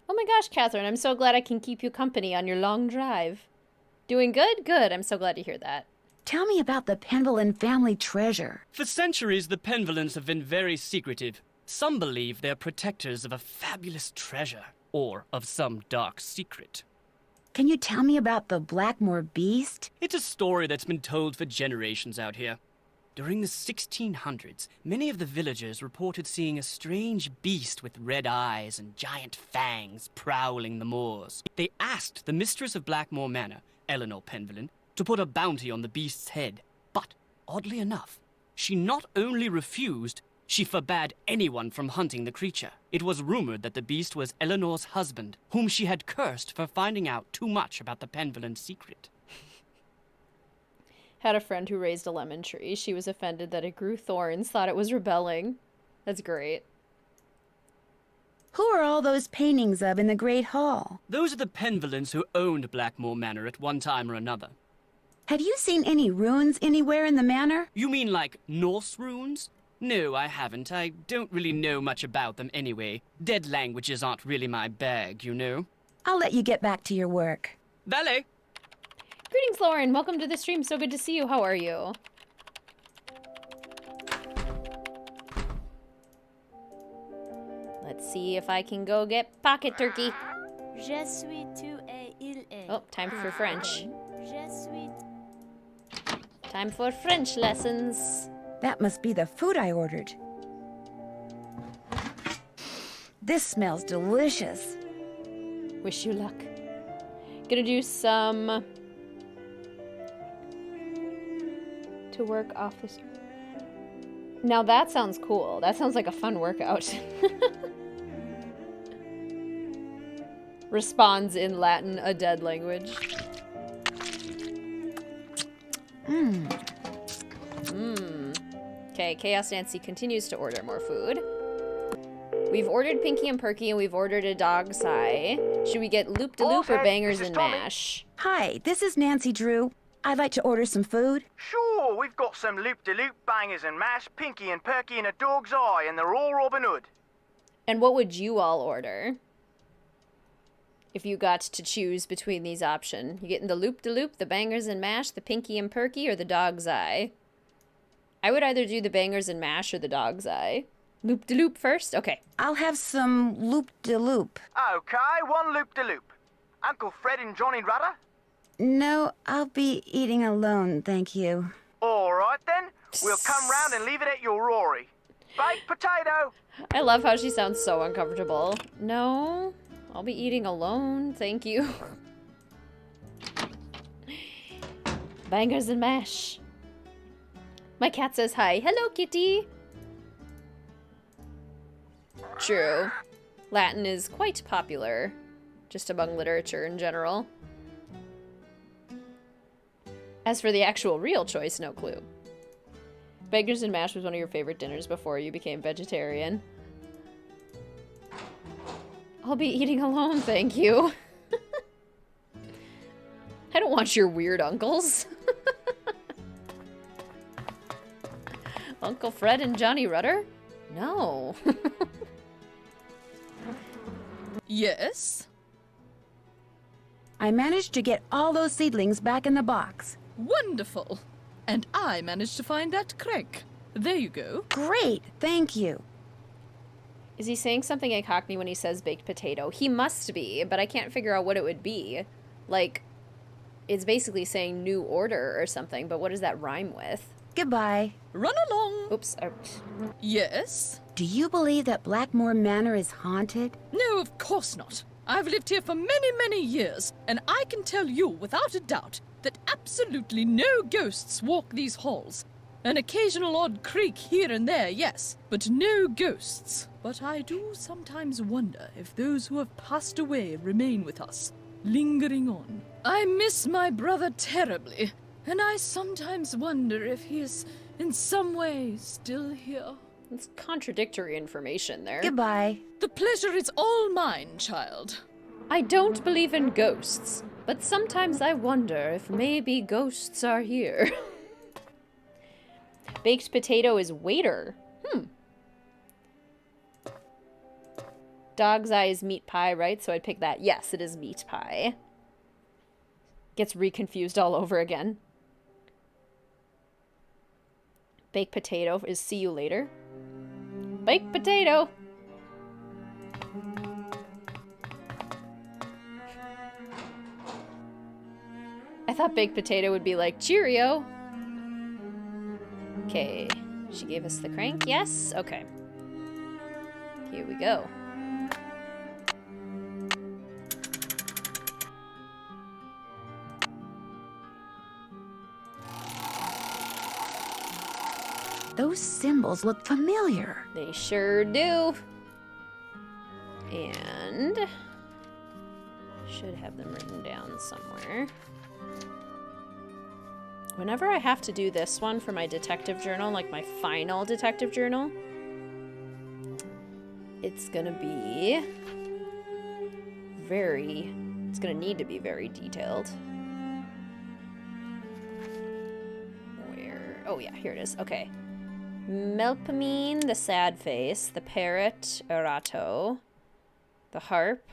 Oh my gosh, Catherine, I'm so glad I can keep you company on your long drive. Doing good? Good. I'm so glad to hear that. Tell me about the Pendulum family treasure. For centuries, the Penvillans have been very secretive. Some believe they're protectors of a fabulous treasure, or of some dark secret. Can you tell me about the Blackmoor beast? It's a story that's been told for generations out here. During the 1600s, many of the villagers reported seeing a strange beast with red eyes and giant fangs prowling the moors. They asked the mistress of Blackmoor Manor, Eleanor Penvillin, to put a bounty on the beast's head. But, oddly enough, she not only refused, she forbade anyone from hunting the creature. It was rumored that the beast was Eleanor's husband, whom she had cursed for finding out too much about the Penvillin secret. Had a friend who raised a lemon tree. She was offended that it grew thorns, thought it was rebelling. That's great. Who are all those paintings of in the Great Hall? Those are the Penvillins who owned Blackmoor Manor at one time or another. Have you seen any ruins anywhere in the manor? You mean like Norse runes? No, I haven't. I don't really know much about them anyway. Dead languages aren't really my bag, you know. I'll let you get back to your work. Valet! Greetings, Lauren. Welcome to the stream. So good to see you. How are you? Let's see if I can go get pocket turkey. Je suis tu et il est. Oh, time for French. Je suis. Time for French lessons. That must be the food I ordered. This smells delicious. Wish you luck. Gonna do some to work office. Now that sounds cool. That sounds like a fun workout. Responds in Latin, a dead language. Okay, Chaos Nancy continues to order more food. We've ordered Pinky and Perky and we've ordered a dog's eye. Should we get Loop de Loop or Bangers and Mash? Hi, this is Nancy Drew. I'd like to order some food. Sure, we've got some loop-de-loop, bangers and mash, Pinky and Perky and a dog's eye, and they're all Robin Hood. And what would you all order? If you got to choose between these options. You getting the loop-de-loop, the bangers and mash, the Pinky and Perky, or the dog's eye? I would either do the bangers and mash or the dog's eye. Loop-de-loop first? Okay. I'll have some loop-de-loop. Okay, one loop-de-loop. Uncle Fred and Johnny Rudder? No, I'll be eating alone, thank you. All right, then. We'll come round and leave it at your Rory. Baked potato! I love how she sounds so uncomfortable. No, I'll be eating alone, thank you. Bangers and mash. My cat says hi. Hello, kitty. True. Latin is quite popular, just among literature in general. As for the actual real choice, no clue. Bangers and mash was one of your favorite dinners before you became vegetarian. I'll be eating alone, thank you. I don't want your weird uncles. Uncle Fred and Johnny Rudder? No. Yes? I managed to get all those seedlings back in the box. Wonderful. And I managed to find that crank. There you go. Great, thank you. Is he saying something in Cockney when he says baked potato? He must be, but I can't figure out what it would be. Like, it's basically saying new order or something, but what does that rhyme with? Goodbye. Run along. Oops. Yes? Do you believe that Blackmoor Manor is haunted? No, of course not. I've lived here for many, many years, and I can tell you without a doubt that absolutely no ghosts walk these halls. An occasional odd creak here and there, yes, but no ghosts. But I do sometimes wonder if those who have passed away remain with us, lingering on. I miss my brother terribly, and I sometimes wonder if he is in some way still here. It's contradictory information there. Goodbye. The pleasure is all mine, child. I don't believe in ghosts, but sometimes I wonder if maybe ghosts are here. Baked potato is waiter. Dog's eye is meat pie, right? So I'd pick that. Yes, it is meat pie. Gets reconfused all over again. Baked potato is see you later. Baked potato! I thought baked potato would be like, Cheerio! Okay, she gave us the crank, yes? Okay. Here we go. Those symbols look familiar. They sure do. And should have them written down somewhere. Whenever I have to do this one for my detective journal, like my final detective journal, it's gonna be it's gonna need to be very detailed. Where? Oh yeah, here it is. Okay. Melpomene, the sad face, the parrot, Erato, the harp,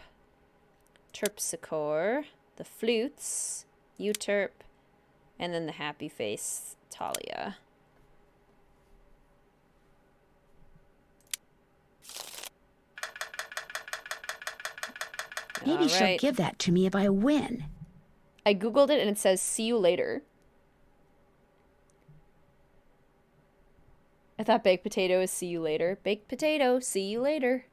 Terpsichore, the flutes, Euterp, and then the happy face, Talia. Maybe she'll give that to me if I win. I googled it and it says, see you later. I thought baked potato is see you later. Baked potato, see you later.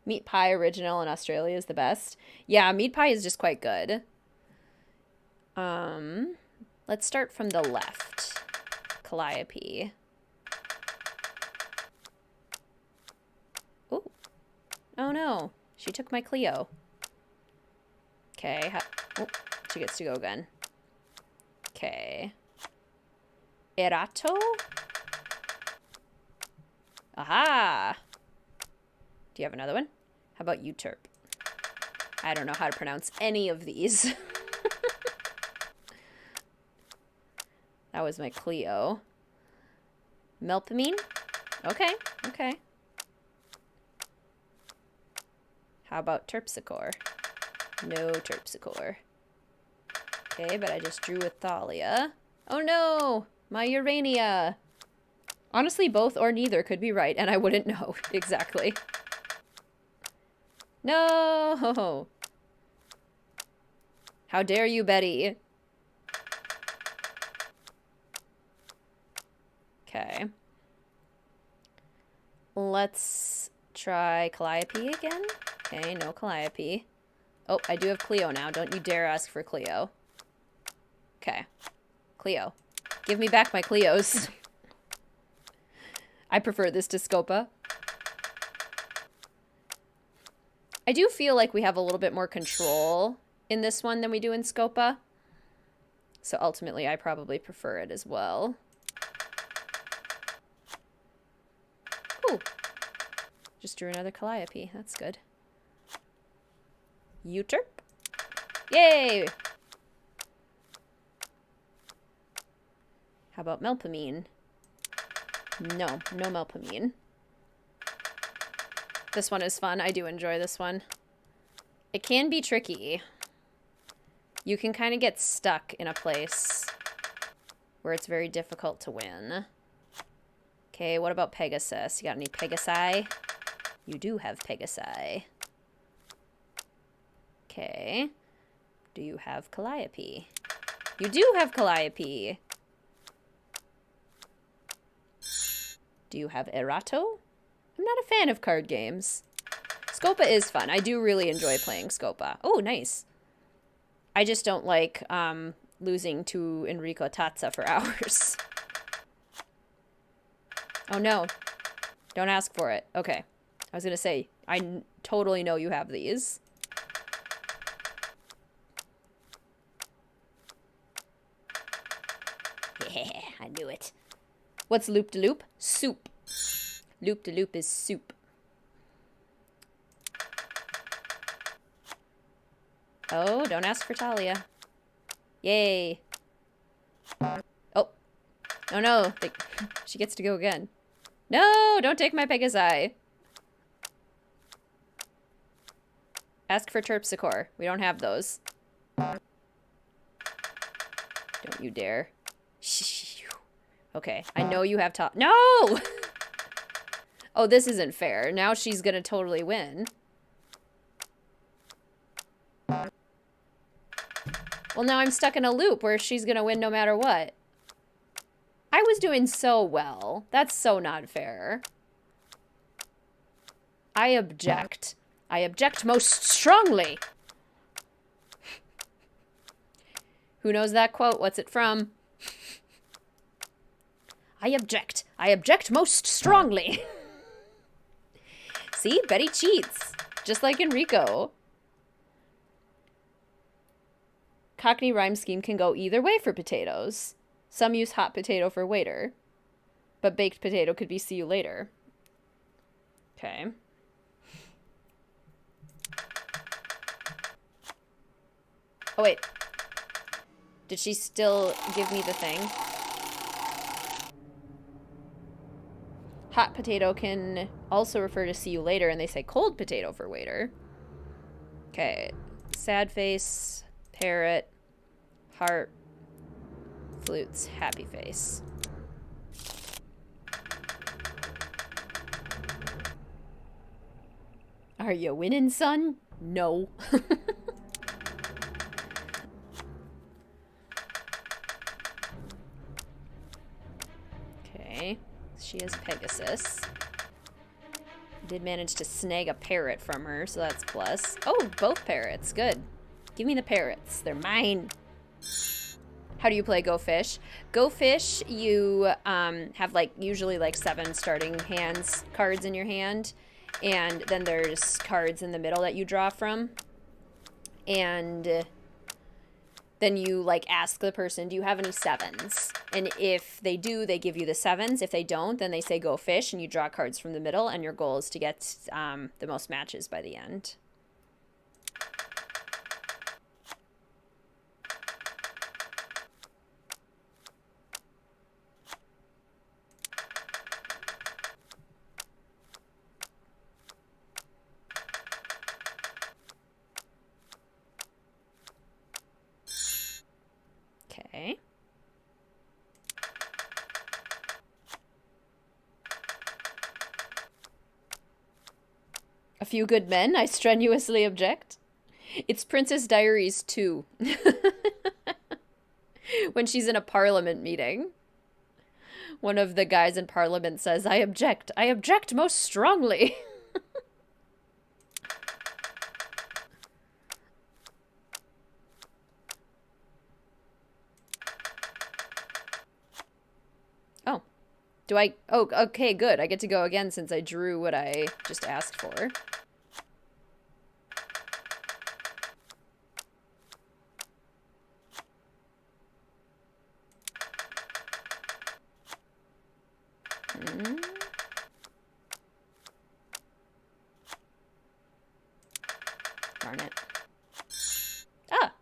Meat pie original in Australia is the best. Yeah, meat pie is just quite good. Let's start from the left. Calliope. Ooh. Oh no, she took my Cleo. Okay, oh, she gets to go again. Okay. Erato? Aha! Do you have another one? How about Euterp? I don't know how to pronounce any of these. That was my Cleo. Melpomene? Okay, okay. How about Terpsichore? No Terpsichore. Okay, but I just drew a Thalia. Oh no! My Urania! Honestly, both or neither could be right, and I wouldn't know exactly. No! How dare you, Betty? Okay. Let's try Calliope again. Okay, no Calliope. Oh, I do have Cleo now. Don't you dare ask for Cleo. Okay. Cleo. Give me back my Cleos. I prefer this to Scopa. I do feel like we have a little bit more control in this one than we do in Scopa. So ultimately, I probably prefer it as well. Ooh. Just drew another Calliope. That's good. Euterp. Yay! How about Melpomene? No, no Melpomene. This one is fun. I do enjoy this one. It can be tricky. You can kind of get stuck in a place where it's very difficult to win. Okay, what about Pegasus? You got any Pegasi? You do have Pegasi. Okay. Do you have Calliope? You do have Calliope. Do you have Erato? I'm not a fan of card games. Scopa is fun. I do really enjoy playing Scopa. Oh, nice. I just don't like losing to Enrico Tazza for hours. Oh, no. Don't ask for it. Okay. I was going to say, I totally know you have these. Yeah, I knew it. What's loop-de-loop? Soup. Loop-de-loop is soup. Oh, don't ask for Talia. Yay. Oh. Oh no. She gets to go again. No, don't take my Pegasi. Ask for terpsichore. We don't have those. Don't you dare. Okay, I know you have top. No! Oh, this isn't fair. Now she's gonna totally win. Well, now I'm stuck in a loop where she's gonna win no matter what. I was doing so well. That's so not fair. I object. I object most strongly. Who knows that quote? What's it from? I object. I object most strongly. See? Betty cheats. Just like Enrico. Cockney rhyme scheme can go either way for potatoes. Some use hot potato for waiter. But baked potato could be see you later. Okay. Oh, wait. Did she still give me the thing? Hot potato can also refer to see you later, and they say cold potato for waiter. Okay. Sad face, parrot, heart, flutes, happy face. Are you winning, son? No. Okay. She is Pegasus. Did manage to snag a parrot from her, so that's plus. Oh, both parrots. Good. Give me the parrots. They're mine. How do you play Go Fish? Go Fish, you have like usually like 7 starting hands cards in your hand, and then there's cards in the middle that you draw from, and then you like ask the person, do you have any 7s? And if they do, they give you the 7s. If they don't, then they say go fish, and you draw cards from the middle, and your goal is to get the most matches by the end. Okay. A few good men, I strenuously object. It's Princess Diaries 2. When she's in a parliament meeting. One of the guys in parliament says, I object most strongly. Oh. Do I... Oh, okay, good. I get to go again since I drew what I just asked for. Darn it. Ah!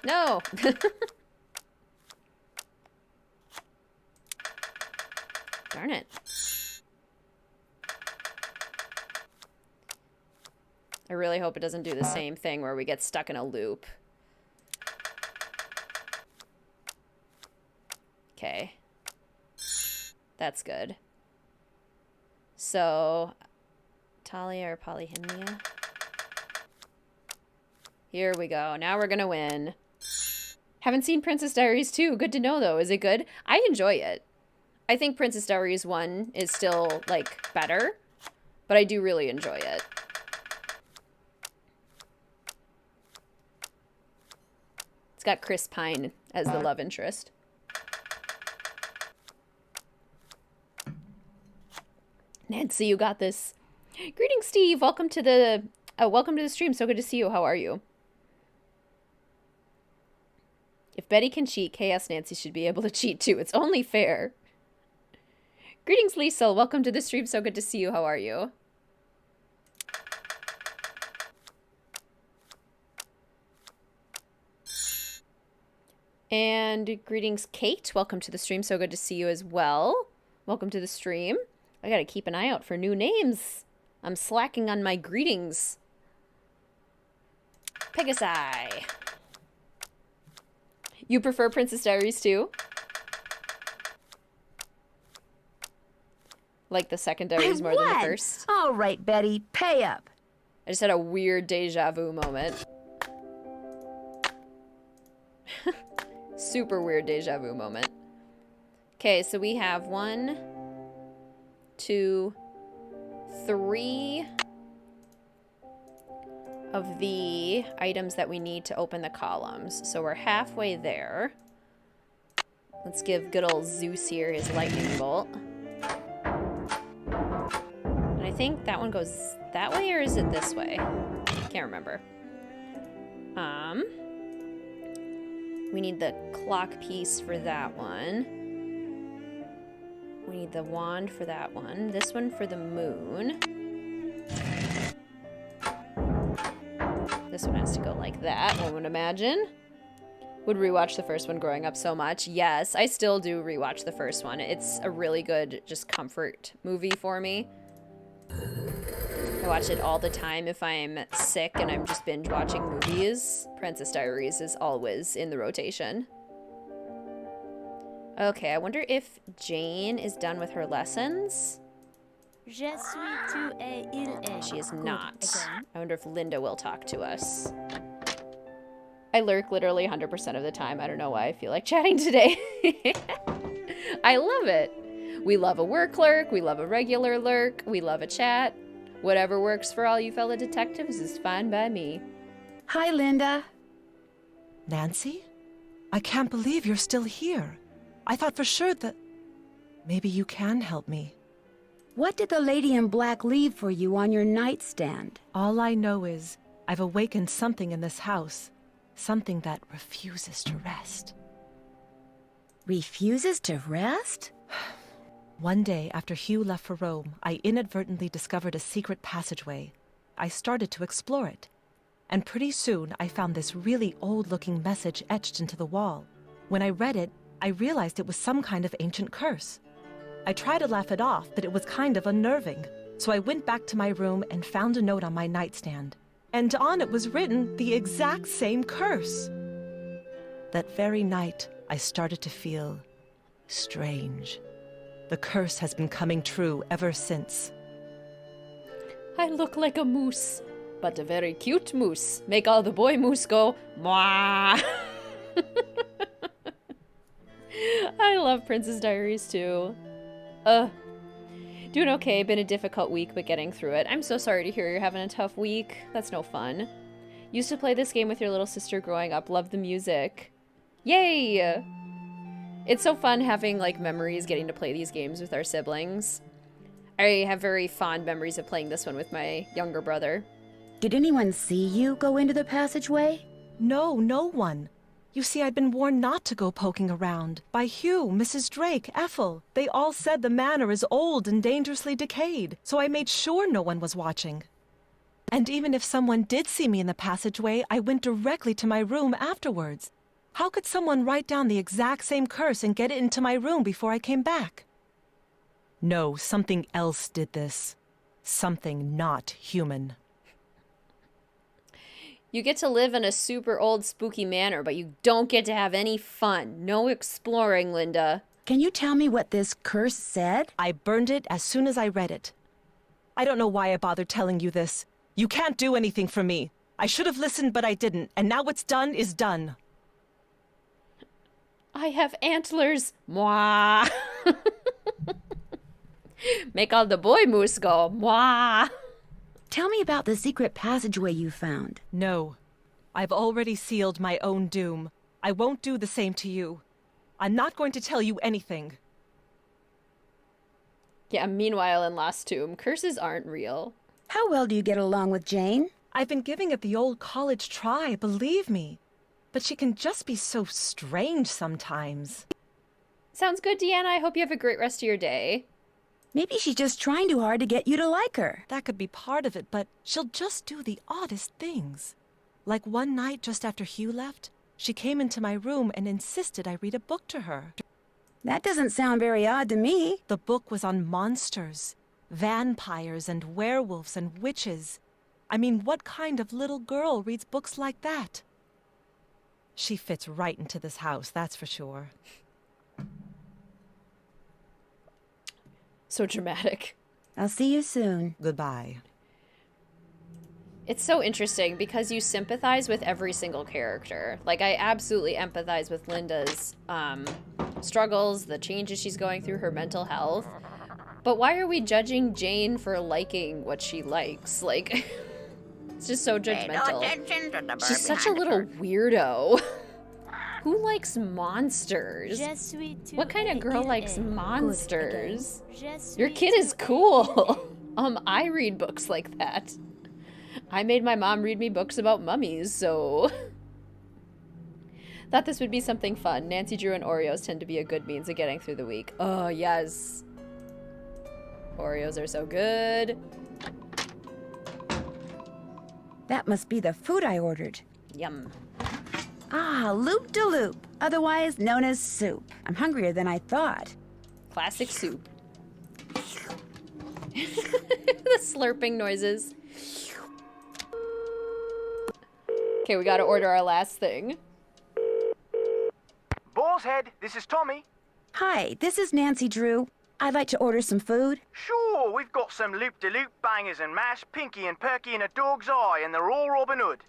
No! Darn it. I really hope it doesn't do the same thing where we get stuck in a loop. Okay. That's good. So, Talia or Polyhymnia? Here we go. Now we're gonna win. Haven't seen Princess Diaries 2. Good to know, though. Is it good? I enjoy it. I think Princess Diaries 1 is still, like, better. But I do really enjoy it. It's got Chris Pine as the love interest. Nancy, you got this. Greetings, Steve. Welcome to the stream. So good to see you. How are you? If Betty can cheat, Chaos Nancy should be able to cheat too. It's only fair. Greetings, Liesel. Welcome to the stream. So good to see you. How are you? And greetings, Kate. Welcome to the stream. So good to see you as well. Welcome to the stream. I gotta keep an eye out for new names. I'm slacking on my greetings. Pegasi. You prefer Princess Diaries too? Like the second Diaries more than the first? All right, Betty, pay up. I just had a weird deja vu moment. Super weird deja vu moment. Okay, so we have 1, 2, 3 of the items that we need to open the columns. So we're halfway there. Let's give good old Zeus here his lightning bolt. And I think that one goes that way, or is it this way? Can't remember. We need the clock piece for that one. We need the wand for that one. This one for the moon. This one has to go like that, one would imagine. Would rewatch the first one growing up so much. Yes, I still do rewatch the first one. It's a really good, just comfort movie for me. I watch it all the time if I'm sick and I'm just binge watching movies. Princess Diaries is always in the rotation. Okay, I wonder if Jane is done with her lessons. Je suis tu et il est. She is not. I wonder if Linda will talk to us. I lurk literally 100% of the time. I don't know why I feel like chatting today. I love it. We love a work lurk. We love a regular lurk. We love a chat. Whatever works for all you fellow detectives is fine by me. Hi, Linda. Nancy? I can't believe you're still here. I thought for sure that maybe you can help me. What did the lady in black leave for you on your nightstand? All I know is I've awakened something in this house. Something that refuses to rest. Refuses to rest? One day after Hugh left for Rome, I inadvertently discovered a secret passageway. I started to explore it. And pretty soon I found this really old-looking message etched into the wall. When I read it, I realized it was some kind of ancient curse. I tried to laugh it off, but it was kind of unnerving. So I went back to my room and found a note on my nightstand. And on it was written the exact same curse. That very night, I started to feel strange. The curse has been coming true ever since. I look like a moose, but a very cute moose. Make all the boy moose go, mwah. I love Princess Diaries too. Doing okay, been a difficult week, but getting through it. I'm so sorry to hear you're having a tough week. That's no fun. Used to play this game with your little sister growing up. Love the music. Yay! It's so fun having, like, memories getting to play these games with our siblings. I have very fond memories of playing this one with my younger brother. Did anyone see you go into the passageway? No, no one. You see, I'd been warned not to go poking around. By Hugh, Mrs. Drake, Ethel. They all said the manor is old and dangerously decayed, so I made sure no one was watching. And even if someone did see me in the passageway, I went directly to my room afterwards. How could someone write down the exact same curse and get it into my room before I came back? No, something else did this. Something not human. You get to live in a super old spooky manor, but you don't get to have any fun. No exploring, Linda. Can you tell me what this curse said? I burned it as soon as I read it. I don't know why I bothered telling you this. You can't do anything for me. I should have listened, but I didn't, and now what's done is done. I have antlers. Mwah. Make all the boy moose go. Mwah. Tell me about the secret passageway you found. No. I've already sealed my own doom. I won't do the same to you. I'm not going to tell you anything. Yeah, meanwhile in Lost Tomb, curses aren't real. How well do you get along with Jane? I've been giving it the old college try, believe me. But she can just be so strange sometimes. Sounds good, Deanna. I hope you have a great rest of your day. Maybe she's just trying too hard to get you to like her. That could be part of it, but she'll just do the oddest things. Like one night just after Hugh left, she came into my room and insisted I read a book to her. That doesn't sound very odd to me. The book was on monsters, vampires and werewolves and witches. I mean, what kind of little girl reads books like that? She fits right into this house, that's for sure. So dramatic. I'll see you soon. Goodbye. It's so interesting because you sympathize with every single character. Like, I absolutely empathize with Linda's struggles, the changes she's going through, her mental health. But why are we judging Jane for liking what she likes? Like, it's just so judgmental. She's such a little weirdo. Who likes monsters? What kind of girl likes monsters? Your kid is cool. I read books like that. I made my mom read me books about mummies, so... Thought this would be something fun. Nancy Drew and Oreos tend to be a good means of getting through the week. Oh, yes. Oreos are so good. That must be the food I ordered. Yum. Ah, loop-de-loop, otherwise known as soup. I'm hungrier than I thought. Classic soup. The slurping noises. Okay, we gotta order our last thing. Boar's Head, this is Tommy. Hi, this is Nancy Drew. I'd like to order some food. Sure, we've got some loop-de-loop bangers and mash, Pinky and Perky and a dog's eye, and they're all Robin Hood.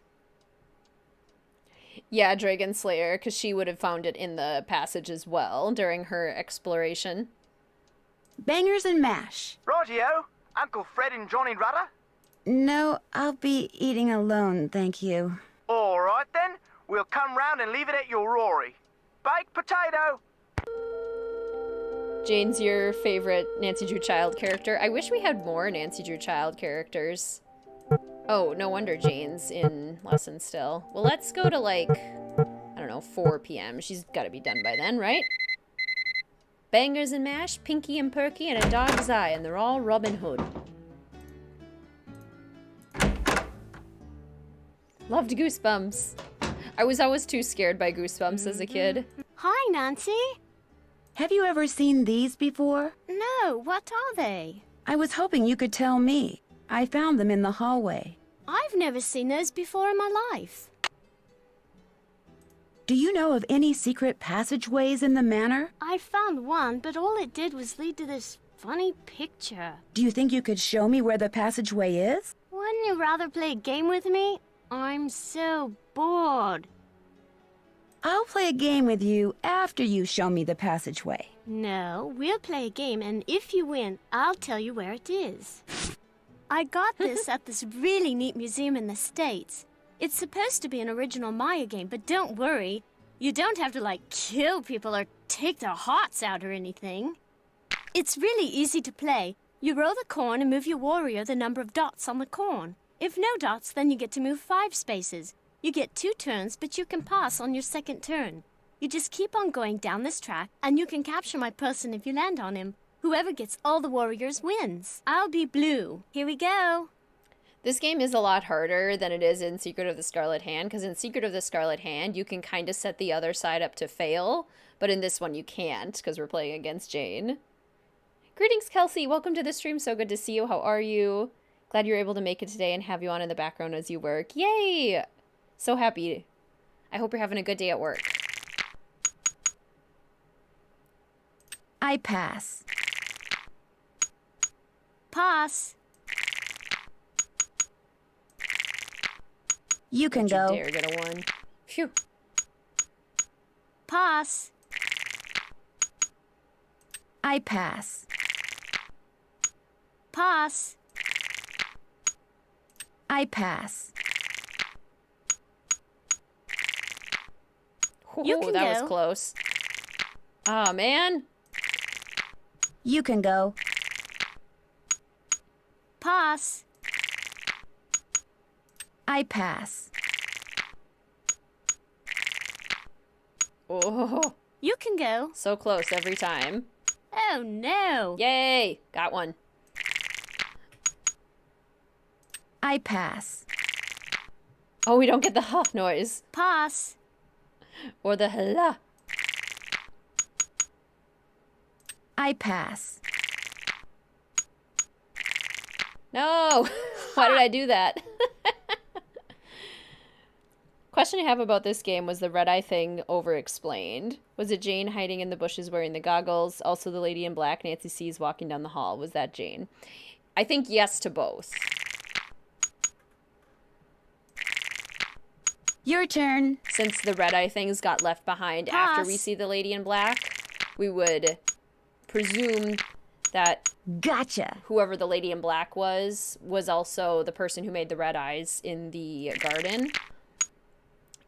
Yeah, Dragon Slayer, because she would have found it in the passage as well during her exploration. Bangers and mash. Rightio. Uncle Fred and Johnny Rudder? No, I'll be eating alone, thank you. All right then, we'll come round and leave it at your Rory. Baked potato! Jane's your favorite Nancy Drew Child character. I wish we had more Nancy Drew Child characters. Oh, no wonder Jane's in lesson still. Well, let's go to, like, I don't know, 4 p.m. She's gotta be done by then, right? Bangers and mash, Pinky and Perky, and a dog's eye, and they're all Robin Hood. Loved Goosebumps. I was always too scared by Goosebumps as a kid. Hi, Nancy. Have you ever seen these before? No, what are they? I was hoping you could tell me. I found them in the hallway. I've never seen those before in my life. Do you know of any secret passageways in the manor? I found one, but all it did was lead to this funny picture. Do you think you could show me where the passageway is? Wouldn't you rather play a game with me? I'm so bored. I'll play a game with you after you show me the passageway. No, we'll play a game, and if you win, I'll tell you where it is. I got this at this really neat museum in the States. It's supposed to be an original Maya game, but don't worry. You don't have to, like, kill people or take their hearts out or anything. It's really easy to play. You roll the corn and move your warrior the number of dots on the corn. If no dots, then you get to move 5 spaces. You get 2 turns, but you can pass on your second turn. You just keep on going down this track, and you can capture my person if you land on him. Whoever gets all the warriors wins. I'll be blue. Here we go. This game is a lot harder than it is in Secret of the Scarlet Hand, because in Secret of the Scarlet Hand, you can kind of set the other side up to fail, but in this one you can't, because we're playing against Jane. Greetings, Kelsey. Welcome to the stream. So good to see you. How are you? Glad you're able to make it today and have you on in the background as you work. Yay! So happy. I hope you're having a good day at work. I pass. Pass. You can go. Don't you dare get a 1. Phew. Pass. I pass. Pass. I pass. You can that go. was close. Oh, man. You can go. Pass. I pass. Oh, You can go. so close every time. Oh, no. Yay! Got one. I pass. Oh, we don't get the huff noise. Pass. Or the hla. I pass. No! Why did I do that? Question I have about this game, was the red eye thing over-explained? Was it Jane hiding in the bushes wearing the goggles? Also the lady in black Nancy sees walking down the hall. Was that Jane? I think yes to both. Your turn. Since the red eye things got left behind after we see the lady in black, we would presume that whoever the lady in black was also the person who made the red eyes in the garden.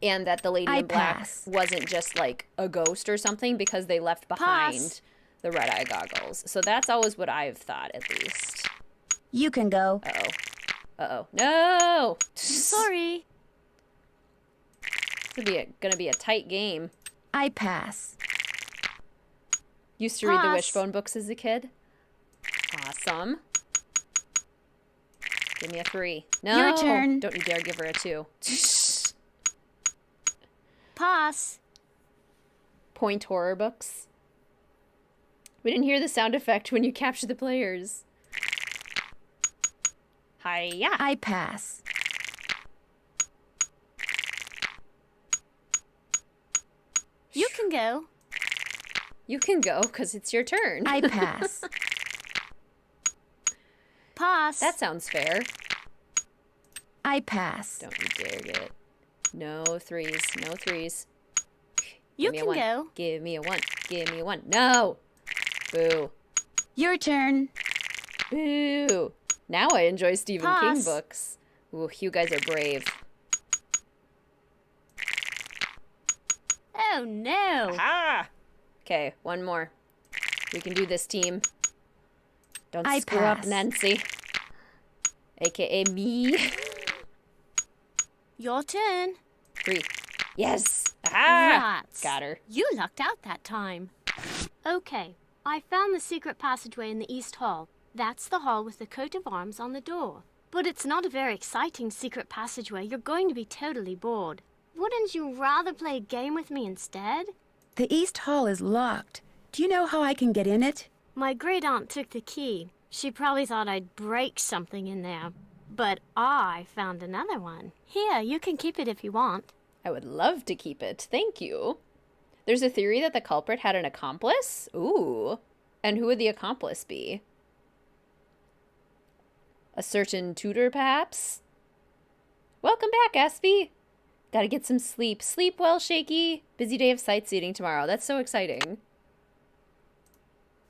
And that the lady in black wasn't just like a ghost or something because they left behind the red eye goggles. So that's always what I've thought, at least. You can go. Uh-oh. Uh-oh. No! Sorry. It's gonna be a tight game. I pass. Used to read the Wishbone books as a kid. Awesome. Give me a 3. No! Your turn. Don't you dare give her a 2. Pass. Point horror books. We didn't hear the sound effect when you capture the players. Hiya. I pass. You can go. You can go, because it's your turn. I pass. Pass. That sounds fair. I pass. Don't you dare get it. No 3s. No 3s. You can go. Give me a 1. Give me a 1. No! Boo. Your turn. Boo. Now I enjoy Stephen King books. Ooh, you guys are brave. Oh, no. Aha! Okay, one more. We can do this, team. Don't I screw pass. up, Nancy. AKA me. Your turn. 3. Yes! Aha! Rats. Got her. You lucked out that time. Okay, I found the secret passageway in the East Hall. That's the hall with the coat of arms on the door. But it's not a very exciting secret passageway. You're going to be totally bored. Wouldn't you rather play a game with me instead? The East Hall is locked. Do you know how I can get in it? My great-aunt took the key. She probably thought I'd break something in there. But I found another one. Here, you can keep it if you want. I would love to keep it. Thank you. There's a theory that the culprit had an accomplice? Ooh. And who would the accomplice be? A certain tutor, perhaps? Welcome back, Aspie. Gotta get some sleep. Sleep well, Shaky. Busy day of sightseeing tomorrow. That's so exciting.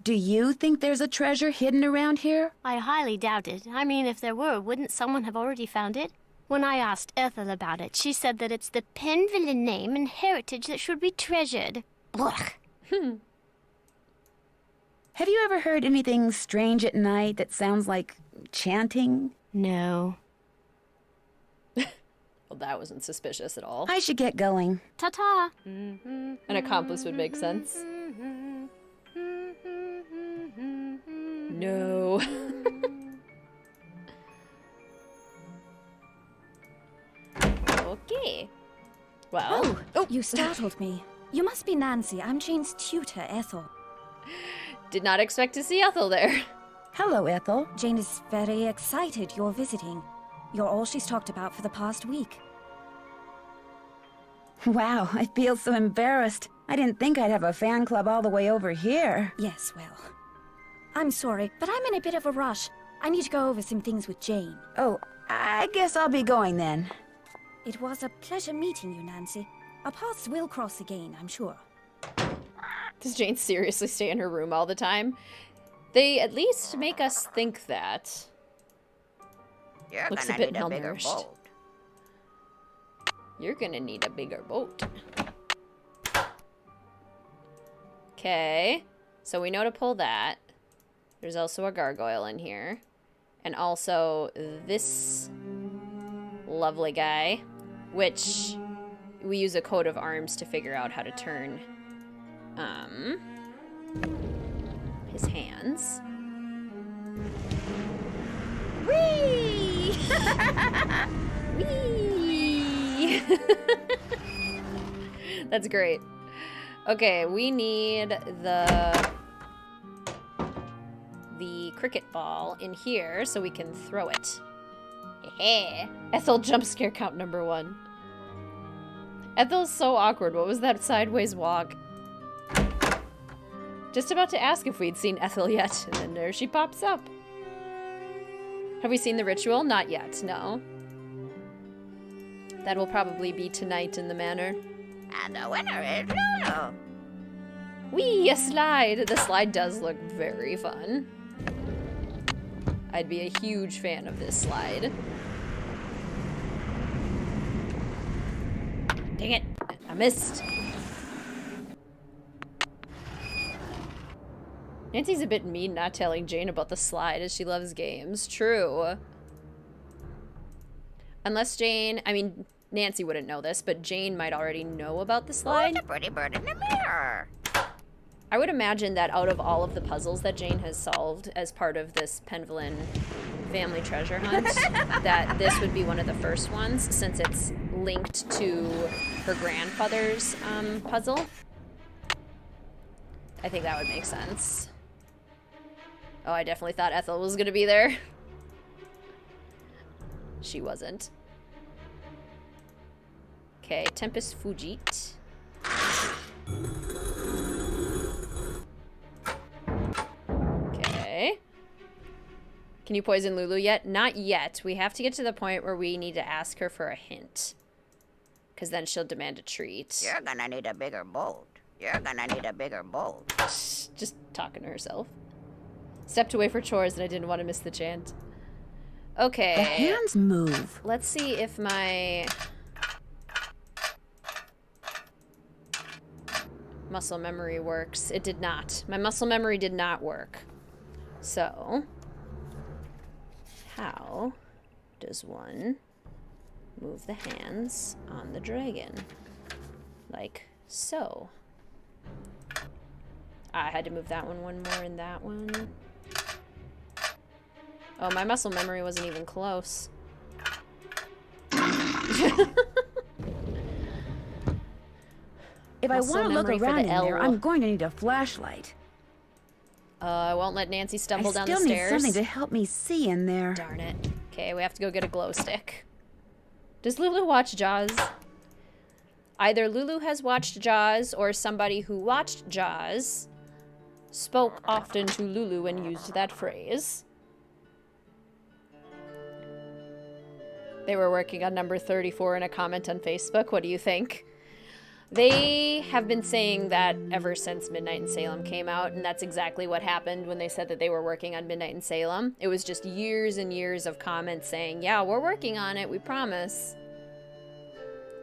Do you think there's a treasure hidden around here? I highly doubt it. I mean, if there were, wouldn't someone have already found it? When I asked Ethel about it, she said that it's the Pendulum name and heritage that should be treasured. Blech. Have you ever heard anything strange at night that sounds like chanting? No. Well, that wasn't suspicious at all. I should get going. Ta-ta. An accomplice would make sense. No. Okay. Well. Oh, you startled me. You must be Nancy. I'm Jane's tutor, Ethel. Did not expect to see Ethel there. Hello, Ethel. Jane is very excited you're visiting. You're all she's talked about for the past week. Wow, I feel so embarrassed. I didn't think I'd have a fan club all the way over here. Yes, well. I'm sorry, but I'm in a bit of a rush. I need to go over some things with Jane. Oh, I guess I'll be going then. It was a pleasure meeting you, Nancy. Our paths will cross again, I'm sure. Does Jane seriously stay in her room all the time? They at least make us think that. You're Looks gonna a bit need a bigger malnourished. boat. You're gonna need a bigger boat. Okay. So we know to pull that. There's also a gargoyle in here. And also this lovely guy, which we use a coat of arms to figure out how to turn his hands. Whee! Whee! That's great. Okay, we need the cricket ball in here so we can throw it. Ethel jump scare count number 1. Ethel's so awkward. What was that sideways walk? Just about to ask if we'd seen Ethel yet, and then there she pops up. Have we seen the ritual? Not yet, no. That will probably be tonight in the manor. And the winner is Lulu. Whee, a slide! The slide does look very fun. I'd be a huge fan of this slide. Dang it, I missed. Nancy's a bit mean not telling Jane about the slide as she loves games. True. Unless Jane, I mean, Nancy wouldn't know this, but Jane might already know about the slide. Oh, the pretty bird in the mirror. I would imagine that out of all of the puzzles that Jane has solved as part of this Pendulum Family treasure hunt, that this would be one of the first ones, since it's linked to her grandfather's puzzle. I think that would make sense. Oh, I definitely thought Ethel was gonna be there. She wasn't. Okay, Tempest Fugit. Okay. Can you poison Lulu yet? Not yet. We have to get to the point where we need to ask her for a hint. Because then she'll demand a treat. You're gonna need a bigger boat. You're gonna need a bigger boat. Just talking to herself. Stepped away for chores and I didn't want to miss the chant. Okay. The hands move. Let's see if my muscle memory works. It did not. My muscle memory did not work. So, how does one move the hands on the dragon? Like so. I had to move that one more and that one. Oh, my muscle memory wasn't even close. If I want to look around in there, I'm going to need a flashlight. I won't let Nancy stumble down the stairs. I stairs. still need something to help me see in there. Darn it. Okay, we have to go get a glow stick. Does Lulu watch Jaws? Either Lulu has watched Jaws or somebody who watched Jaws spoke often to Lulu and used that phrase. They were working on number 34 in a comment on Facebook. What do you think? They have been saying that ever since Midnight in Salem came out, and that's exactly what happened when they said that they were working on Midnight in Salem. It was just years and years of comments saying, yeah, we're working on it, we promise.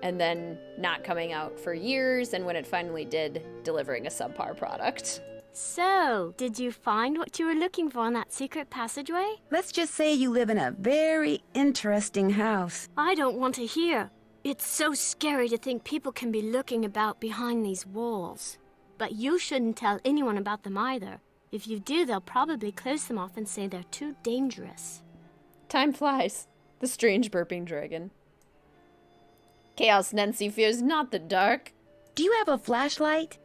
And then not coming out for years, and when it finally did, delivering a subpar product. So, did you find what you were looking for in that secret passageway? Let's just say you live in a very interesting house. I don't want to hear. It's so scary to think people can be looking about behind these walls. But you shouldn't tell anyone about them either. If you do, they'll probably close them off and say they're too dangerous. Time flies. The strange burping dragon. Chaos Nancy fears not the dark. Do you have a flashlight?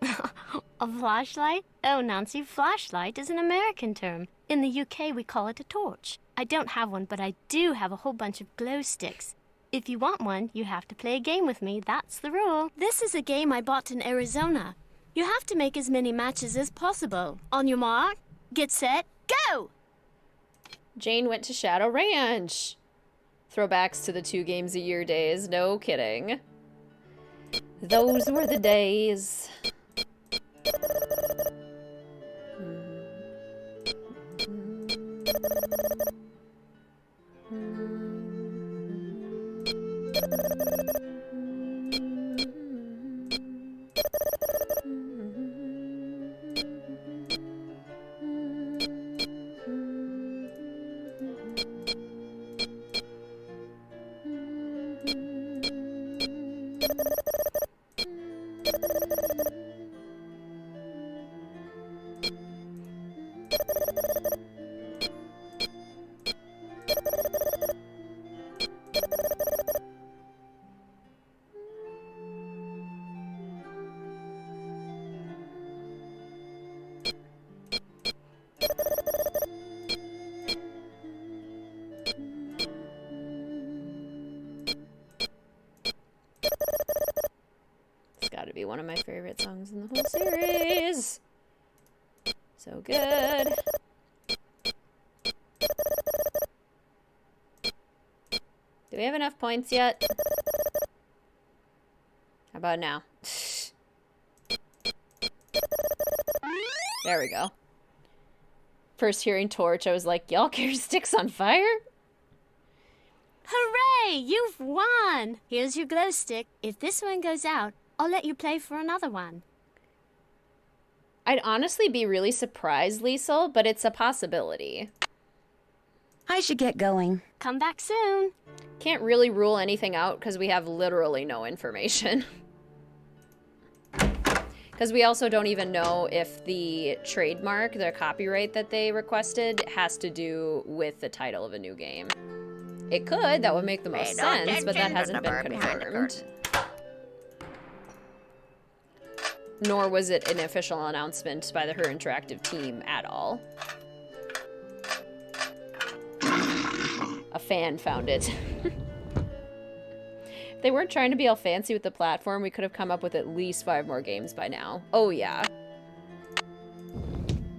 A flashlight? Oh, Nancy, flashlight is an American term. In the UK, we call it a torch. I don't have one, but I do have a whole bunch of glow sticks. If you want one, you have to play a game with me. That's the rule. This is a game I bought in Arizona. You have to make as many matches as possible. On your mark, get set, go! Jane went to Shadow Ranch. Throwbacks to the 2 games a year days. No kidding. Those were the days. already one of my favorite songs in the whole series. So good. Do we have enough points yet? How about now? There we go. First hearing Torch, I was like, y'all carry sticks on fire? Hooray! You've won! Here's your glow stick. If this one goes out, I'll let you play for another one. I'd honestly be really surprised, Liesel, but it's a possibility. I should get going. Come back soon. Can't really rule anything out because we have literally no information. Because we also don't even know if the trademark, their copyright that they requested, has to do with the title of a new game. It could, that would make the most sense, but that hasn't been confirmed. Nor was it an official announcement by the Her Interactive team at all. A fan found it. If they weren't trying to be all fancy with the platform, we could have come up with at least 5 more games by now. Oh yeah.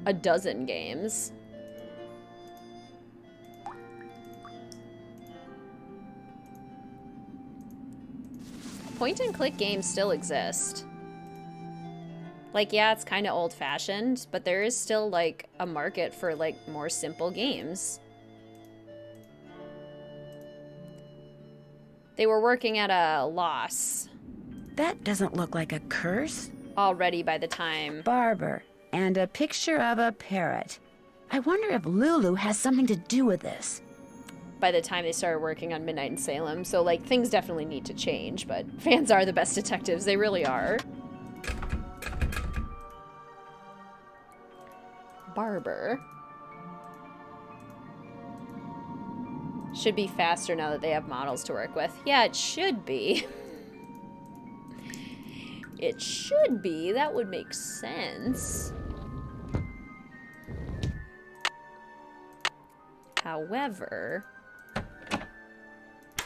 A dozen games. Point-and-click games still exist. Like, yeah, it's kind of old-fashioned, but there is still, like, a market for, like, more simple games. They were working at a loss. That doesn't look like a curse. Already by the time. Barber, and a picture of a parrot. I wonder if Lulu has something to do with this. By the time they started working on Midnight in Salem, so, like, things definitely need to change, but fans are the best detectives, they really are. Barber. Should be faster now that they have models to work with. Yeah, it should be. It should be. That would make sense. However...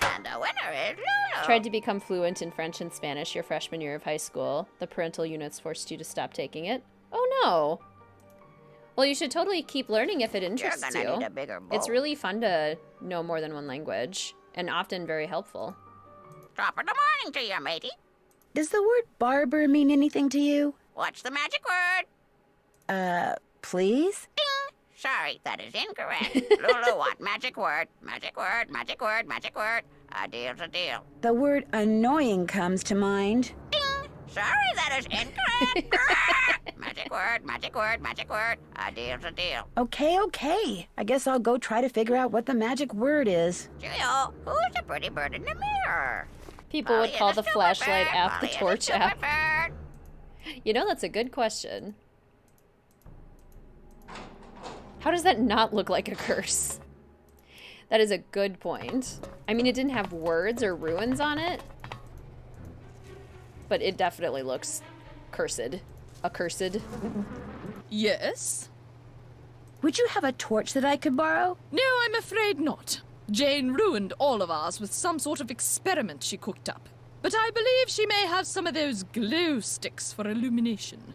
And the winner is Lulu. Tried to become fluent in French and Spanish your freshman year of high school. The parental units forced you to stop taking it. Oh no! Well, you should totally keep learning if it interests you. You're gonna need a bigger bowl. It's really fun to know more than one language, and often very helpful. Top of the morning to you, matey. Does the word barber mean anything to you? What's the magic word? Please? Ding! Sorry, that is incorrect. Lulu, what magic word? Magic word, magic word, magic word. A deal's a deal. The word annoying comes to mind. Ding! Sorry, that is incorrect. Magic word, magic word, magic word. A deal's a deal. Okay. I guess I'll go try to figure out what the magic word is. Julio, who's the pretty bird in the mirror? People would call the flashlight app the torch app. Bird. You know, that's a good question. How does that not look like a curse? That is a good point. I mean, it didn't have words or ruins on it, but it definitely looks cursed. Accursed. Yes? Would you have a torch that I could borrow? No, I'm afraid not. Jane ruined all of ours with some sort of experiment she cooked up. But I believe she may have some of those glow sticks for illumination.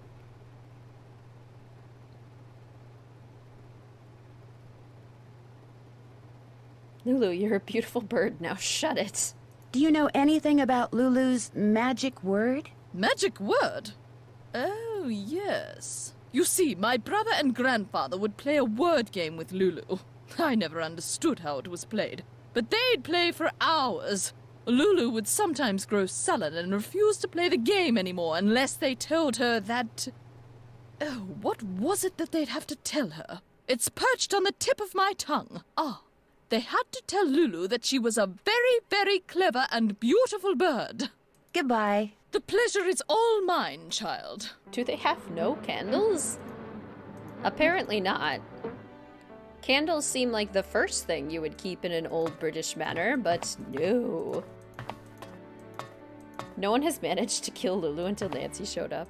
Lulu, you're a beautiful bird. Now shut it. Do you know anything about Lulu's magic word? Magic word? Oh, yes. You see, my brother and grandfather would play a word game with Lulu. I never understood how it was played, but they'd play for hours. Lulu would sometimes grow sullen and refuse to play the game anymore unless they told her that... Oh, what was it that they'd have to tell her? It's perched on the tip of my tongue. They had to tell Lulu that she was a very, very clever and beautiful bird. Goodbye. The pleasure is all mine, child. Do they have no candles? Apparently not. Candles seem like the first thing you would keep in an old British manor, but no. No one has managed to kill Lulu until Nancy showed up.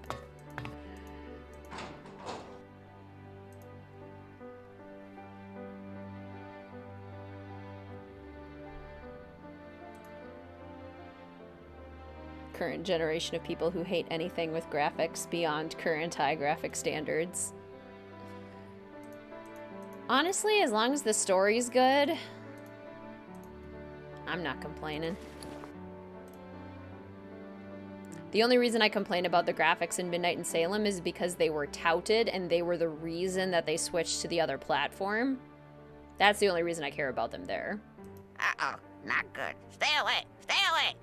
current generation of people who hate anything with graphics beyond current high graphic standards. Honestly, as long as the story's good, I'm not complaining. The only reason I complain about the graphics in Midnight in Salem is because they were touted and they were the reason that they switched to the other platform. That's the only reason I care about them there. Uh-oh, not good. Stay away, stay away.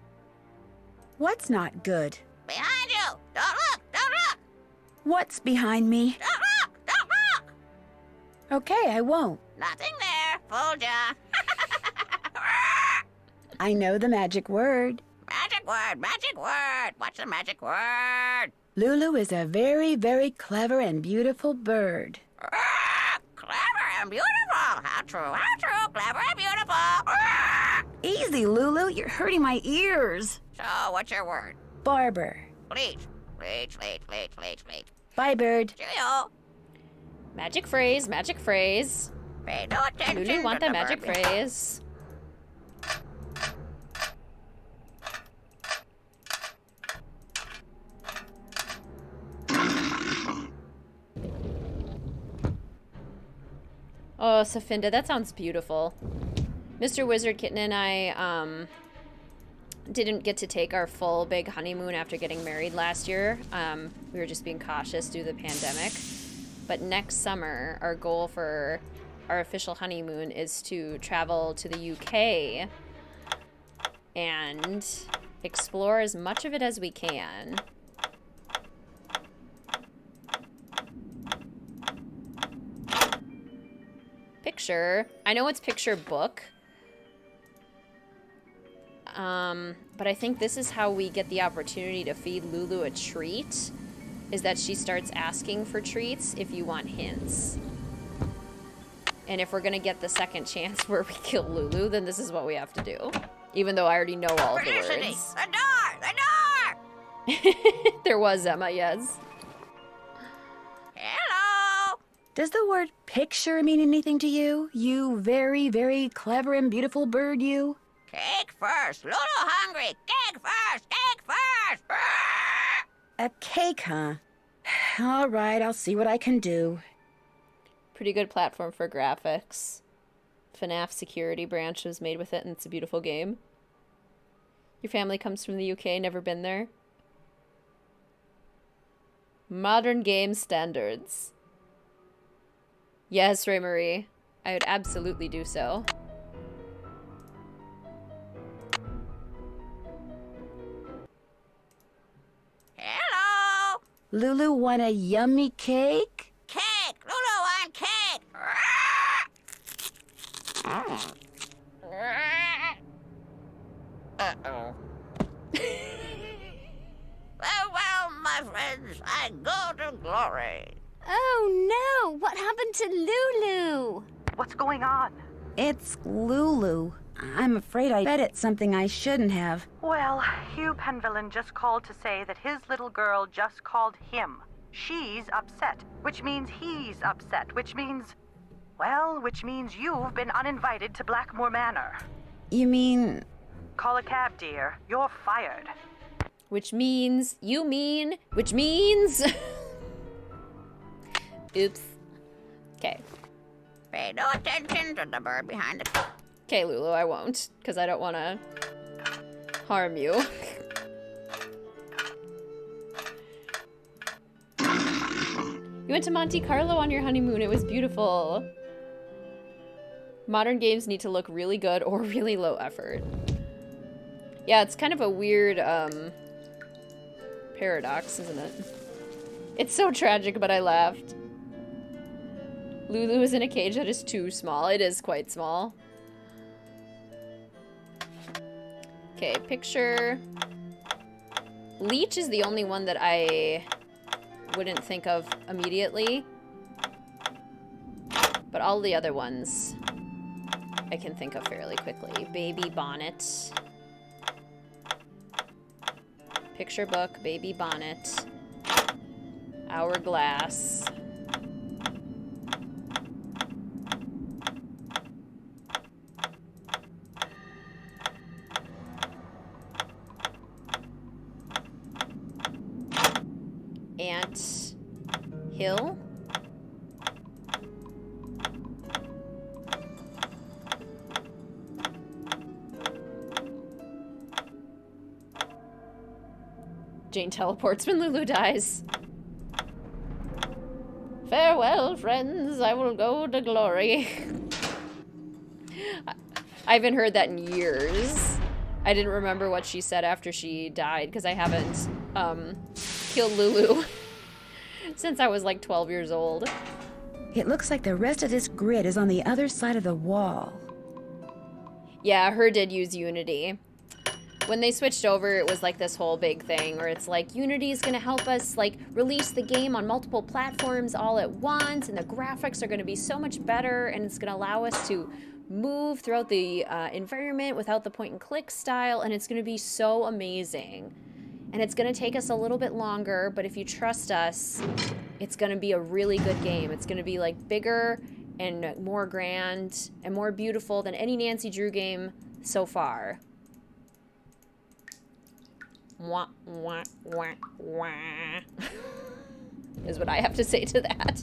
What's not good? Behind you! Don't look, don't look! What's behind me? Don't look, don't look! Okay, I won't. Nothing there, fooled ya. I know the magic word. Magic word, magic word. What's the magic word? Lulu is a very, very clever and beautiful bird. Clever and beautiful. How true, clever and beautiful. Easy, Lulu. You're hurting my ears. So, what's your word? Barber. Leech. Bye, bird. Cheerio. Magic phrase, magic phrase. Pay no attention. Lulu, want to that the magic bird. phrase. Oh, Safinda, that sounds beautiful. Mr. WizardKitten and I didn't get to take our full big honeymoon after getting married last year. We were just being cautious due to the pandemic. But next summer, our goal for our official honeymoon is to travel to the UK and explore as much of it as we can. Picture. I know it's picture book. But I think this is how we get the opportunity to feed Lulu a treat, is that she starts asking for treats if you want hints. And if we're gonna get the second chance where we kill Lulu, then this is what we have to do. Even though I already know all of the words. The door! There was Emma, yes. Hello! Does the word picture mean anything to you? You very, very clever and beautiful bird, you? Cake first. Lulu hungry. Cake first. Cake first. A cake, huh? All right, I'll see what I can do. Pretty good platform for graphics. FNAF security branch was made with it, and it's a beautiful game. Your family comes from the UK, never been there? Modern game standards. Yes, Ray Marie. I would absolutely do so. Hello! Lulu want a yummy cake? Cake! Lulu want cake! Uh-oh. Well, my friends, I go to glory. Oh no! What happened to Lulu? What's going on? It's Lulu. I'm afraid I bet it's something I shouldn't have. Well, Hugh Penvillen just called to say that his little girl just called him. She's upset, which means he's upset, which means... well, which means you've been uninvited to Blackmoor Manor. You mean... Call a cab, dear. You're fired. Which means... you mean... which means... Oops. Okay. Pay no attention to the bird behind the... Okay, Lulu, I won't, because I don't want to harm you. You went to Monte Carlo on your honeymoon. It was beautiful. Modern games need to look really good or really low effort. Yeah, it's kind of a weird paradox, isn't it? It's so tragic, but I laughed. Lulu is in a cage that is too small. It is quite small. Okay, picture. Leech is the only one that I wouldn't think of immediately. But all the other ones I can think of fairly quickly. Baby bonnet. Picture book, baby bonnet. Hourglass. that hill. Jane teleports when Lulu dies. Farewell, friends. I will go to glory. I haven't heard that in years. I didn't remember what she said after she died because I haven't killed Lulu since I was like 12 years old. It looks like the rest of this grid is on the other side of the wall. Yeah, her did use Unity. When they switched over, it was like this whole big thing where it's like, Unity is going to help us like release the game on multiple platforms all at once, and the graphics are going to be so much better, and it's going to allow us to move throughout the environment without the point and click style, and it's going to be so amazing. And it's going to take us a little bit longer, but if you trust us, it's going to be a really good game. It's going to be like bigger and more grand and more beautiful than any Nancy Drew game so far. Wah, wah, wah, wah. Is what I have to say to that.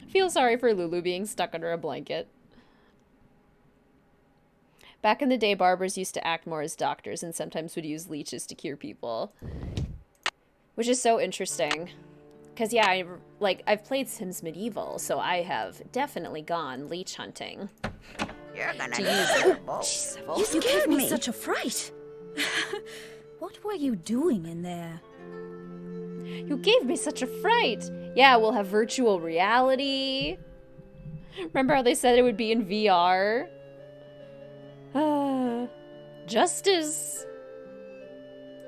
Feel sorry for Lulu being stuck under a blanket. Back in the day, barbers used to act more as doctors and sometimes would use leeches to cure people. Which is so interesting. Because, yeah, I've played Sims Medieval, so I have definitely gone leech hunting. You're gonna to use use both. You gave me such a fright. What were you doing in there? You gave me such a fright. Yeah, we'll have virtual reality. Remember how they said it would be in VR? Justice.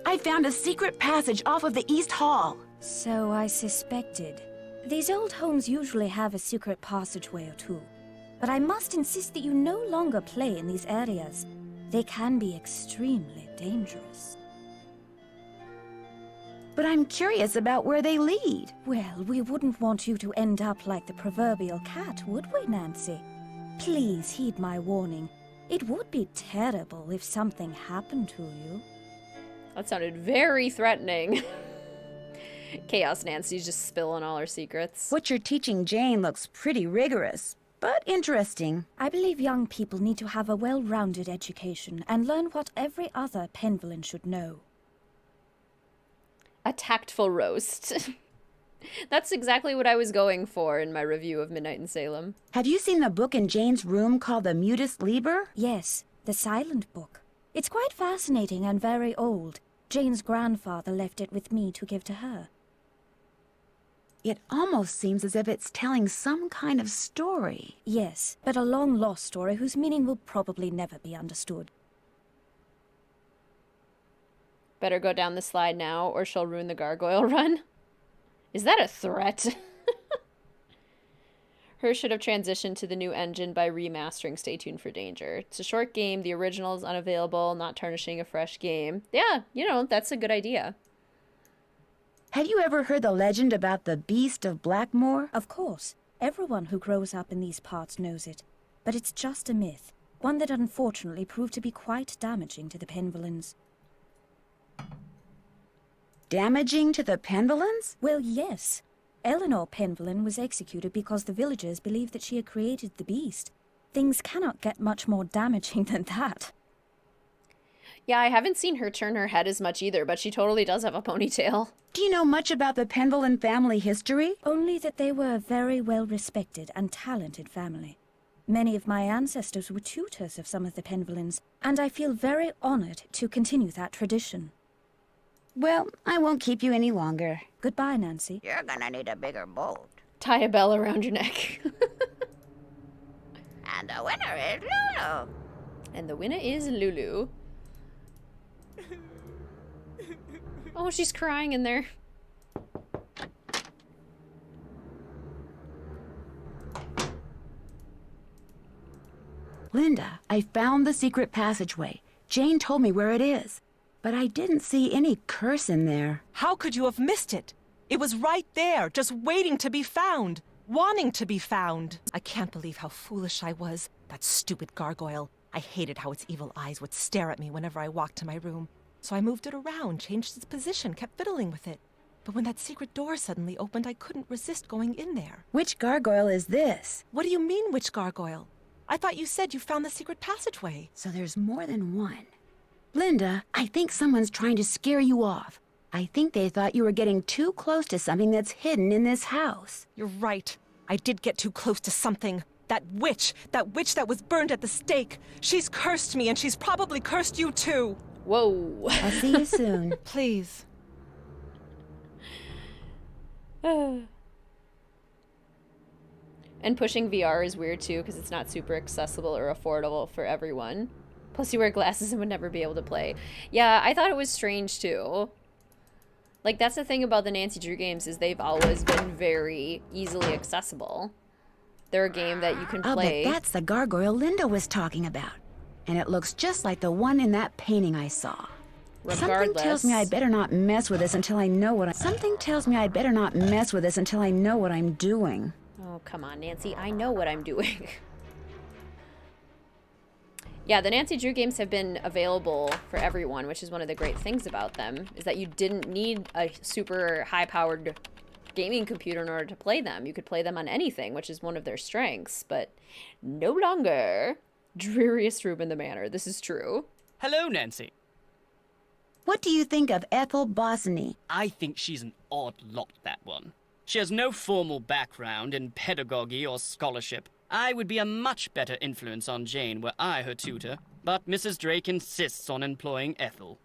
I found a secret passage off of the East Hall. So I suspected. These old homes usually have a secret passageway or two. But I must insist that you no longer play in these areas. They can be extremely dangerous. But I'm curious about where they lead. Well, we wouldn't want you to end up like the proverbial cat, would we, Nancy? Please heed my warning. It would be terrible if something happened to you. That sounded very threatening. Chaos Nancy's just spilling all her secrets. What you're teaching Jane looks pretty rigorous, but interesting. I believe young people need to have a well-rounded education and learn what every other Penvillain should know. A tactful roast. That's exactly what I was going for in my review of Midnight in Salem. Have you seen the book in Jane's room called the Mutus Liber? Yes, the silent book. It's quite fascinating and very old. Jane's grandfather left it with me to give to her. It almost seems as if it's telling some kind of story. Yes, but a long-lost story whose meaning will probably never be understood. Better go down the slide now, or she'll ruin the gargoyle run. Is that a threat? Her should have transitioned to the new engine by remastering Stay Tuned for Danger. It's a short game, the original is unavailable, not tarnishing a fresh game. Yeah, you know, that's a good idea. Have you ever heard the legend about the Beast of Blackmoor? Of course. Everyone who grows up in these parts knows it. But it's just a myth. One that unfortunately proved to be quite damaging to the Penvillans. Damaging to the Penvillans? Well, yes. Eleanor Penvillin was executed because the villagers believed that she had created the beast. Things cannot get much more damaging than that. Yeah, I haven't seen her turn her head as much either, but she totally does have a ponytail. Do you know much about the Pendulum family history? Only that they were a very well-respected and talented family. Many of my ancestors were tutors of some of the Penvillins, and I feel very honored to continue that tradition. Well, I won't keep you any longer. Goodbye, Nancy. You're gonna need a bigger boat. Tie a bell around your neck. And the winner is Lulu. And the winner is Lulu. Oh, she's crying in there. Linda, I found the secret passageway. Jane told me where it is. But I didn't see any curse in there. How could you have missed it? It was right there, just waiting to be found. Wanting to be found. I can't believe how foolish I was. That stupid gargoyle. I hated how its evil eyes would stare at me whenever I walked to my room. So I moved it around, changed its position, kept fiddling with it. But when that secret door suddenly opened, I couldn't resist going in there. Which gargoyle is this? What do you mean, which gargoyle? I thought you said you found the secret passageway. So there's more than one. Linda, I think someone's trying to scare you off. I think they thought you were getting too close to something that's hidden in this house. You're right. I did get too close to something. That witch that was burned at the stake. She's cursed me, and she's probably cursed you too. Whoa. I'll see you soon. Please. And pushing VR is weird too, because it's not super accessible or affordable for everyone. Plus you wear glasses and would never be able to play. Yeah, I thought it was strange too. Like, that's the thing about the Nancy Drew games, is they've always been very easily accessible. They're a game that you can play. But that's the gargoyle Linda was talking about. And it looks just like the one in that painting I saw. Regardless. Something tells me I better not mess with this until I know what I'm doing. Oh, come on, Nancy. I know what I'm doing. Yeah, the Nancy Drew games have been available for everyone, which is one of the great things about them, is that you didn't need a super high-powered gaming computer in order to play them. You could play them on anything, which is one of their strengths, but no longer. Dreariest room in the manor. This is true. Hello, Nancy. What do you think of Ethel Bosny? I think she's an odd lot, that one. She has no formal background in pedagogy or scholarship. I would be a much better influence on Jane were I her tutor, but Mrs. Drake insists on employing Ethel.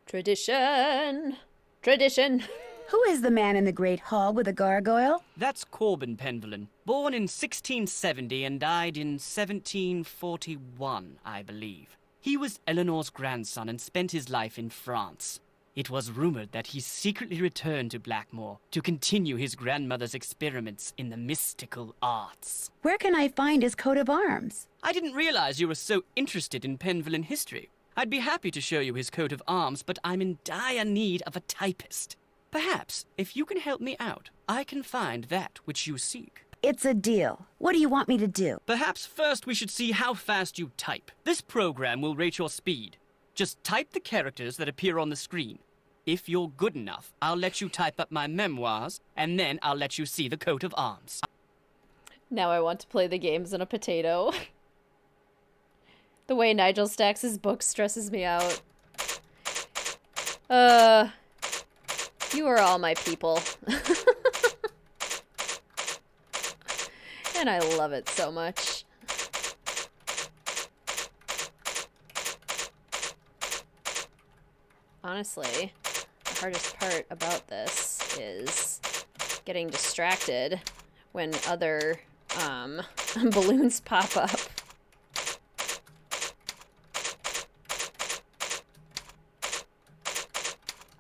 Tradition. Tradition. Who is the man in the great hall with the gargoyle? That's Corbin Penvelin, born in 1670 and died in 1741, I believe. He was Eleanor's grandson and spent his life in France. It was rumored that he secretly returned to Blackmoor to continue his grandmother's experiments in the mystical arts. Where can I find his coat of arms? I didn't realize you were so interested in Penvelin history. I'd be happy to show you his coat of arms, but I'm in dire need of a typist. Perhaps, if you can help me out, I can find that which you seek. It's a deal. What do you want me to do? Perhaps first we should see how fast you type. This program will rate your speed. Just type the characters that appear on the screen. If you're good enough, I'll let you type up my memoirs, and then I'll let you see the coat of arms. Now I want to play the games in a potato. The way Nigel stacks his books stresses me out. You are all my people. And I love it so much. Honestly, the hardest part about this is getting distracted when other balloons pop up.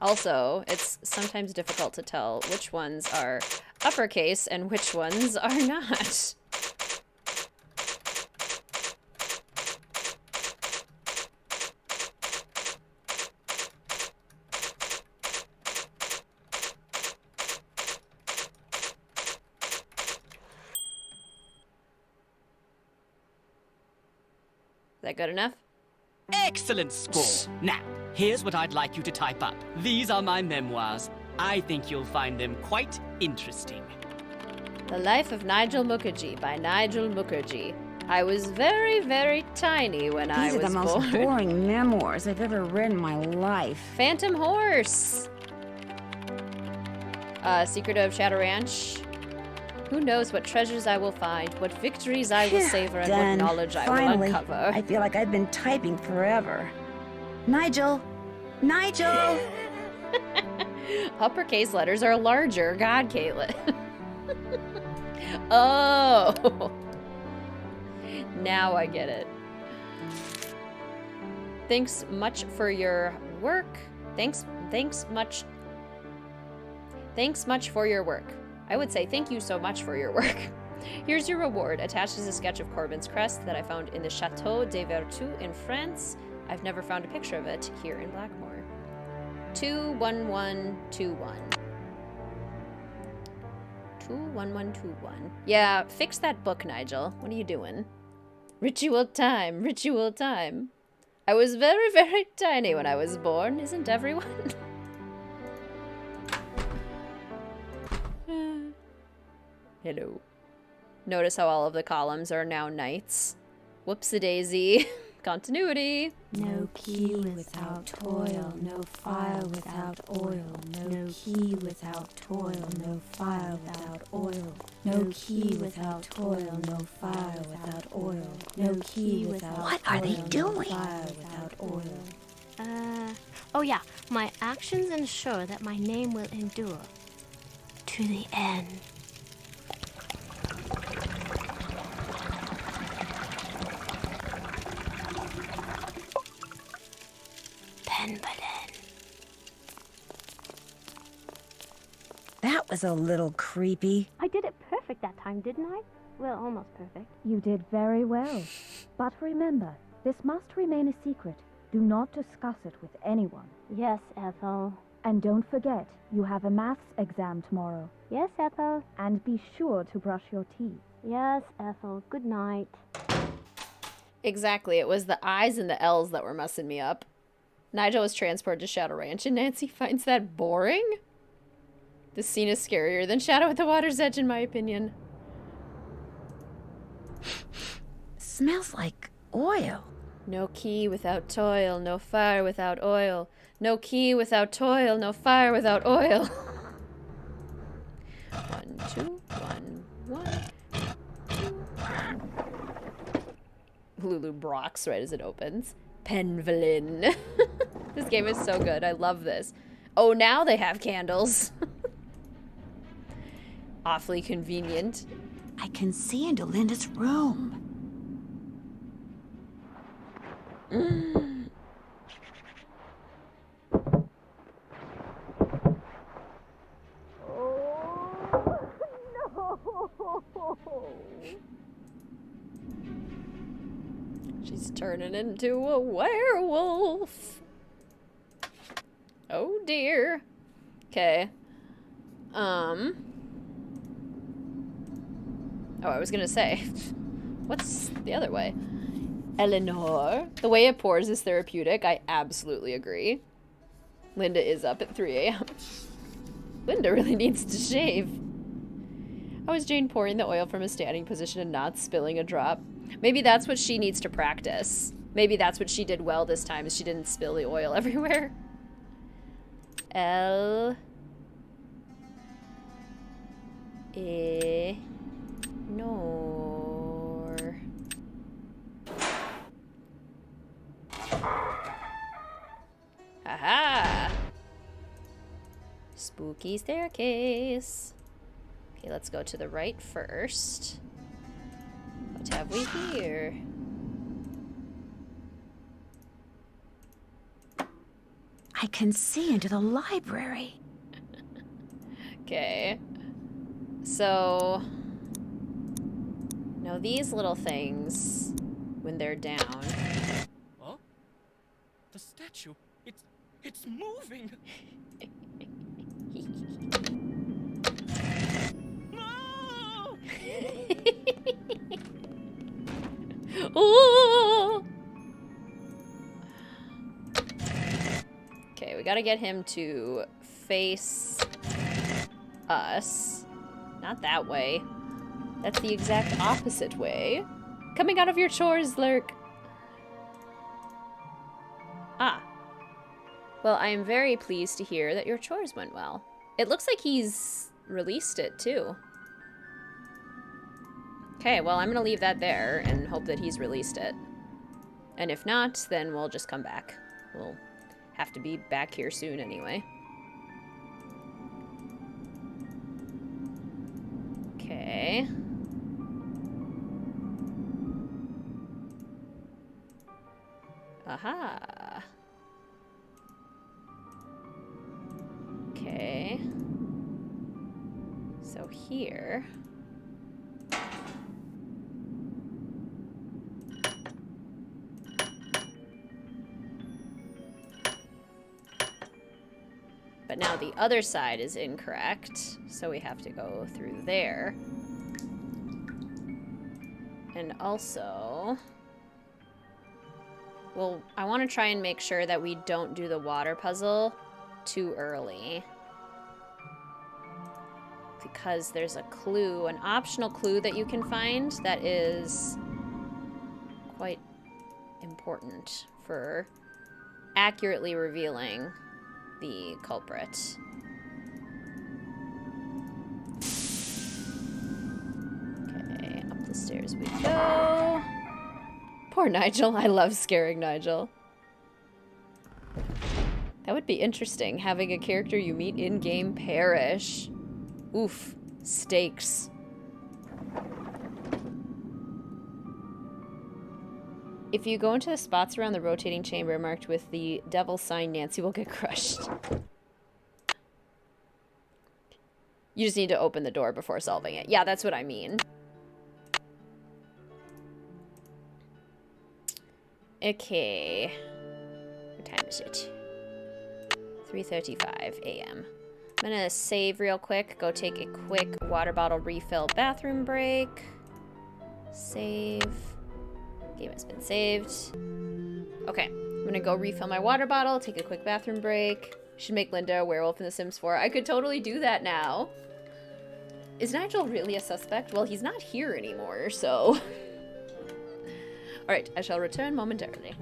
Also, it's sometimes difficult to tell which ones are uppercase and which ones are not. Is that good enough? Excellent score! Now, here's what I'd like you to type up. These are my memoirs. I think you'll find them quite interesting. The Life of Nigel Mukherjee by Nigel Mukherjee. I was very, very tiny when I was born. These are the most boring memoirs I've ever read in my life. Phantom Horse. Secret of Shadow Ranch. Who knows what treasures I will find, what victories I will savor, and what knowledge I will uncover. I feel like I've been typing forever. Nigel! Nigel! Uppercase letters are larger. God, Caitlin. Oh! Now I get it. Thanks much for your work. Thanks much for your work. I would say thank you so much for your work. Here's your reward. Attached is a sketch of Corbin's crest that I found in the Château des Vertus in France. I've never found a picture of it here in Blackmoor. 21121. 21121. Yeah, fix that book, Nigel. What are you doing? Ritual time, ritual time. I was very, very tiny when I was born, isn't everyone? Hello. Notice how all of the columns are now knights. Whoops-a-daisy. Continuity. No key without toil, no fire without oil. No key without toil, no fire without oil. No key without toil, no fire without oil. No key without What are they doing? No fire without oil. Oh yeah, my actions ensure that my name will endure to the end. That was a little creepy. I did it perfect that time, didn't I? Well, almost perfect. You did very well. But remember, this must remain a secret. Do not discuss it with anyone. Yes, Ethel. And don't forget, you have a maths exam tomorrow. Yes, Ethel. And be sure to brush your teeth. Yes, Ethel. Good night. Exactly. It was the I's and the L's that were messing me up. Nigel was transported to Shadow Ranch, and Nancy finds that boring? This scene is scarier than Shadow at the Water's Edge, in my opinion. Smells like oil. No key without toil, no fire without oil. No key without toil, no fire without oil. 1, 2, 1, 1, 2, 1. Lulu Brock's right as it opens. Penvelin. This game is so good. I love this. Oh, now they have candles. Awfully convenient. I can see into Linda's room. She's turning into a werewolf. Oh dear. Okay. Oh, I was gonna say, what's the other way? Eleanor. The way it pours is therapeutic. I absolutely agree. Linda is up at 3 a.m. Linda really needs to shave. How is Jane pouring the oil from a standing position and not spilling a drop? Maybe that's what she needs to practice. Maybe that's what she did well this time, is she didn't spill the oil everywhere. L. E. Nor. Aha! Spooky staircase. Okay, let's go to the right first. What have we here? I can see into the library. Okay. So, now these little things, when they're down. Huh? The statue. It's moving. No! Ooh! Okay, we gotta get him to face us. Not that way. That's the exact opposite way. Coming out of your chores, Lurk. Ah. Well, I am very pleased to hear that your chores went well. It looks like he's released it, too. Okay, well, I'm gonna leave that there and hope that he's released it. And if not, then we'll just come back. We'll have to be back here soon anyway. Okay. Aha. Okay. So here. But now the other side is incorrect, so we have to go through there. And also, well, I want to try and make sure that we don't do the water puzzle too early. because there's a clue, an optional clue that you can find that is quite important for accurately revealing the culprit. Okay, up the stairs we go. Poor Nigel. I love scaring Nigel. That would be interesting, having a character you meet in-game perish. Oof. Stakes. If you go into the spots around the rotating chamber marked with the devil sign, Nancy will get crushed. You just need to open the door before solving it. Yeah, that's what I mean. Okay. What time is it? 3:35 a.m. I'm gonna save real quick. Go take a quick water bottle refill bathroom break. Save. Game has been saved. Okay, I'm gonna go refill my water bottle, take a quick bathroom break. Should make Linda a werewolf in The Sims 4. I could totally do that now. Is Nigel really a suspect? Well, he's not here anymore, so... Alright, I shall return momentarily.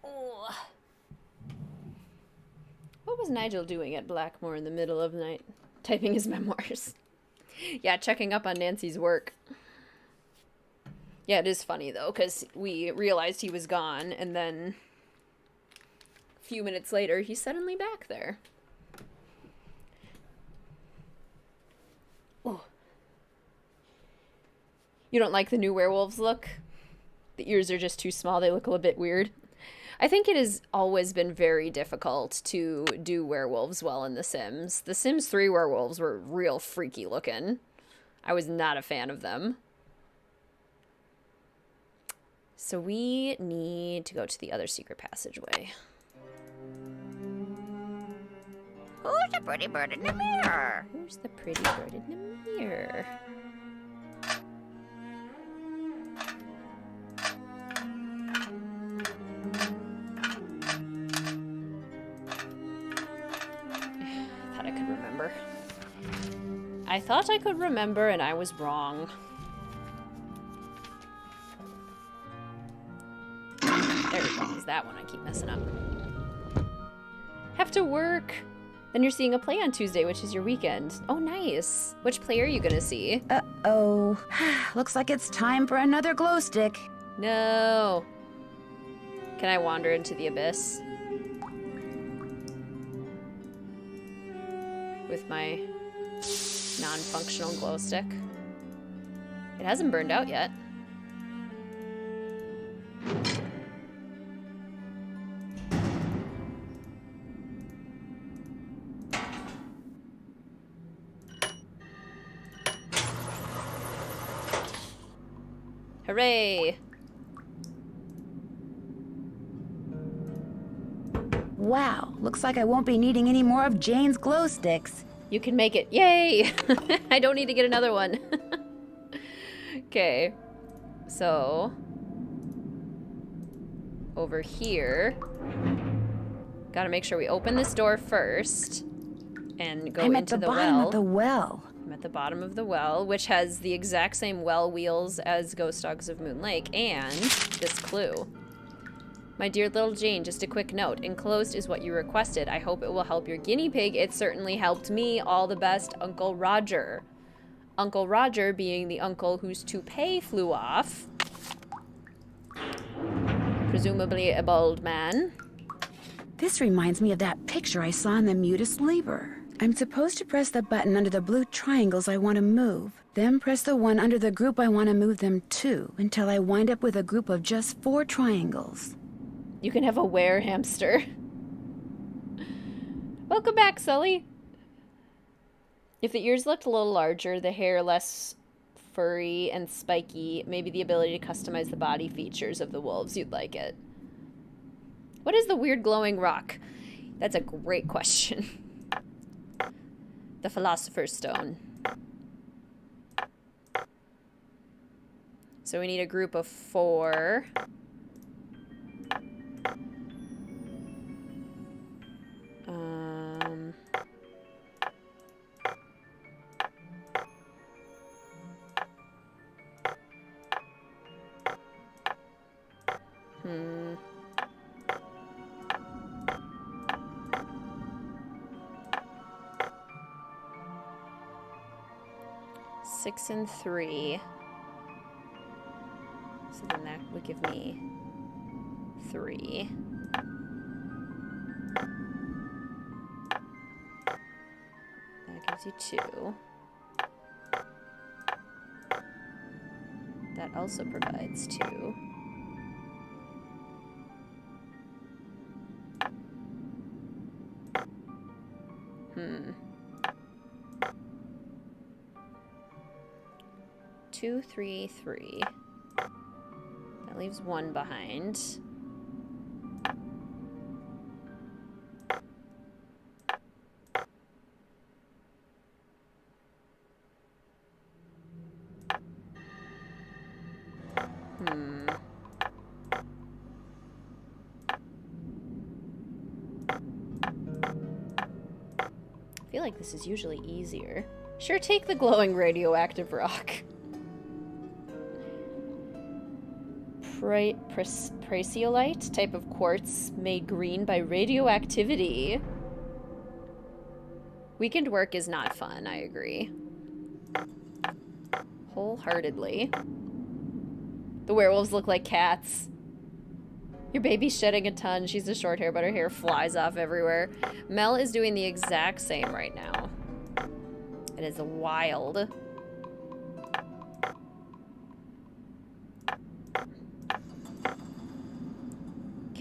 Oh. What was Nigel doing at Blackmoor in the middle of the night? Typing his memoirs. Yeah, checking up on Nancy's work. Yeah, it is funny, though, because we realized he was gone, and then a few minutes later, he's suddenly back there. Oh. You don't like the new werewolves look? The ears are just too small, they look a little bit weird. I think it has always been very difficult to do werewolves well in The Sims. The Sims 3 werewolves were real freaky looking. I was not a fan of them. So we need to go to the other secret passageway. Who's the pretty bird in the mirror? Who's the pretty bird in the mirror? I thought I could remember, and I was wrong. There we go. It's that one I keep messing up. Have to work. Then you're seeing a play on Tuesday, which is your weekend. Oh, nice. Which play are you gonna see? Uh-oh. Looks like it's time for another glow stick. No. Can I wander into the abyss? With my non-functional glow stick. It hasn't burned out yet. Hooray! Wow, looks like I won't be needing any more of Jane's glow sticks. You can make it. Yay! I don't need to get another one. Okay. So, over here. Gotta make sure we open this door first and go into the well. I'm at the bottom of the well. I'm at the bottom of the well, which has the exact same well wheels as Ghost Dogs of Moon Lake, and this clue. My dear little Jane, just a quick note. Enclosed is what you requested. I hope it will help your guinea pig. It certainly helped me. All the best, Uncle Roger. Uncle Roger being the uncle whose toupee flew off. Presumably a bald man. This reminds me of that picture I saw in the Mutus Liber. I'm supposed to press the button under the blue triangles I want to move, then press the one under the group I want to move them to, until I wind up with a group of just 4 triangles. You can have a were-hamster. Welcome back, Sully. If the ears looked a little larger, the hair less furry and spiky, maybe the ability to customize the body features of the wolves, you'd like it. What is the weird glowing rock? That's a great question. The Philosopher's Stone. So we need a group of 4. Six and 3. So then that would give me 3. That gives you 2. That also provides 2. Two, 3, 3. That leaves 1 behind. I feel like this is usually easier. Sure, take the glowing radioactive rock. Prasiolite, type of quartz made green by radioactivity. Weekend work is not fun, I agree. Wholeheartedly. The werewolves look like cats. Your baby's shedding a ton. She's a short hair, but her hair flies off everywhere. Mel is doing the exact same right now. It is wild.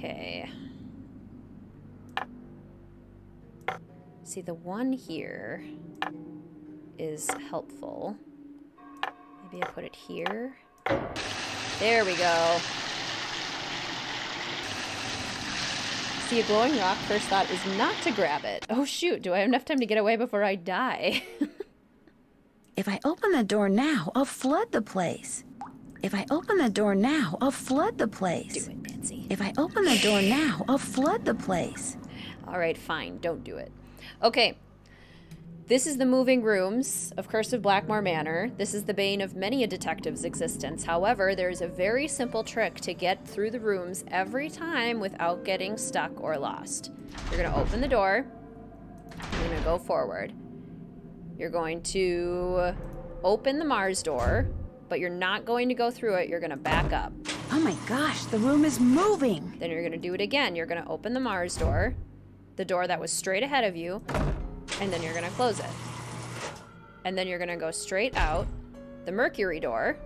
Okay. See, the one here is helpful. Maybe I put it here. There we go. See, a glowing rock, first thought is not to grab it. Oh shoot, do I have enough time to get away before I die? If I open the door now, I'll flood the place. If I open the door now, I'll flood the place. Do it, Nancy. If I open the door now, I'll flood the place. Alright, fine. Don't do it. Okay. This is the moving rooms of Curse of Blackmoor Manor. This is the bane of many a detective's existence. However, there is a very simple trick to get through the rooms every time without getting stuck or lost. You're going to open the door. You're going to go forward. You're going to open the Mars door, but you're not going to go through it. You're going to back up. Oh my gosh, the room is moving. Then you're gonna do it again. You're gonna open the Mars door, the door that was straight ahead of you, and then you're gonna close it. And then you're gonna go straight out the Mercury door,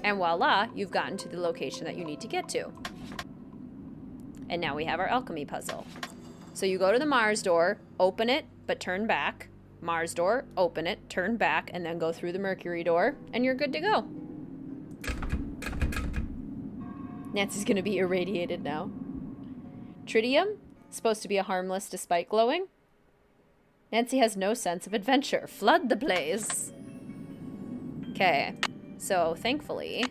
and voila, you've gotten to the location that you need to get to. And now we have our alchemy puzzle. So you go to the Mars door, open it, but turn back. Mars door, open it, turn back, and then go through the Mercury door, and you're good to go. Nancy's gonna be irradiated now. Tritium, supposed to be a harmless despite glowing. Nancy has no sense of adventure. Flood the blaze. Okay, so thankfully,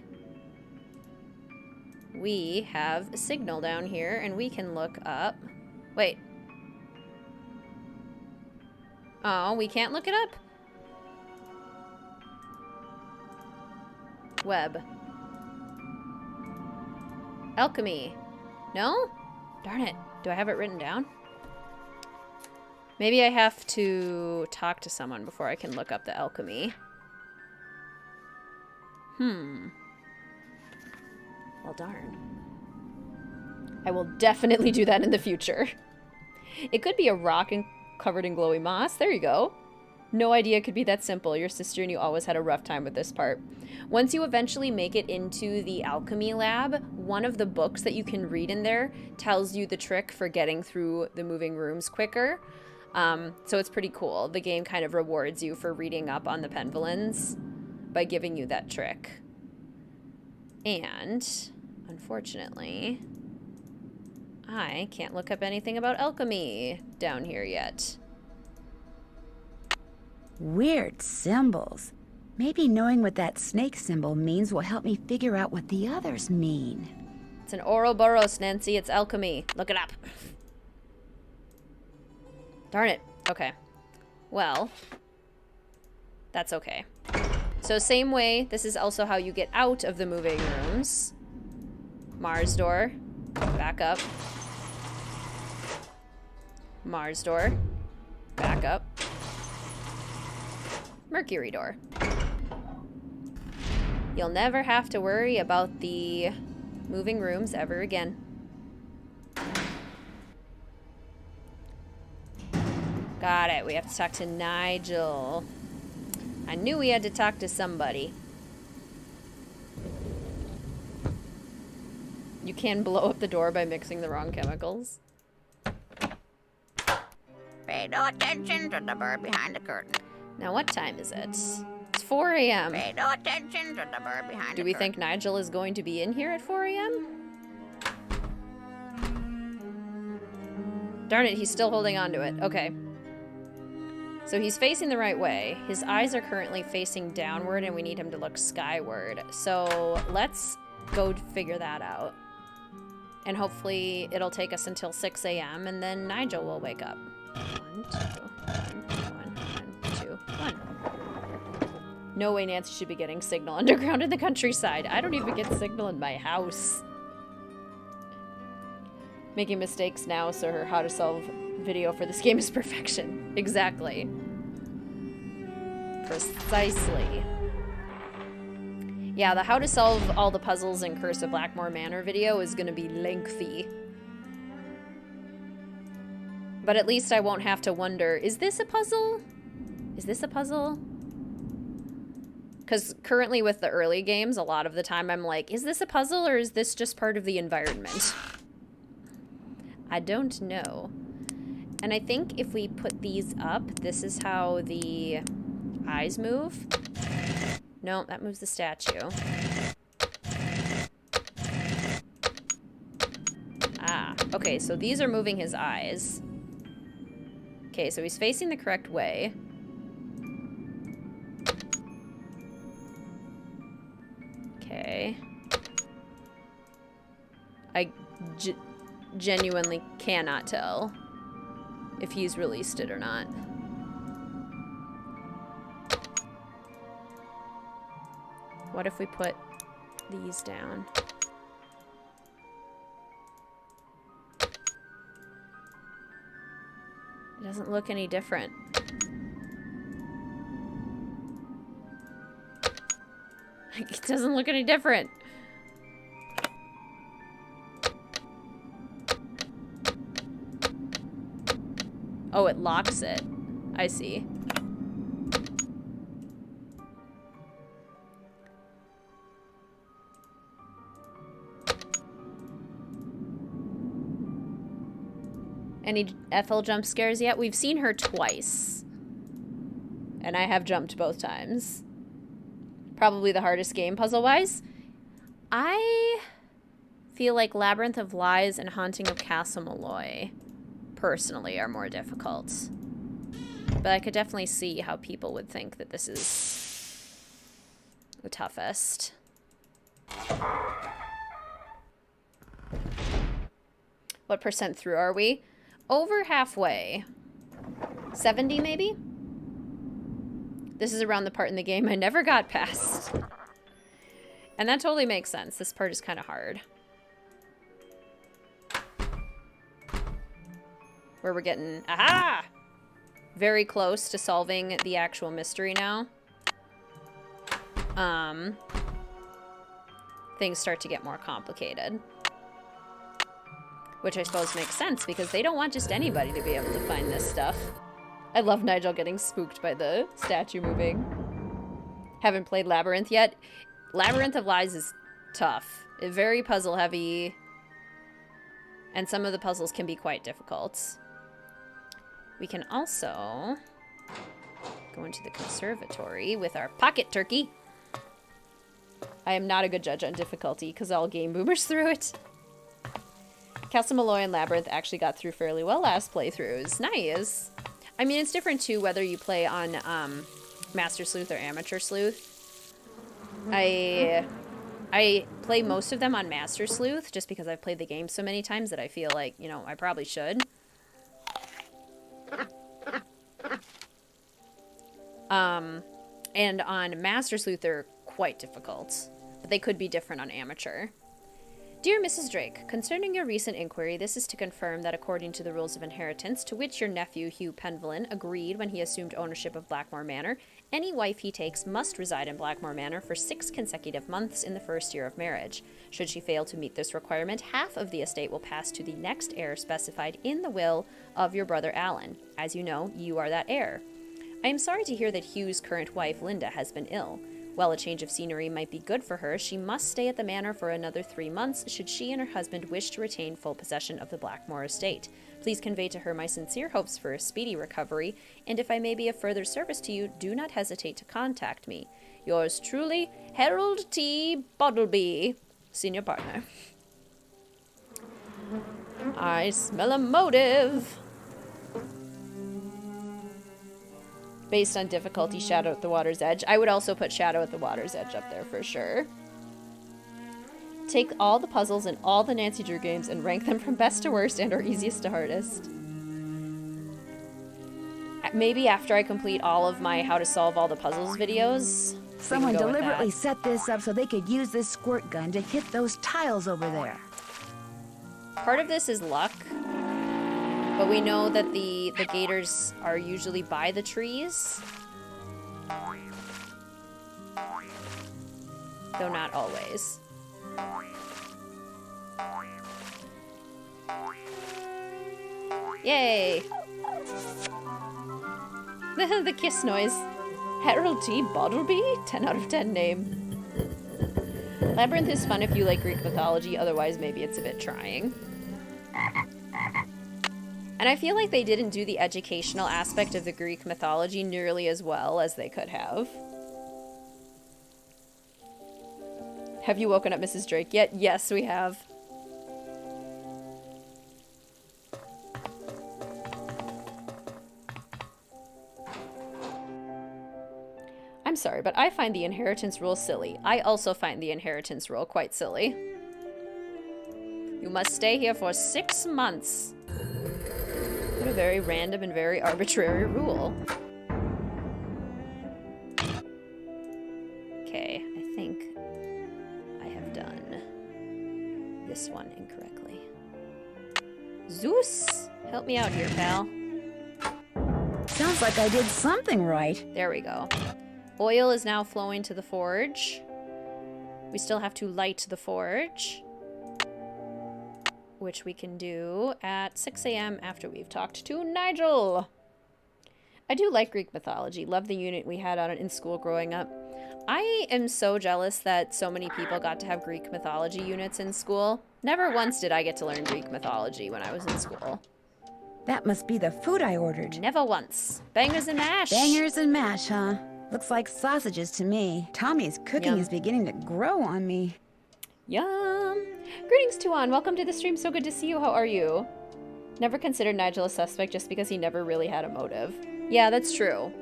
we have a signal down here, and we can look up. Wait. Oh, we can't look it up? Web. Alchemy. No? Darn it. Do I have it written down? Maybe I have to talk to someone before I can look up the alchemy. Well, darn. I will definitely do that in the future. It could be a rock covered in glowy moss. There you go. No idea it could be that simple. Your sister and you always had a rough time with this part. Once you eventually make it into the alchemy lab, one of the books that you can read in there tells you the trick for getting through the moving rooms quicker. So it's pretty cool. The game kind of rewards you for reading up on the Penvillains by giving you that trick. And, unfortunately, I can't look up anything about alchemy down here yet. Weird symbols. Maybe knowing what that snake symbol means will help me figure out what the others mean. It's an Ouroboros, Nancy. It's alchemy. Look it up. Darn it. Okay. Well, that's okay. So same way, this is also how you get out of the moving rooms. Mars door. Back up. Mars door. Back up. Mercury door. You'll never have to worry about the moving rooms ever again. Got it. We have to talk to Nigel. I knew we had to talk to somebody. You can blow up the door by mixing the wrong chemicals. Pay no attention to the bird behind the curtain. Now what time is it? It's 4 a.m. Pay no attention to the bird behind the curtain. Do we think Nigel is going to be in here at 4 a.m.? Darn it, he's still holding on to it. Okay. So he's facing the right way. His eyes are currently facing downward, and we need him to look skyward. So let's go figure that out. And hopefully it'll take us until 6 a.m., and then Nigel will wake up. 1, 2, 1, 2, 1. No way Nancy should be getting signal underground in the countryside. I don't even get signal in my house. Making mistakes now, so her how to solve video for this game is perfection. Exactly. Precisely. Yeah, the how to solve all the puzzles in Curse of Blackmoor Manor video is gonna be lengthy. But at least I won't have to wonder, is this a puzzle? Is this a puzzle? Because currently with the early games, a lot of the time I'm like, is this a puzzle or is this just part of the environment? I don't know. And I think if we put these up, this is how the eyes move. No, that moves the statue. Ah, okay, so these are moving his eyes. Okay, so he's facing the correct way. Okay. I genuinely cannot tell if he's released it or not. What if we put these down? It doesn't look any different. It doesn't look any different. Oh, it locks it. I see. Any Ethel jump scares yet? We've seen her twice. And I have jumped both times. Probably the hardest game puzzle-wise. I feel like Labyrinth of Lies and Haunting of Castle Malloy, personally, are more difficult. But I could definitely see how people would think that this is the toughest. What percent through are we? Over halfway. 70 maybe? This is around the part in the game I never got past. And that totally makes sense. This part is kind of hard. Where we're getting, aha! Very close to solving the actual mystery now. Things start to get more complicated. Which I suppose makes sense, because they don't want just anybody to be able to find this stuff. I love Nigel getting spooked by the statue moving. Haven't played Labyrinth yet. Labyrinth of Lies is tough. It's very puzzle heavy. And some of the puzzles can be quite difficult. We can also go into the conservatory with our pocket turkey. I am not a good judge on difficulty because all game boomers through it. Castle Malloy and Labyrinth actually got through fairly well last playthroughs. Nice. I mean, it's different too whether you play on Master Sleuth or Amateur Sleuth. I play most of them on Master Sleuth just because I've played the game so many times that I feel like, you know, I probably should. And on Master Sleuth, they're quite difficult, but they could be different on Amateur. Dear Mrs. Drake, concerning your recent inquiry, this is to confirm that according to the rules of inheritance, to which your nephew Hugh Pendleton agreed when he assumed ownership of Blackmoor Manor, any wife he takes must reside in Blackmoor Manor for 6 consecutive months in the first year of marriage. Should she fail to meet this requirement, half of the estate will pass to the next heir specified in the will of your brother Alan. As you know, you are that heir. I am sorry to hear that Hugh's current wife, Linda, has been ill. While a change of scenery might be good for her, she must stay at the manor for another 3 months should she and her husband wish to retain full possession of the Blackmoor estate. Please convey to her my sincere hopes for a speedy recovery, and if I may be of further service to you, do not hesitate to contact me. Yours truly, Harold T. Bottleby, senior partner. I smell a motive. Based on difficulty, Shadow at the Water's Edge. I would also put Shadow at the Water's Edge up there for sure. Take all the puzzles in all the Nancy Drew games and rank them from best to worst and or easiest to hardest. Maybe after I complete all of my how to solve all the puzzles videos. Someone deliberately set this up so they could use this squirt gun to hit those tiles over there. Part of this is luck. But we know that the gators are usually by the trees. Though not always. Yay! The kiss noise. Harold T. Bottleby? 10 out of 10 name. Labyrinth is fun if you like Greek mythology, otherwise maybe it's a bit trying. And I feel like they didn't do the educational aspect of the Greek mythology nearly as well as they could have. Have you woken up Mrs. Drake yet? Yes, we have. I'm sorry, but I find the inheritance rule silly. I also find the inheritance rule quite silly. You must stay here for 6 months. What a very random and very arbitrary rule. Okay, I think I have done this one incorrectly. Zeus, help me out here, pal. Sounds like I did something right. There we go. Oil is now flowing to the forge. We still have to light the forge which we can do at 6 a.m. after we've talked to Nigel. I do like Greek mythology. Love the unit we had on it in school growing up. I am so jealous that so many people got to have Greek mythology units in school. Never once did I get to learn Greek mythology when I was in school. That must be the food I ordered. Never once. Bangers and mash. Bangers and mash, huh? Looks like sausages to me. Tommy's cooking is beginning to grow on me. Yum. Greetings, Tuan. Welcome to the stream. So good to see you. How are you? Never considered Nigel a suspect just because he never really had a motive. Yeah, that's true.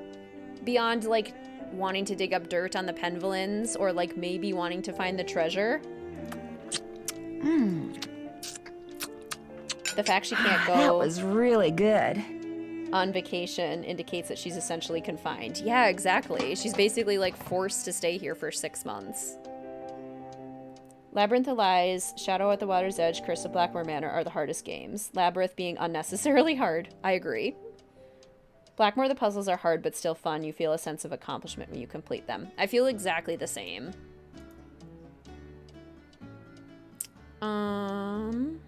Beyond, like, wanting to dig up dirt on the Penvillans or, like, maybe wanting to find the treasure. The fact she can't go... That was really good. ...on vacation indicates that she's essentially confined. Yeah, exactly. She's basically, like, forced to stay here for 6 months. Labyrinth of Lies, Shadow at the Water's Edge, Curse of Blackmoor Manor are the hardest games. Labyrinth being unnecessarily hard. I agree. Blackmoor, the puzzles are hard but still fun. You feel a sense of accomplishment when you complete them. I feel exactly the same. Who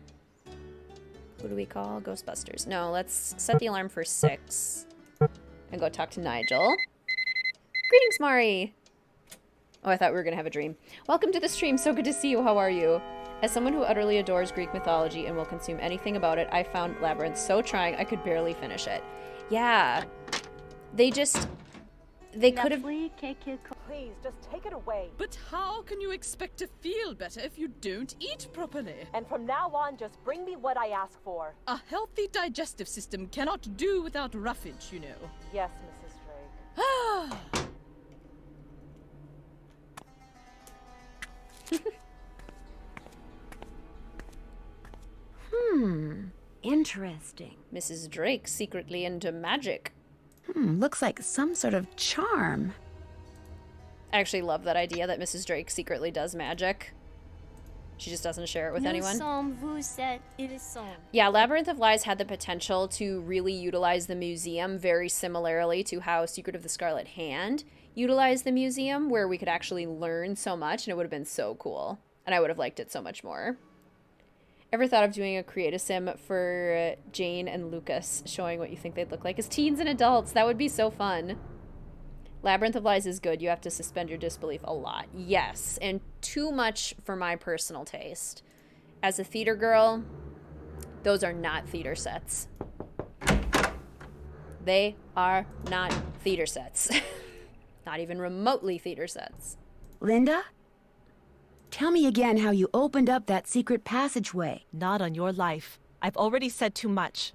do we call? Ghostbusters. No, let's set the alarm for 6 and go talk to Nigel. Greetings, Mari. Oh, I thought we were going to have a dream. Welcome to the stream. So good to see you. How are you? As someone who utterly adores Greek mythology and will consume anything about it, I found Labyrinth so trying I could barely finish it. Yeah. They could have... Please, just take it away. But how can you expect to feel better if you don't eat properly? And from now on, just bring me what I ask for. A healthy digestive system cannot do without roughage, you know. Yes, Mrs. Drake. Interesting. Mrs. Drake secretly into magic. Looks like some sort of charm. I actually love that idea that Mrs. Drake secretly does magic. She just doesn't share it with anyone. Yeah, Labyrinth of Lies had the potential to really utilize the museum very similarly to how Secret of the Scarlet Hand utilized the museum, where we could actually learn so much, and it would have been so cool. And I would have liked it so much more. Ever thought of doing a create-a-sim for Jane and Lucas, showing what you think they'd look like as teens and adults? That would be so fun. Labyrinth of Lies is good. You have to suspend your disbelief a lot. Yes, and too much for my personal taste. As a theater girl, those are not theater sets. They are not theater sets. Not even remotely theater sets. Linda? Tell me again how you opened up that secret passageway. Not on your life. I've already said too much.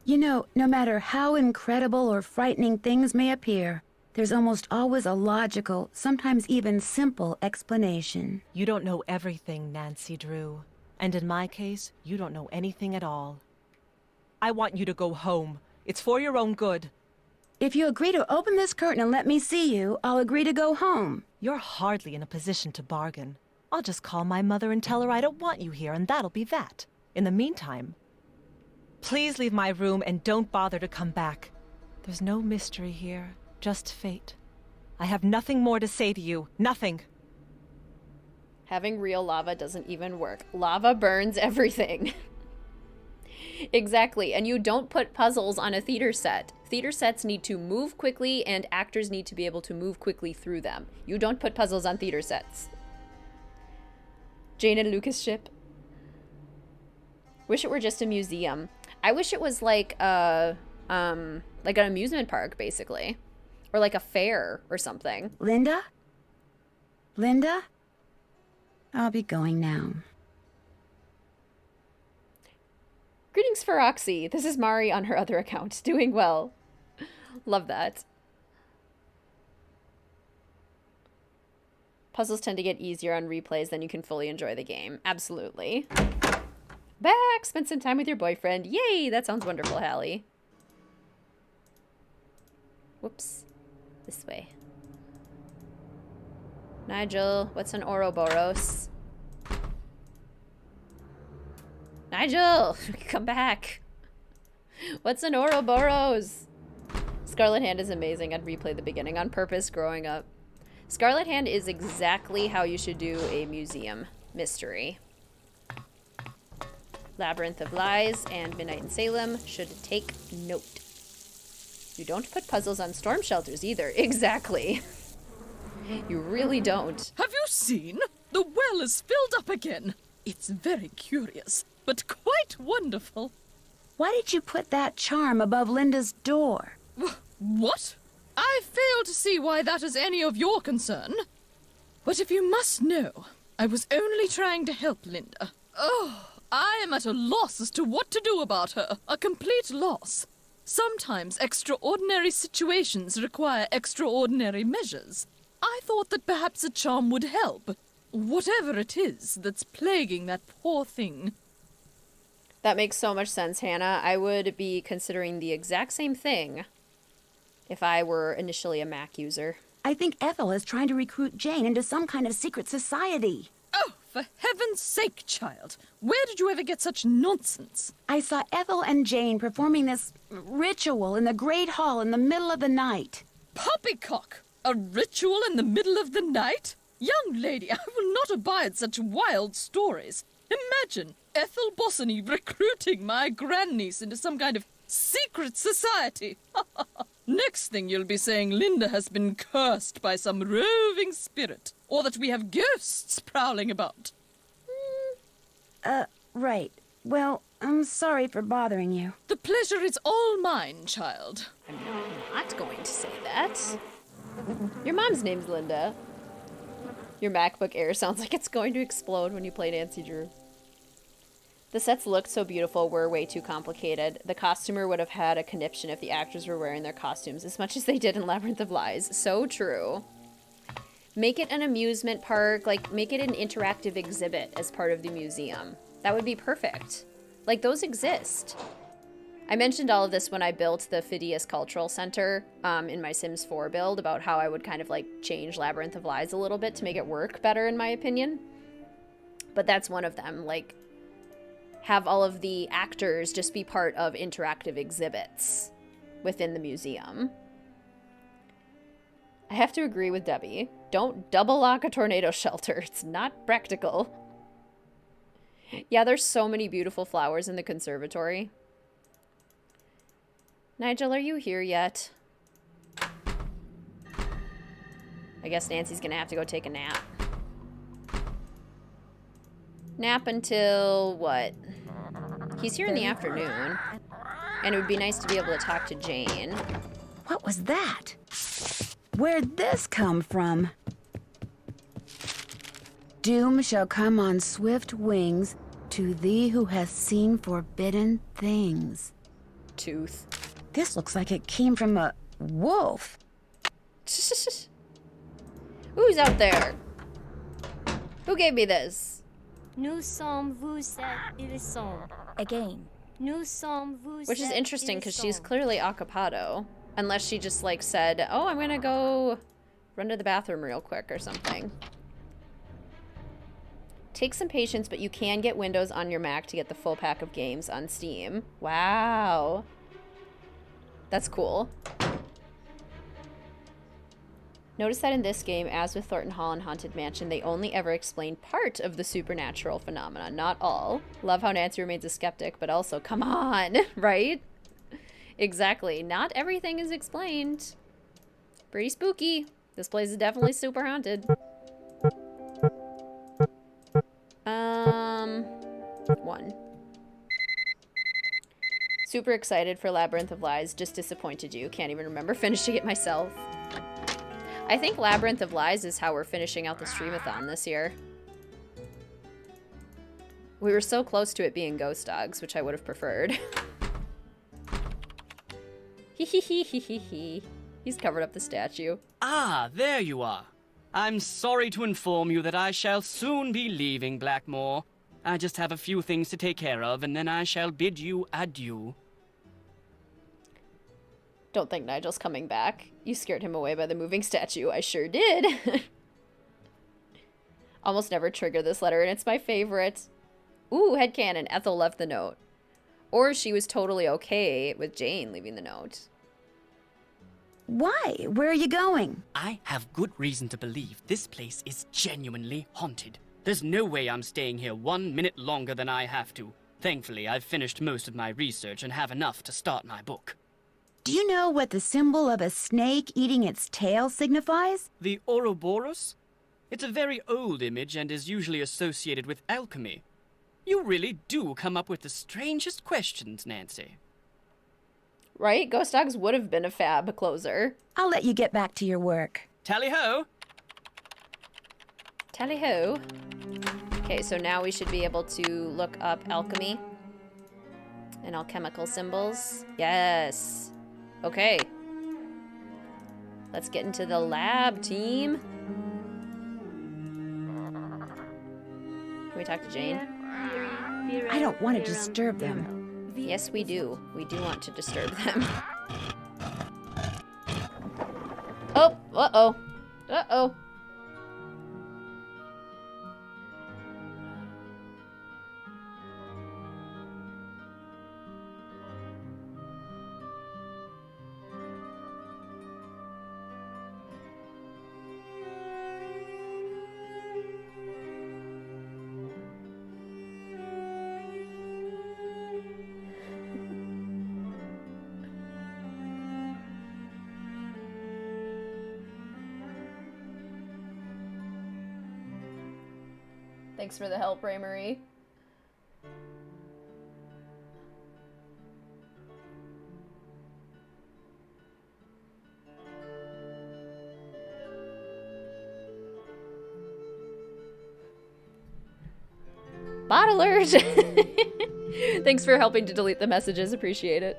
You know, no matter how incredible or frightening things may appear, there's almost always a logical, sometimes even simple explanation. You don't know everything, Nancy Drew. And in my case, you don't know anything at all. I want you to go home. It's for your own good. If you agree to open this curtain and let me see you, I'll agree to go home. You're hardly in a position to bargain. I'll just call my mother and tell her I don't want you here, and that'll be that. In the meantime, please leave my room and don't bother to come back. There's no mystery here, just fate. I have nothing more to say to you. Nothing. Having real lava doesn't even work. Lava burns everything. Exactly, and you don't put puzzles on a theater set. Theater sets need to move quickly, and actors need to be able to move quickly through them. You don't put puzzles on theater sets. Jane and Lucas ship. Wish it were just a museum. I wish it was like an amusement park, basically. Or like a fair or something. Linda? Linda? I'll be going now. Greetings, Feroxy. This is Mari on her other account. Doing well. Love that. Puzzles tend to get easier on replays, then you can fully enjoy the game. Absolutely. Back! Spend some time with your boyfriend. Yay! That sounds wonderful, Hallie. Whoops. This way. Nigel, what's an Ouroboros? Nigel! Come back! What's an Ouroboros? Scarlet Hand is amazing. I'd replay the beginning on purpose growing up. Scarlet Hand is exactly how you should do a museum mystery. Labyrinth of Lies and Midnight in Salem should take note. You don't put puzzles on storm shelters either. Exactly. You really don't. Have you seen? The well is filled up again. It's very curious, but quite wonderful. Why did you put that charm above Linda's door? What? I fail to see why that is any of your concern. But if you must know, I was only trying to help Linda. Oh, I am at a loss as to what to do about her. A complete loss. Sometimes extraordinary situations require extraordinary measures. I thought that perhaps a charm would help. Whatever it is that's plaguing that poor thing. That makes so much sense, Hannah. I would be considering the exact same thing if I were initially a Mac user. I think Ethel is trying to recruit Jane into some kind of secret society. Oh, for heaven's sake, child. Where did you ever get such nonsense? I saw Ethel and Jane performing this ritual in the Great Hall in the middle of the night. Poppycock! A ritual in the middle of the night? Young lady, I will not abide such wild stories. Imagine Ethel Bossany recruiting my grandniece into some kind of secret society. Next thing you'll be saying Linda has been cursed by some roving spirit, or that we have ghosts prowling about. Right. Well, I'm sorry for bothering you. The pleasure is all mine, child. I'm not going to say that. Your mom's name's Linda. Your MacBook Air sounds like it's going to explode when you play Nancy Drew. The sets looked so beautiful, were way too complicated. The costumer would have had a conniption if the actors were wearing their costumes as much as they did in Labyrinth of Lies. So true. Make it an amusement park, like make it an interactive exhibit as part of the museum. That would be perfect. Like, those exist. I mentioned all of this when I built the Phidias Cultural Center in my Sims 4 build about how I would kind of like change Labyrinth of Lies a little bit to make it work better in my opinion. But that's one of them, like have all of the actors just be part of interactive exhibits within the museum. I have to agree with Debbie. Don't double lock a tornado shelter. It's not practical. Yeah, there's so many beautiful flowers in the conservatory. Nigel, are you here yet? I guess Nancy's gonna have to go take a nap. Nap until what? He's here in the afternoon. And it would be nice to be able to talk to Jane. What was that? Where'd this come from? Doom shall come on swift wings to thee who has seen forbidden things. Tooth. This looks like it came from a wolf. Who's out there? Who gave me this? Nous sommes vous êtes ils sont. Again. Nous sommes vous Which is êtes, interesting ils because sont. she's clearly acapado. Unless she just like said, oh, I'm gonna go run to the bathroom real quick or something. Take some patience, but you can get Windows on your Mac to get the full pack of games on Steam. Wow. That's cool. Notice that in this game, as with Thornton Hall and Haunted Mansion, they only ever explain part of the supernatural phenomena, not all. Love how Nancy remains a skeptic, but also, come on, right? Exactly. Not everything is explained. Pretty spooky. This place is definitely super haunted. One. Super excited for Labyrinth of Lies. Just disappointed you. Can't even remember finishing it myself. I think Labyrinth of Lies is how we're finishing out the Streamathon this year. We were so close to it being Ghost Dogs, which I would have preferred. Hee. He's covered up the statue. Ah, there you are. I'm sorry to inform you that I shall soon be leaving Blackmoor. I just have a few things to take care of, and then I shall bid you adieu. Don't think Nigel's coming back. You scared him away by the moving statue. I sure did. Almost never trigger this letter, and it's my favorite. Ooh, headcanon. Ethel left the note. Or she was totally okay with Jane leaving the note. Why? Where are you going? I have good reason to believe this place is genuinely haunted. There's no way I'm staying here 1 minute longer than I have to. Thankfully, I've finished most of my research and have enough to start my book. Do you know what the symbol of a snake eating its tail signifies? The Ouroboros? It's a very old image and is usually associated with alchemy. You really do come up with the strangest questions, Nancy. Right? Ghost Dogs would have been a fab closer. I'll let you get back to your work. Tally-ho! Tally-ho. Okay, so now we should be able to look up alchemy and alchemical symbols. Yes. Okay. Let's get into the lab, team. Can we talk to Jane? I don't want to disturb them. Yes, we do. We do want to disturb them. Oh, uh-oh. Uh-oh. Thanks for the help, Ray Marie. Bot alert! Thanks for helping to delete the messages. Appreciate it.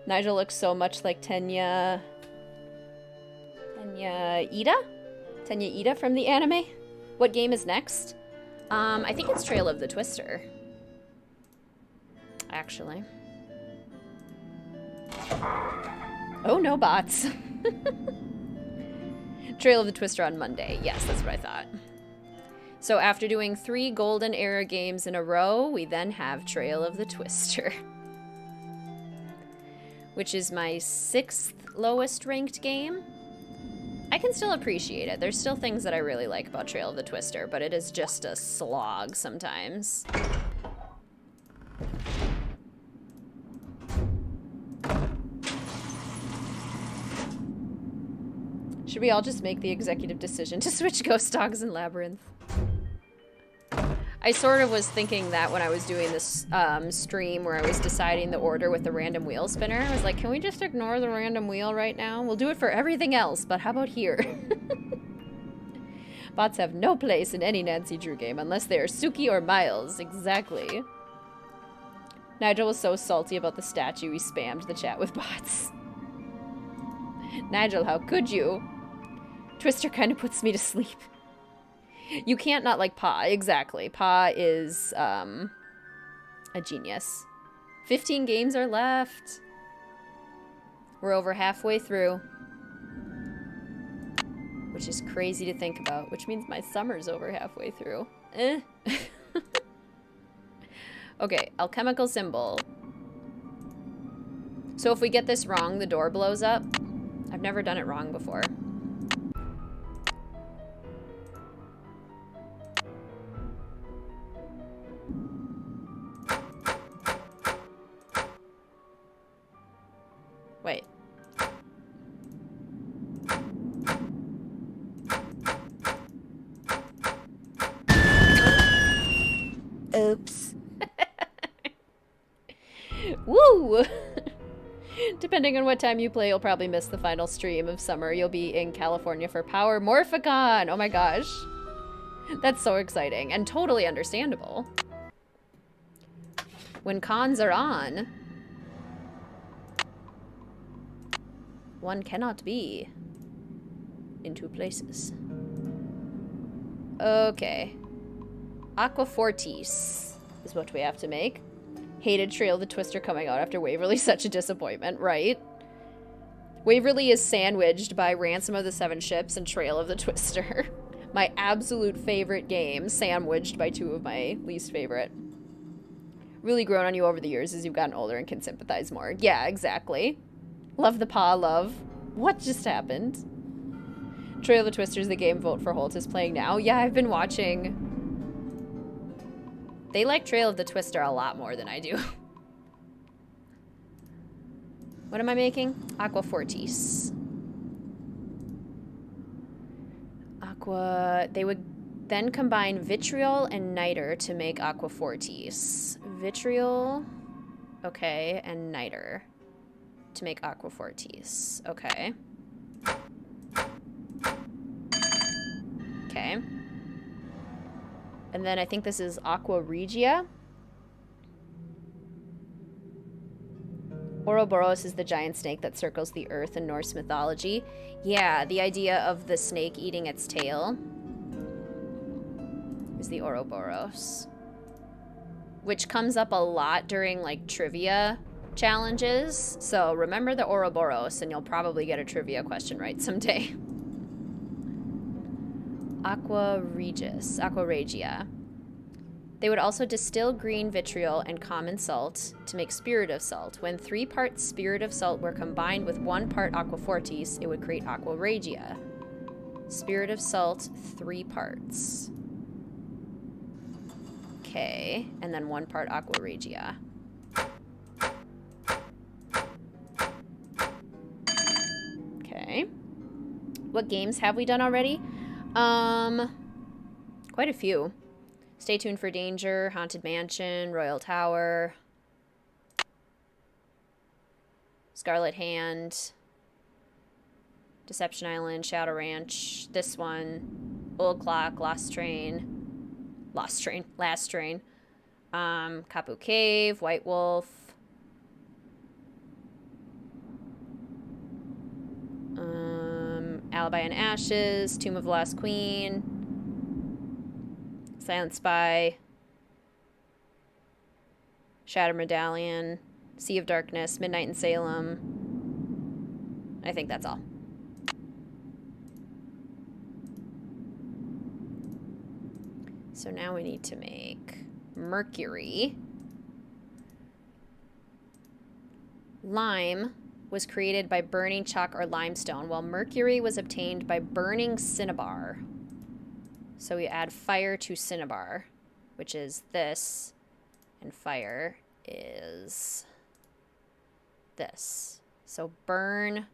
Nigel looks so much like Tenya Ida from the anime. What game is next? I think it's Trail of the Twister. Actually. Oh, no bots. Trail of the Twister on Monday. Yes, that's what I thought. So after doing 3 Golden Era games in a row, we then have Trail of the Twister. Which is my 6th lowest ranked game. I can still appreciate it. There's still things that I really like about Trail of the Twister, but it is just a slog sometimes. Should we all just make the executive decision to switch Ghost Dogs and Labyrinth? I sort of was thinking that when I was doing this stream where I was deciding the order with the random wheel spinner. I was like, can we just ignore the random wheel right now? We'll do it for everything else, but how about here? Bots have no place in any Nancy Drew game unless they are Suki or Miles. Exactly. Nigel was so salty about the statue he spammed the chat with bots. Nigel, how could you? Twister kind of puts me to sleep. You can't not like Pa. Exactly. Pa is a genius. 15 games are left. We're over halfway through. Which is crazy to think about. Which means my summer's over halfway through. Okay, alchemical symbol. So if we get this wrong, the door blows up. I've never done it wrong before. Wait. Oops. Woo! Depending on what time you play, you'll probably miss the final stream of summer. You'll be in California for Power Morphicon! Oh my gosh. That's so exciting and totally understandable. When cons are on, one cannot be in 2 places. Okay. Aquafortis is what we have to make. Hated Trail of the Twister coming out after Waverly. Such a disappointment, right? Waverly is sandwiched by Ransom of the Seven Ships and Trail of the Twister. My absolute favorite game, sandwiched by 2 of my least favorite. Really grown on you over the years as you've gotten older and can sympathize more. Yeah, exactly. Love the Pa love. What just happened? Trail of the Twister is the game Vote for Holt is playing now. Yeah, I've been watching They like Trail of the Twister a lot more than I do. What am I making? Aqua Fortis. Aqua... They would then combine Vitriol and Niter to make Aqua Fortis. Vitriol... Okay, and Niter to make Aqua Fortis. Okay. Okay. And then I think this is Aqua Regia. Ouroboros is the giant snake that circles the earth in Norse mythology. Yeah, the idea of the snake eating its tail is the Ouroboros. Which comes up a lot during, like, trivia challenges. So remember the Ouroboros, and you'll probably get a trivia question right someday. Aqua Regia. They would also distill green vitriol and common salt to make spirit of salt. When 3 parts spirit of salt were combined with 1 part Aqua Fortis, it would create Aqua Regia. Spirit of salt, 3 parts. Okay, and then 1 part Aqua Regia. Okay. What games have we done already? Quite a few. Stay tuned for Danger, Haunted Mansion, Royal Tower, Scarlet Hand, Deception Island, Shadow Ranch, this one, Old Clock, Last Train, Kapu Cave, White Wolf, Alibi and Ashes, Tomb of the Last Queen, Silent Spy, Shattered Medallion, Sea of Darkness, Midnight in Salem. I think that's all. So now we need to make Mercury. Lime was created by burning chalk or limestone, while mercury was obtained by burning cinnabar. So we add fire to cinnabar, which is this, and fire is this. So burn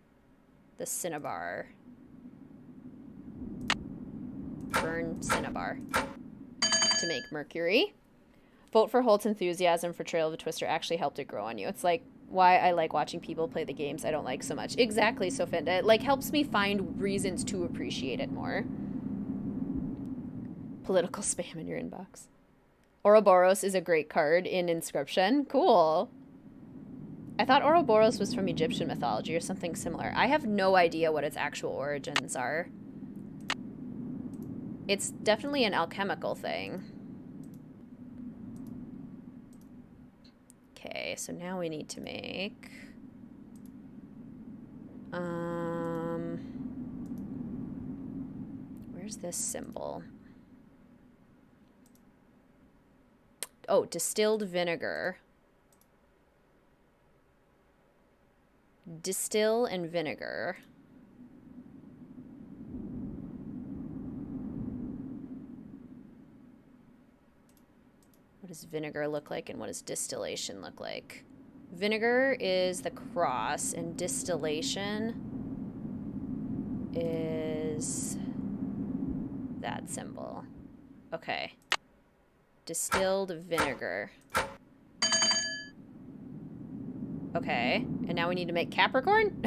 the cinnabar. Burn cinnabar to make mercury. Vote for Holt's enthusiasm for Trail of the Twister actually helped it grow on you. It's like why I like watching people play the games I don't like so much. Exactly, Sofinda. It like helps me find reasons to appreciate it more. Political spam in your inbox. Ouroboros is a great card in Inscription. Cool. I thought Ouroboros was from Egyptian mythology or something similar. I have no idea what its actual origins are. It's definitely an alchemical thing. Okay, so now we need to make... where's this symbol? Oh, distilled vinegar. Distill and vinegar. What does vinegar look like and what does distillation look like? Vinegar is the cross and distillation is that symbol. Okay. Distilled vinegar. Okay, and now we need to make Capricorn?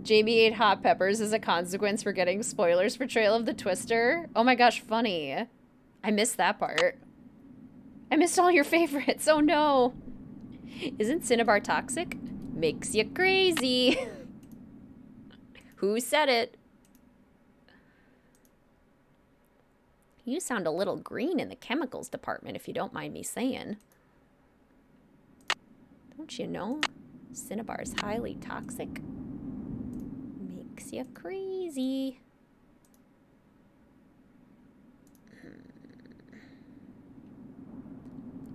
Jamie ate hot peppers as a consequence for getting spoilers for Trail of the Twister. Oh my gosh, funny. I missed that part. I missed all your favorites. Oh no. Isn't cinnabar toxic? Makes you crazy. Who said it? You sound a little green in the chemicals department, if you don't mind me saying. Don't you know? Cinnabar is highly toxic. Makes you crazy.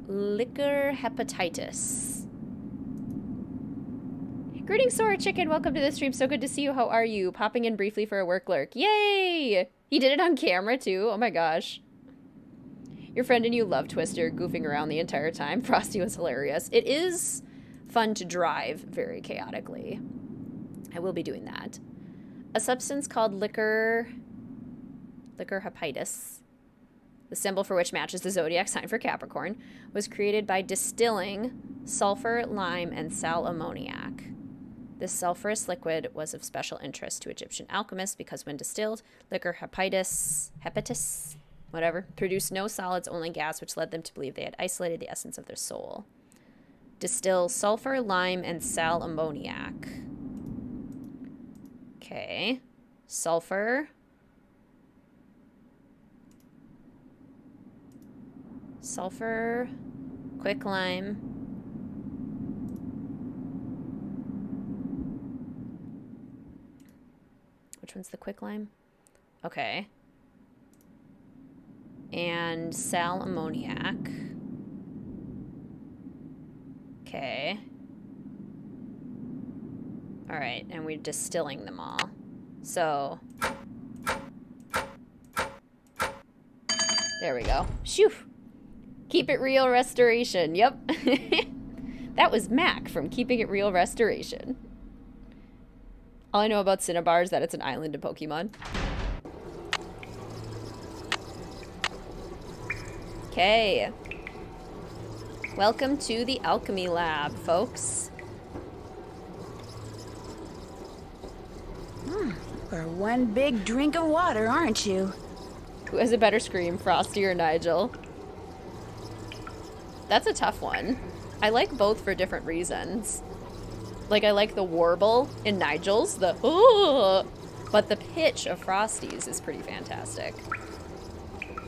Liquor hepatitis. Greetings, Sora Chicken. Welcome to the stream. So good to see you. How are you? Popping in briefly for a work lurk. Yay! He did it on camera, too? Oh my gosh. Your friend and you love Twister, goofing around the entire time. Frosty was hilarious. It is fun to drive very chaotically. I will be doing that. A substance called liquor hepatis, the symbol for which matches the zodiac sign for Capricorn, was created by distilling sulfur, lime, and sal ammoniac. This sulfurous liquid was of special interest to Egyptian alchemists because when distilled, liquor hepatis, whatever, produced no solids, only gas, which led them to believe they had isolated the essence of their soul. Distill sulfur, lime, and sal ammoniac. Okay. Sulfur. Sulfur. Quicklime. Which one's the quicklime? Okay. And sal ammoniac. Okay. All right, and we're distilling them all. So, there we go. Shoo! Keep It Real Restoration. Yep. That was Mac from Keeping It Real Restoration. All I know about Cinnabar is that it's an island in Pokemon. Okay. Welcome to the Alchemy Lab, folks. You're one big drink of water, aren't you? Who has a better scream, Frosty or Nigel? That's a tough one. I like both for different reasons. Like, I like the warble in Nigel's, the ooh, but the pitch of Frosty's is pretty fantastic.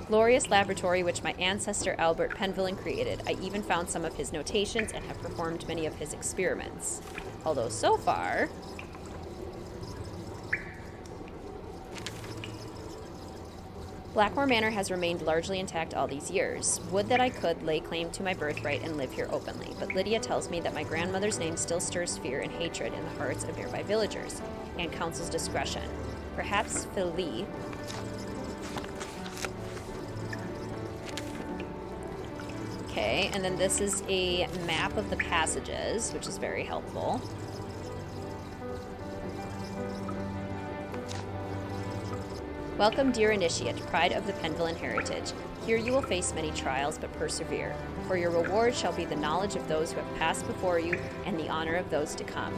Glorious laboratory which my ancestor Albert Penvillin created. I even found some of his notations and have performed many of his experiments. Although so far... Blackmoor Manor has remained largely intact all these years. Would that I could lay claim to my birthright and live here openly, but Lydia tells me that my grandmother's name still stirs fear and hatred in the hearts of nearby villagers, and counsels discretion. Perhaps Philly... Okay, and then this is a map of the passages, which is very helpful. Welcome, dear initiate, pride of the Pendulum heritage. Here you will face many trials, but persevere, for your reward shall be the knowledge of those who have passed before you and the honor of those to come.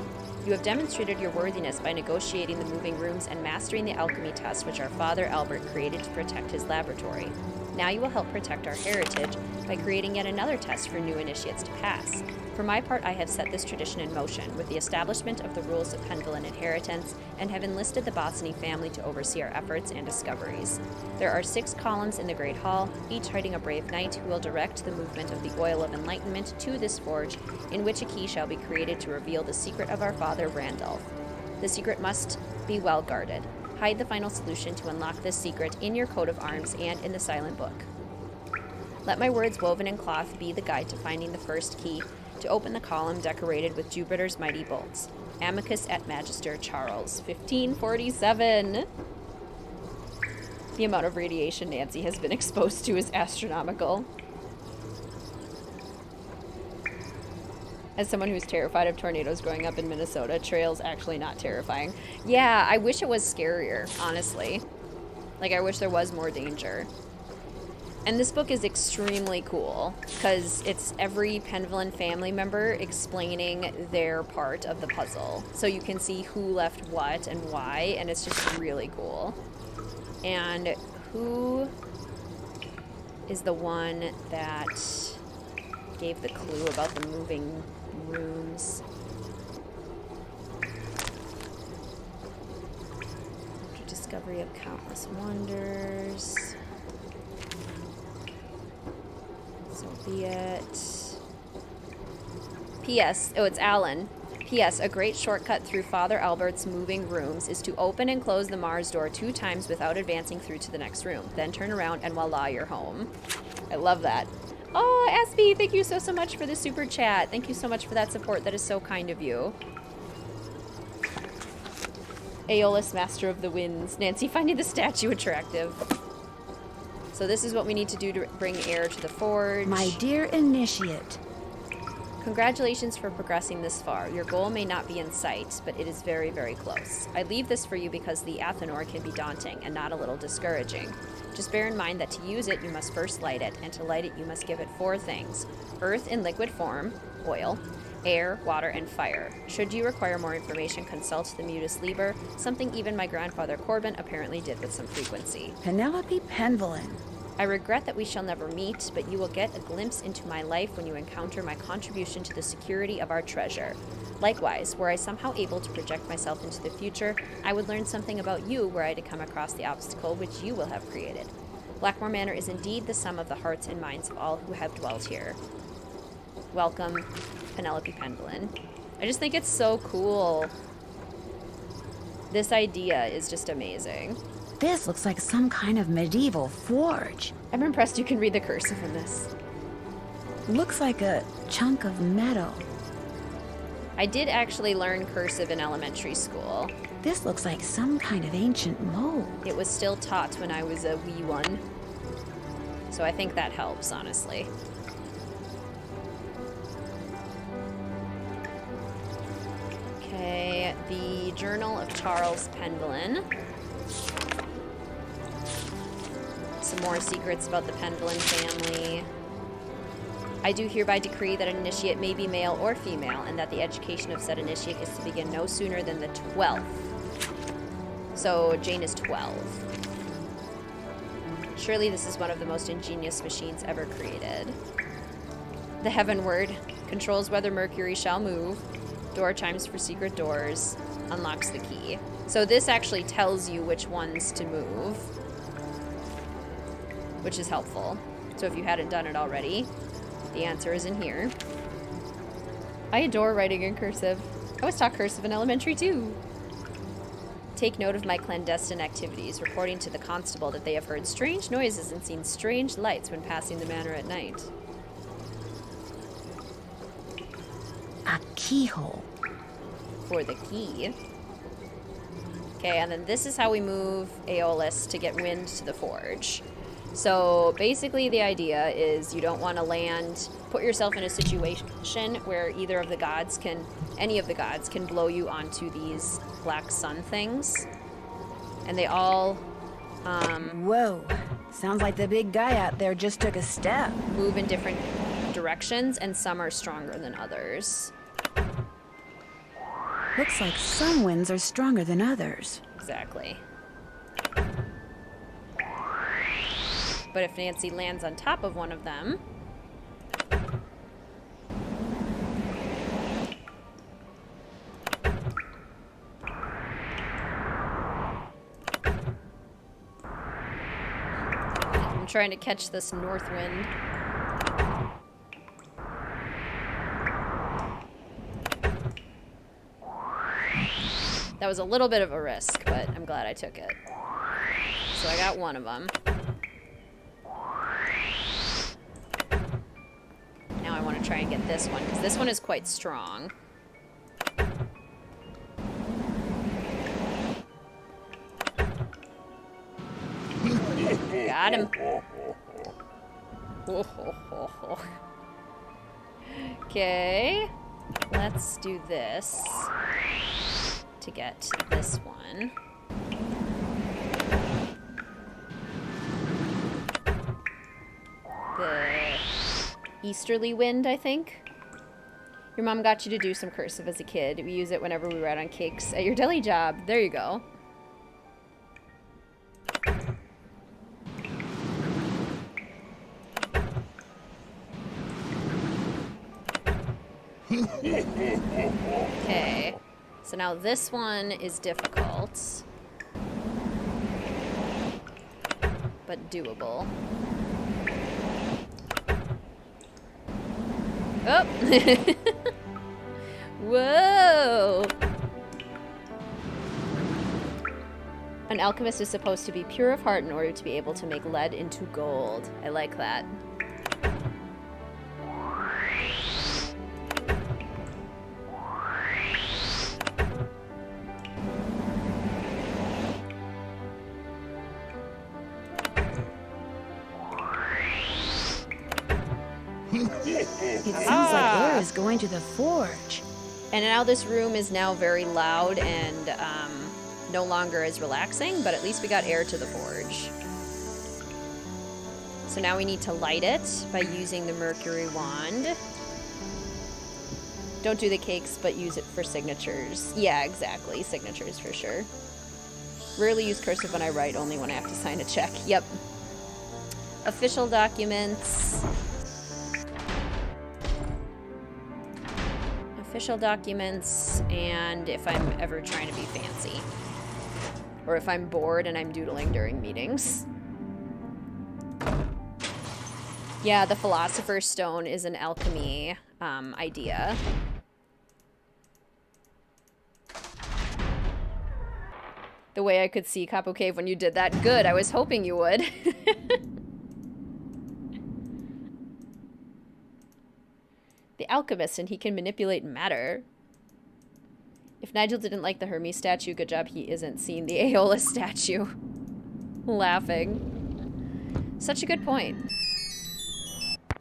You have demonstrated your worthiness by negotiating the moving rooms and mastering the alchemy test which our father Albert created to protect his laboratory. Now you will help protect our heritage by creating yet another test for new initiates to pass. For my part, I have set this tradition in motion with the establishment of the rules of Pendulum inheritance and have enlisted the Bossany family to oversee our efforts and discoveries. There are 6 columns in the Great Hall, each hiding a brave knight who will direct the movement of the Oil of Enlightenment to this forge, in which a key shall be created to reveal the secret of our father Randolph. The secret must be well guarded. Hide the final solution to unlock this secret in your coat of arms and in the silent book. Let my words woven in cloth be the guide to finding the first key to open the column decorated with Jupiter's mighty bolts. Amicus et Magister Charles, 1547. The amount of radiation Nancy has been exposed to is astronomical. As someone who's terrified of tornadoes growing up in Minnesota, trail's actually not terrifying. Yeah, I wish it was scarier, honestly. Like, I wish there was more danger. And this book is extremely cool, because it's every Pendulum family member explaining their part of the puzzle. So you can see who left what and why, and it's just really cool. And who is the one that gave the clue about the moving rooms? After discovery of countless wonders. So be it. P.S. Oh, it's Alan. P.S. A great shortcut through Father Albert's moving rooms is to open and close the Mars door 2 times without advancing through to the next room. Then turn around and voila, you're home. I love that. Oh, Aspie, thank you so much for the super chat. Thank you so much for that support. That is so kind of you. Aeolus, Master of the Winds. Nancy finding the statue attractive. So this is what we need to do to bring air to the forge. My dear initiate. Congratulations for progressing this far. Your goal may not be in sight, but it is very, very close. I leave this for you because the Athanor can be daunting and not a little discouraging. Just bear in mind that to use it, you must first light it, and to light it, you must give it 4 things. Earth in liquid form, oil, air, water, and fire. Should you require more information, consult the Mutus Liber, something even my grandfather Corbin apparently did with some frequency. Penelope Penvelin. I regret that we shall never meet, but you will get a glimpse into my life when you encounter my contribution to the security of our treasure. Likewise, were I somehow able to project myself into the future, I would learn something about you were I to come across the obstacle which you will have created. Blackmoor Manor is indeed the sum of the hearts and minds of all who have dwelt here. Welcome, Penelope Penvelin. I just think it's so cool. This idea is just amazing. This looks like some kind of medieval forge. I'm impressed you can read the cursive in this. Looks like a chunk of metal. I did actually learn cursive in elementary school. This looks like some kind of ancient mold. It was still taught when I was a wee one. So I think that helps, honestly. Okay, the Journal of Charles Penvelin. Some more secrets about the Pendulum family. I do hereby decree that an initiate may be male or female, and that the education of said initiate is to begin no sooner than the 12th. So Jane is 12. Surely this is one of the most ingenious machines ever created. The Heavenward controls whether Mercury shall move. Door chimes for secret doors. Unlocks the key. So this actually tells you which ones to move, which is helpful. So if you hadn't done it already, the answer is in here. I adore writing in cursive. I was taught cursive in elementary too. Take note of my clandestine activities, reporting to the constable that they have heard strange noises and seen strange lights when passing the manor at night. A keyhole. For the key. Okay, and then this is how we move Aeolus to get wind to the forge. So basically the idea is you don't want to put yourself in a situation where any of the gods can blow you onto these black sun things. And they all, Whoa, sounds like the big guy out there just took a step. Move in different directions, and some are stronger than others. Looks like some winds are stronger than others. Exactly. But if Nancy lands on top of one of them... I'm trying to catch this north wind. That was a little bit of a risk, but I'm glad I took it. So I got one of them. Now I want to try and get this one, because this one is quite strong. Got him. Okay. Let's do this to get this one. The easterly wind, I think. Your mom got you to do some cursive as a kid. We use it whenever we write on cakes at your deli job. There you go. Okay. So now this one is difficult, but doable. Oh! Whoa! An alchemist is supposed to be pure of heart in order to be able to make lead into gold. I like that. It sounds like air is going to the forge. And now this room is now very loud and no longer as relaxing, but at least we got air to the forge. So now we need to light it by using the mercury wand. Don't do the cakes, but use it for signatures. Yeah, exactly. Signatures for sure. Rarely use cursive when I write, only when I have to sign a check. Yep. Official documents. Official documents, and if I'm ever trying to be fancy. Or if I'm bored and I'm doodling during meetings. Yeah, the Philosopher's Stone is an alchemy idea. The way I could see Capo Cave when you did that. Good, I was hoping you would. The alchemist, and he can manipulate matter. If Nigel didn't like the Hermes statue, good job he isn't seeing the Aeolus statue. Laughing. Such a good point.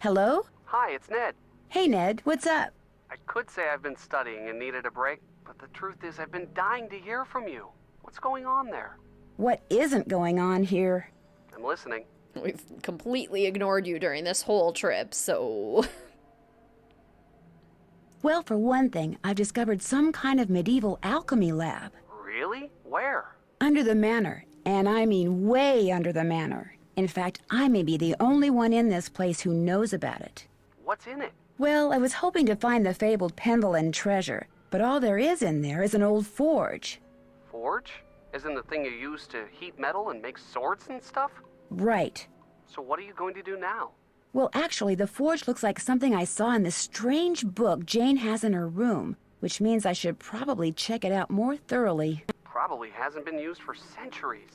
Hello? Hi, it's Ned. Hey, Ned, what's up? I could say I've been studying and needed a break, but the truth is I've been dying to hear from you. What's going on there? What isn't going on here? I'm listening. We've completely ignored you during this whole trip, so... Well, for one thing, I've discovered some kind of medieval alchemy lab. Really? Where? Under the manor. And I mean way under the manor. In fact, I may be the only one in this place who knows about it. What's in it? Well, I was hoping to find the fabled Pendulum treasure, but all there is in there is an old forge. Forge? Isn't the thing you use to heat metal and make swords and stuff? Right. So what are you going to do now? Well, actually, the forge looks like something I saw in the strange book Jane has in her room, which means I should probably check it out more thoroughly. Probably hasn't been used for centuries.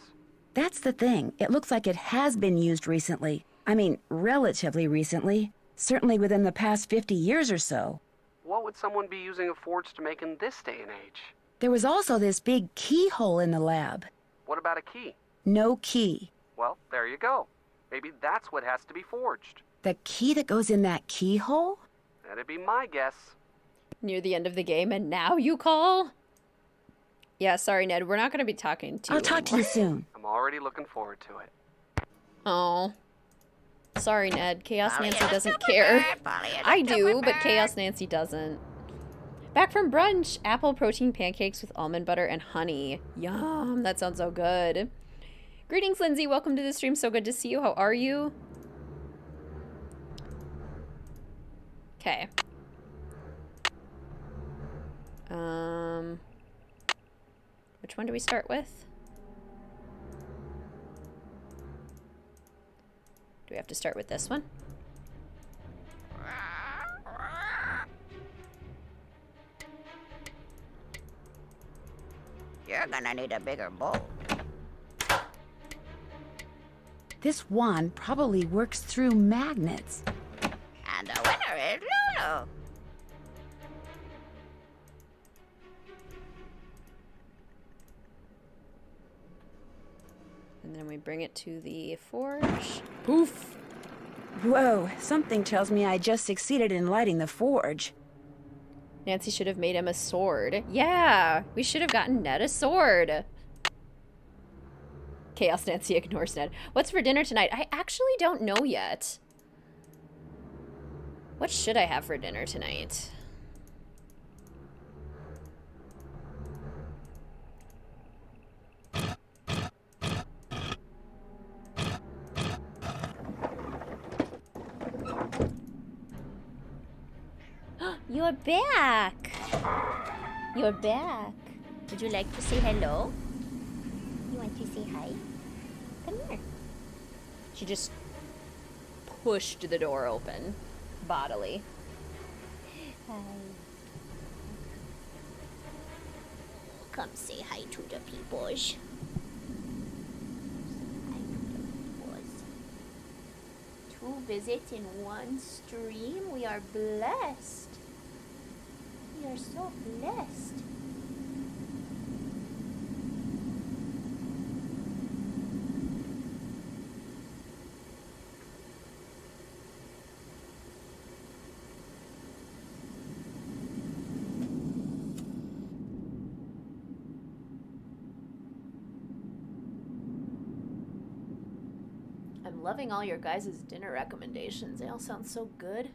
That's the thing. It looks like it has been used recently. I mean, relatively recently. Certainly within the past 50 years or so. What would someone be using a forge to make in this day and age? There was also this big keyhole in the lab. What about a key? No key. Well, there you go. Maybe that's what has to be forged. The key that goes in that keyhole? That'd be my guess. Near the end of the game, and now you call? Yeah, sorry, Ned. We're not going to be talking to you. I'll talk to you soon. I'm already looking forward to it. Oh. Sorry, Ned. Chaos Nancy doesn't care. I do, but Chaos Nancy doesn't. Back from brunch. Apple protein pancakes with almond butter and honey. Yum. That sounds so good. Greetings, Lindsay. Welcome to the stream. So good to see you. How are you? Okay. Which one do we start with? Do we have to start with this one? You're gonna need a bigger bowl. This wand probably works through magnets. And the winner is Lulu. And then we bring it to the forge. Poof! Whoa, something tells me I just succeeded in lighting the forge. Nancy should have made him a sword. Yeah, we should have gotten Ned a sword. Chaos Nancy ignores Ned. What's for dinner tonight? I actually don't know yet. What should I have for dinner tonight? You're back. You're back. Would you like to say hello? You want to say hi? Come here. She just pushed the door open bodily. Hi. Come say hi to the peoples. Hi to the peoples. 2 visits in 1 stream. We are blessed. We are so blessed. I'm loving all your guys' dinner recommendations. They all sound so good.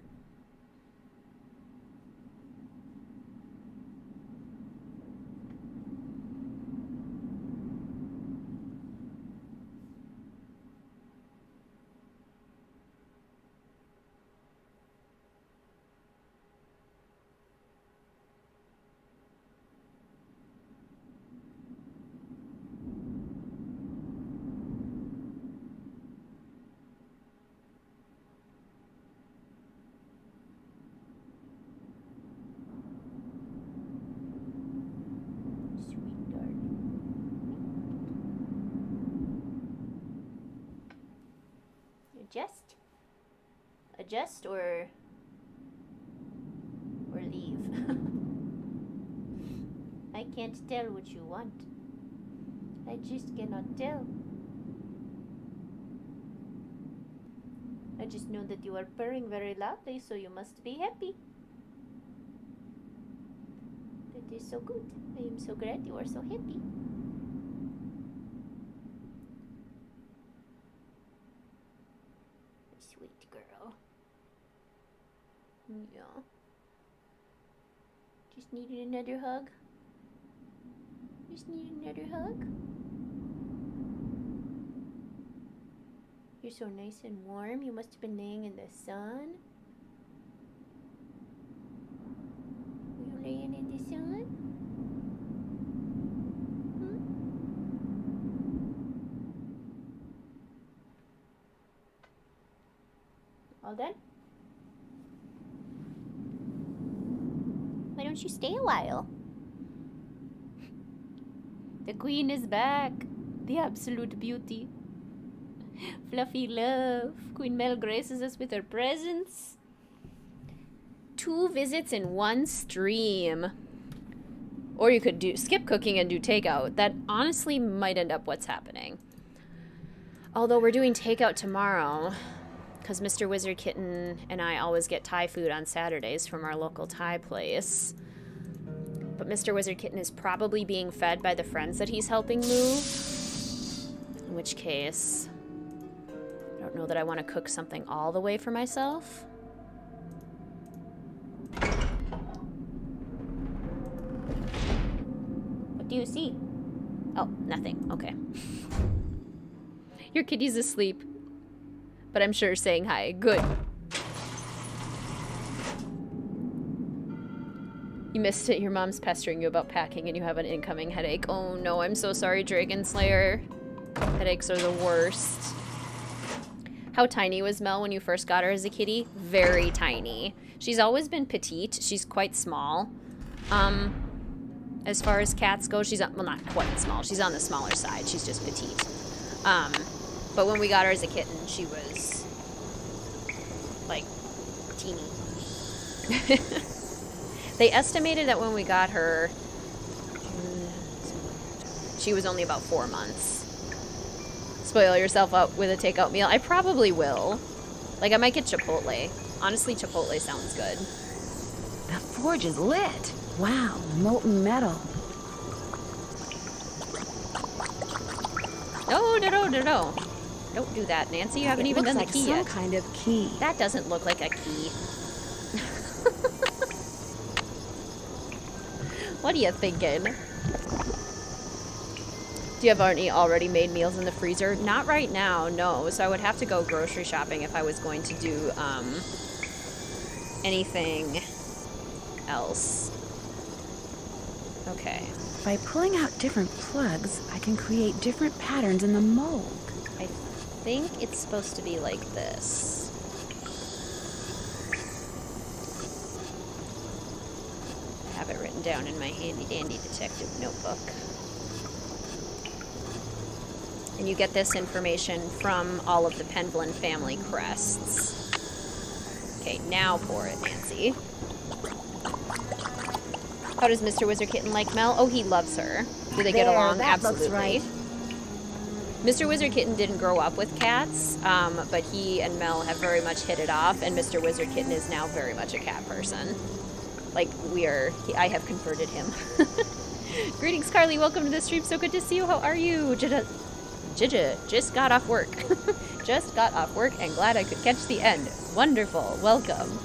Adjust or leave. I can't tell what you want. I just cannot tell. I just know that you are purring very loudly, so you must be happy. That is so good. I am so glad you are so happy. Sweet girl. Yeah. Just needed another hug. Just needed another hug. You're so nice and warm. You must have been laying in the sun. Were you laying in the sun? All done? Why don't you stay a while? The queen is back. The absolute beauty. Fluffy love. Queen Mel graces us with her presence. 2 visits in 1 stream. Or you could skip cooking and do takeout. That honestly might end up what's happening. Although we're doing takeout tomorrow, because Mr. WizardKitten and I always get Thai food on Saturdays from our local Thai place. But Mr. WizardKitten is probably being fed by the friends that he's helping move. In which case, I don't know that I want to cook something all the way for myself. What do you see? Oh, nothing. Okay. Your kitty's asleep. But I'm sure saying hi. Good. You missed it. Your mom's pestering you about packing and you have an incoming headache. Oh no, I'm so sorry, Dragon Slayer. Headaches are the worst. How tiny was Mel when you first got her as a kitty? Very tiny. She's always been petite. She's quite small. As far as cats go, she's well, not quite small. She's on the smaller side. She's just petite. But when we got her as a kitten, she was like teeny. They estimated that when we got her, she was only about 4 months. Spoil yourself up with a takeout meal. I probably will. Like, I might get Chipotle. Honestly, Chipotle sounds good. The forge is lit. Wow, molten metal. No. Don't do that, Nancy. You haven't even done the key yet. Some kind of key. That doesn't look like a key. What are you thinking? Do you have any already made meals in the freezer? Not right now, no. So I would have to go grocery shopping if I was going to do anything else. Okay. By pulling out different plugs, I can create different patterns in the mold. I think it's supposed to be like this. I have it written down in my handy dandy detective notebook. And you get this information from all of the Pendulum Family crests. Okay, now pour it, Nancy. How does Mr. WizardKitten like Mel? Oh, he loves her. Do they get along? Absolutely. Looks right. Mr. WizardKitten didn't grow up with cats, but he and Mel have very much hit it off, and Mr. WizardKitten is now very much a cat person. Like, I have converted him. Greetings, Carly. Welcome to the stream. So good to see you. How are you? Jija just got off work. Just got off work and glad I could catch the end. Wonderful. Welcome.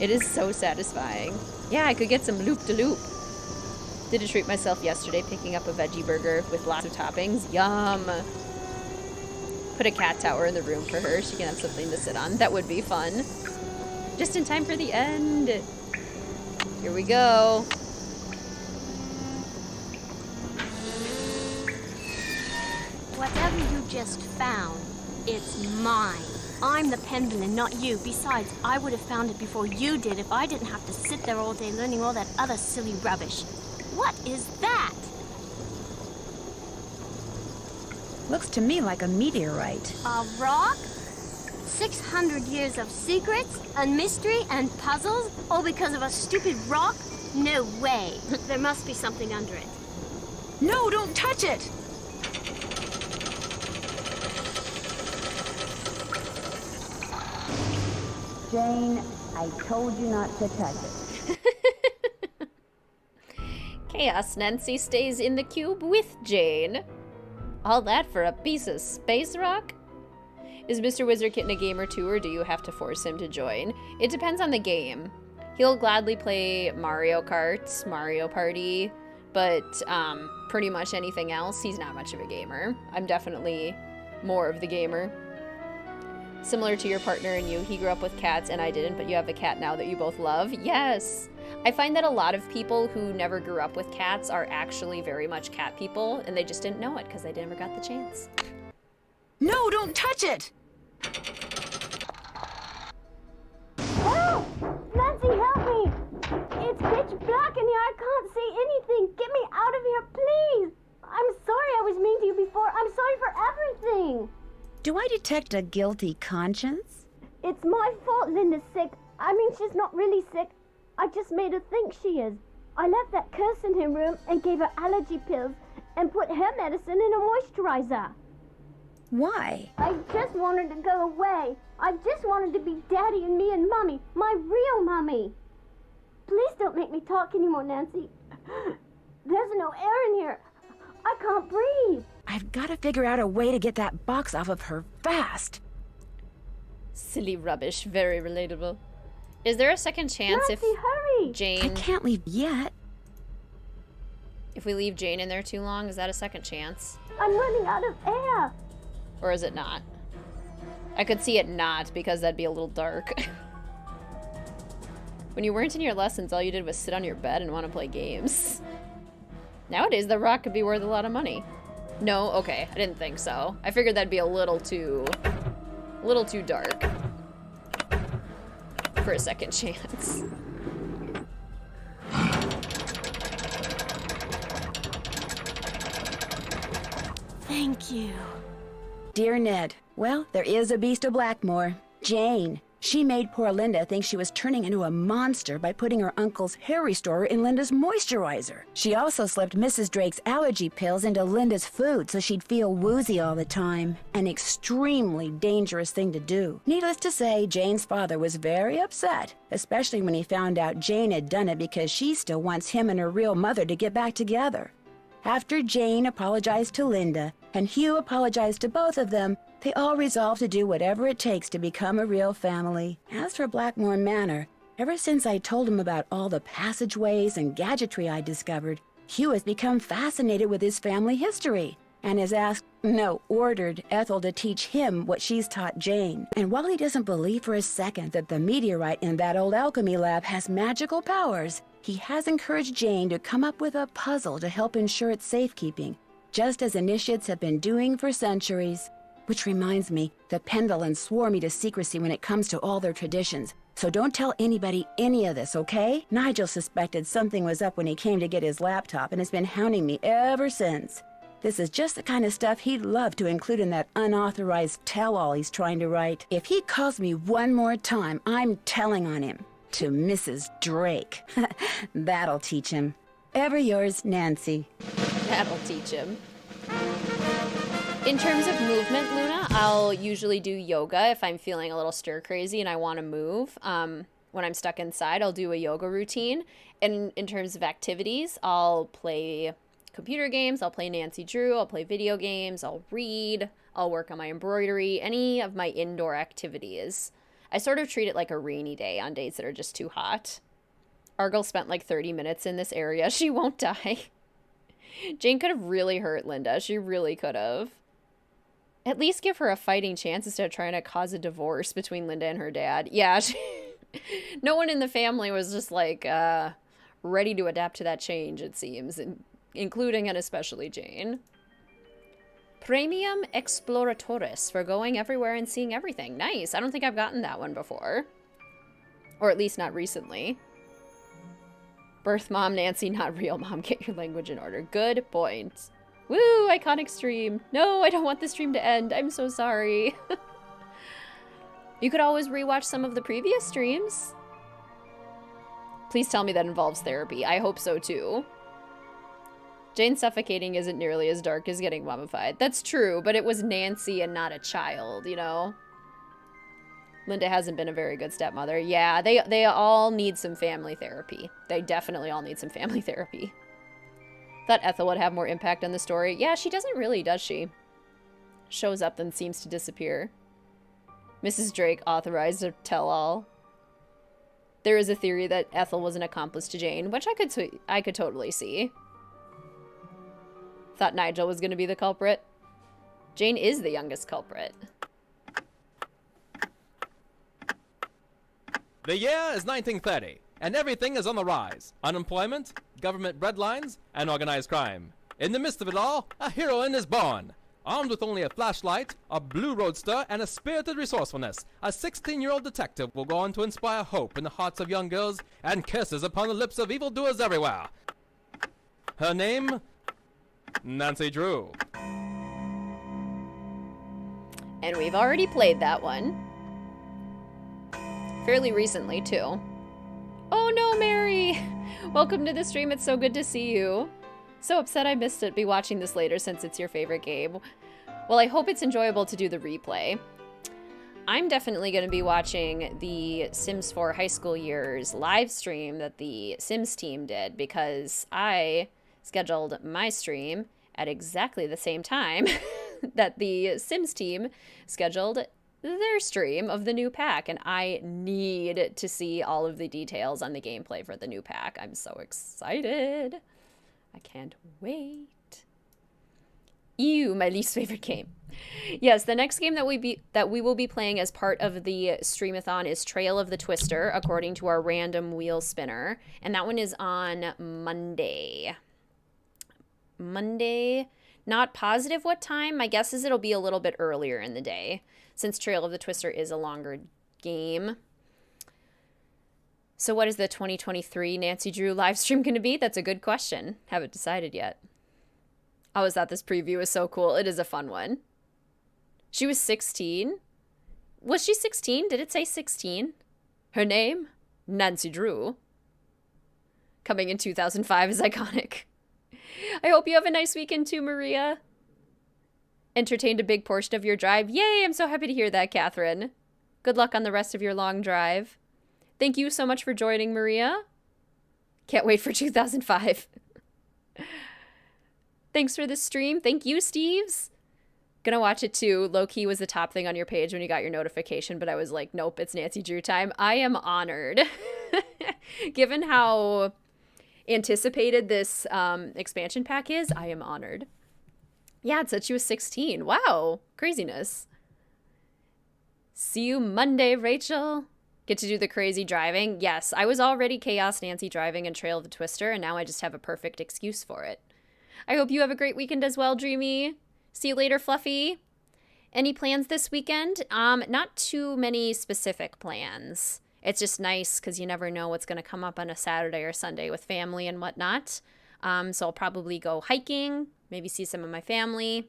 It is so satisfying. Yeah, I could get some loop-de-loop. Did a treat myself yesterday picking up a veggie burger with lots of toppings. Yum. Put a cat tower in the room for her. She can have something to sit on. That would be fun. Just in time for the end. Here we go. Whatever you just found, it's mine. I'm the Pendulum, not you. Besides, I would have found it before you did if I didn't have to sit there all day learning all that other silly rubbish. What is that? Looks to me like a meteorite. A rock? 600 years of secrets and mystery and puzzles, all because of a stupid rock? No way. There must be something under it. No, don't touch it! Jane, I told you not to touch it. Chaos Nancy stays in the cube with Jane. All that for a piece of space rock? Is Mr. WizardKitten a gamer too, or do you have to force him to join? It depends on the game. He'll gladly play Mario Kart, Mario Party, but pretty much anything else, he's not much of a gamer. I'm definitely more of the gamer. Similar to your partner and you, he grew up with cats and I didn't, but you have a cat now that you both love. Yes! I find that a lot of people who never grew up with cats are actually very much cat people, and they just didn't know it because they never got the chance. No, don't touch it! Help! Nancy, help me! It's pitch black in here. I can't see anything. Get me out of here, please! I'm sorry I was mean to you before. I'm sorry for everything. Do I detect a guilty conscience? It's my fault Linda's sick. I mean, she's not really sick. I just made her think she is. I left that curse in her room and gave her allergy pills and put her medicine in a moisturizer. Why? I just wanted to go away. I just wanted to be Daddy and me and Mommy, my real Mommy. Please don't make me talk anymore, Nancy. There's no air in here. I can't breathe. I've got to figure out a way to get that box off of her fast. Silly rubbish. Very relatable. Is there a second chance Nancy, hurry! Jane... I can't leave yet. If we leave Jane in there too long, is that a second chance? I'm running out of air. Or is it not? I could see it not, because that'd be a little dark. When you weren't in your lessons, all you did was sit on your bed and want to play games. Nowadays, the rock could be worth a lot of money. No? Okay, I didn't think so. I figured that'd be a little too dark for a second chance. Thank you. Dear Ned, well, there is a beast of Blackmoor. Jane. She made poor Linda think she was turning into a monster by putting her uncle's hair restorer in Linda's moisturizer. She also slipped Mrs. Drake's allergy pills into Linda's food so she'd feel woozy all the time. An extremely dangerous thing to do. Needless to say, Jane's father was very upset, especially when he found out Jane had done it because she still wants him and her real mother to get back together. After Jane apologized to Linda and Hugh apologized to both of them, they all resolved to do whatever it takes to become a real family. As for Blackmoor Manor, ever since I told him about all the passageways and gadgetry I discovered, Hugh has become fascinated with his family history and has ordered Ethel to teach him what she's taught Jane. And while he doesn't believe for a second that the meteorite in that old alchemy lab has magical powers, he has encouraged Jane to come up with a puzzle to help ensure its safekeeping, just as initiates have been doing for centuries. Which reminds me, the Pendulums swore me to secrecy when it comes to all their traditions. So don't tell anybody any of this, okay? Nigel suspected something was up when he came to get his laptop and has been hounding me ever since. This is just the kind of stuff he'd love to include in that unauthorized tell-all he's trying to write. If he calls me one more time, I'm telling on him. To Mrs. Drake. That'll teach him. Ever yours, Nancy. That'll teach him. In terms of movement, Luna, I'll usually do yoga if I'm feeling a little stir crazy and I want to move. When I'm stuck inside, I'll do a yoga routine. And in terms of activities, I'll play computer games, I'll play Nancy Drew, I'll play video games, I'll read, I'll work on my embroidery, any of my indoor activities. I sort of treat it like a rainy day on days that are just too hot. Argyle spent like 30 minutes in this area. She won't die. Jane could have really hurt Linda. She really could have. At least give her a fighting chance instead of trying to cause a divorce between Linda and her dad. Yeah, no one in the family was just like ready to adapt to that change, it seems, including and especially Jane. Premium Exploratores for going everywhere and seeing everything. Nice. I don't think I've gotten that one before. Or at least not recently. Birth mom, Nancy, not real mom. Get your language in order. Good point. Woo, iconic stream. No, I don't want the stream to end. I'm so sorry. You could always rewatch some of the previous streams. Please tell me that involves therapy. I hope so too. Jane suffocating isn't nearly as dark as getting mummified. That's true, but it was Nancy and not a child, you know? Linda hasn't been a very good stepmother. Yeah, they all need some family therapy. They definitely all need some family therapy. Thought Ethel would have more impact on the story. Yeah, she doesn't really, does she? Shows up then seems to disappear. Mrs. Drake authorized a tell-all. There is a theory that Ethel was an accomplice to Jane, which I could totally see. Thought Nigel was going to be the culprit. Jane is the youngest culprit. The year is 1930, and everything is on the rise. Unemployment, government breadlines, and organized crime. In the midst of it all, a heroine is born. Armed with only a flashlight, a blue roadster, and a spirited resourcefulness, a 16-year-old detective will go on to inspire hope in the hearts of young girls and kisses upon the lips of evildoers everywhere. Her name? Nancy Drew. And we've already played that one. Fairly recently, too. Oh no, Mary! Welcome to the stream, it's so good to see you. So upset I missed it. Be watching this later since it's your favorite game. Well, I hope it's enjoyable to do the replay. I'm definitely going to be watching the Sims 4 High School Years live stream that the Sims team did because I scheduled my stream at exactly the same time that the Sims team scheduled their stream of the new pack, and I need to see all of the details on the gameplay for the new pack. I'm so excited. I can't wait. Ew, my least favorite game. Yes, the next game that we will be playing as part of the Streamathon is Trail of the Twister, according to our random wheel spinner, and that one is on Monday. Not positive what time. My guess is it'll be a little bit earlier in the day, since Trail of the Twister is a longer game. So what is the 2023 Nancy Drew live stream going to be? That's a good question. Haven't decided yet. I always thought this preview was so cool. It is a fun one. She was 16. Was she 16? Did it say 16? Her name? Nancy Drew. Coming in 2005 is iconic. I hope you have a nice weekend too, Maria. Entertained a big portion of your drive. Yay, I'm so happy to hear that, Catherine. Good luck on the rest of your long drive. Thank you so much for joining, Maria. Can't wait for 2005. Thanks for the stream. Thank you, Steves. Gonna watch it too. Low-key was the top thing on your page when you got your notification, but I was like, nope, it's Nancy Drew time. I am honored. Given how anticipated this expansion pack is, I am honored. Yeah, it said she was 16. Wow, craziness. See you Monday, Rachel. Get to do the crazy driving. Yes, I was already Chaos Nancy driving in Trail of the Twister, and now I just have a perfect excuse for it. I hope you have a great weekend as well, Dreamy. See you later, Fluffy. Any plans this weekend? Not too many specific plans. It's just nice because you never know what's going to come up on a Saturday or Sunday with family and whatnot. So I'll probably go hiking, maybe see some of my family,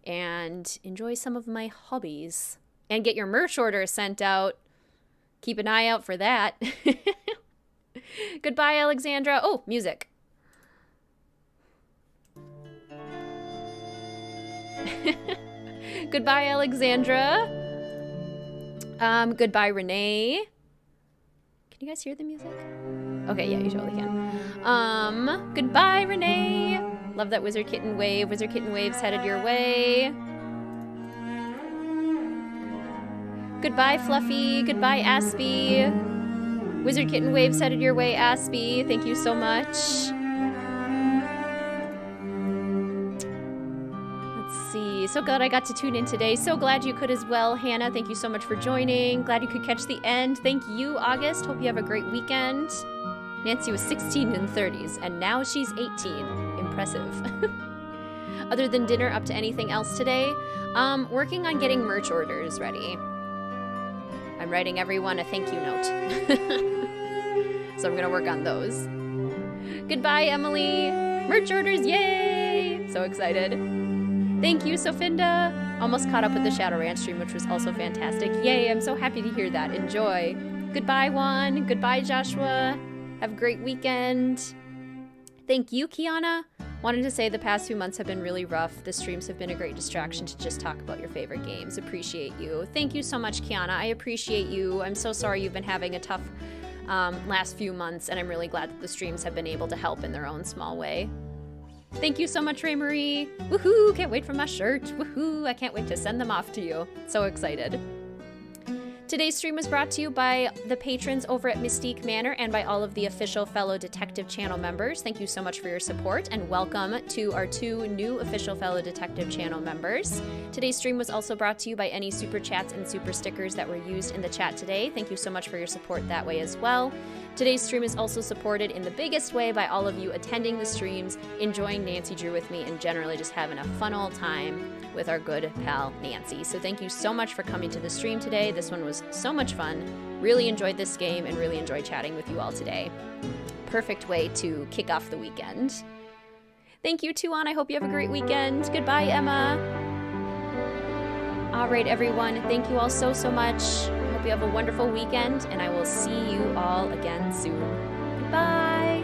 and enjoy some of my hobbies. And get your merch order sent out. Keep an eye out for that. Goodbye, Alexandra. Oh, music. Goodbye, Alexandra. Goodbye, Renee. Can you guys hear the music? Okay, yeah, you totally can. Goodbye, Renee. Love that WizardKitten wave. WizardKitten wave's headed your way. Goodbye, Fluffy. Goodbye, Aspie. WizardKitten wave's headed your way, Aspie. Thank you so much. Let's see. So glad I got to tune in today. So glad you could as well, Hannah. Thank you so much for joining. Glad you could catch the end. Thank you, August. Hope you have a great weekend. Nancy was 16 in the 30s, and now she's 18. Impressive. Other than dinner, up to anything else today? Working on getting merch orders ready. I'm writing everyone a thank you note. So I'm gonna work on those. Goodbye, Emily. Merch orders, yay! So excited. Thank you, Sofinda. Almost caught up with the Shadowrun stream, which was also fantastic. Yay, I'm so happy to hear that. Enjoy. Goodbye, Juan. Goodbye, Joshua. Have a great weekend. Thank you, Kiana. Wanted to say the past few months have been really rough. The streams have been a great distraction to just talk about your favorite games. Appreciate you. Thank you so much, Kiana. I appreciate you. I'm so sorry you've been having a tough last few months, and I'm really glad that the streams have been able to help in their own small way. Thank you so much, Ray Marie. Woohoo! Can't wait for my shirt. Woohoo! I can't wait to send them off to you. So excited. Today's stream was brought to you by the patrons over at Mystique Manor and by all of the official fellow detective channel members. Thank you so much for your support, and welcome to our 2 new official fellow detective channel members. Today's stream was also brought to you by any super chats and super stickers that were used in the chat today. Thank you so much for your support that way as well. Today's stream is also supported in the biggest way by all of you attending the streams, enjoying Nancy Drew with me, and generally just having a fun old time with our good pal Nancy. So thank you so much for coming to the stream today. This one was so much fun. Really enjoyed this game and really enjoyed chatting with you all today. Perfect way to kick off the weekend. Thank you, Tuan. I hope you have a great weekend. Goodbye, Emma. All right, everyone. Thank you all so much. Hope you have a wonderful weekend, and I will see you all again soon. Goodbye.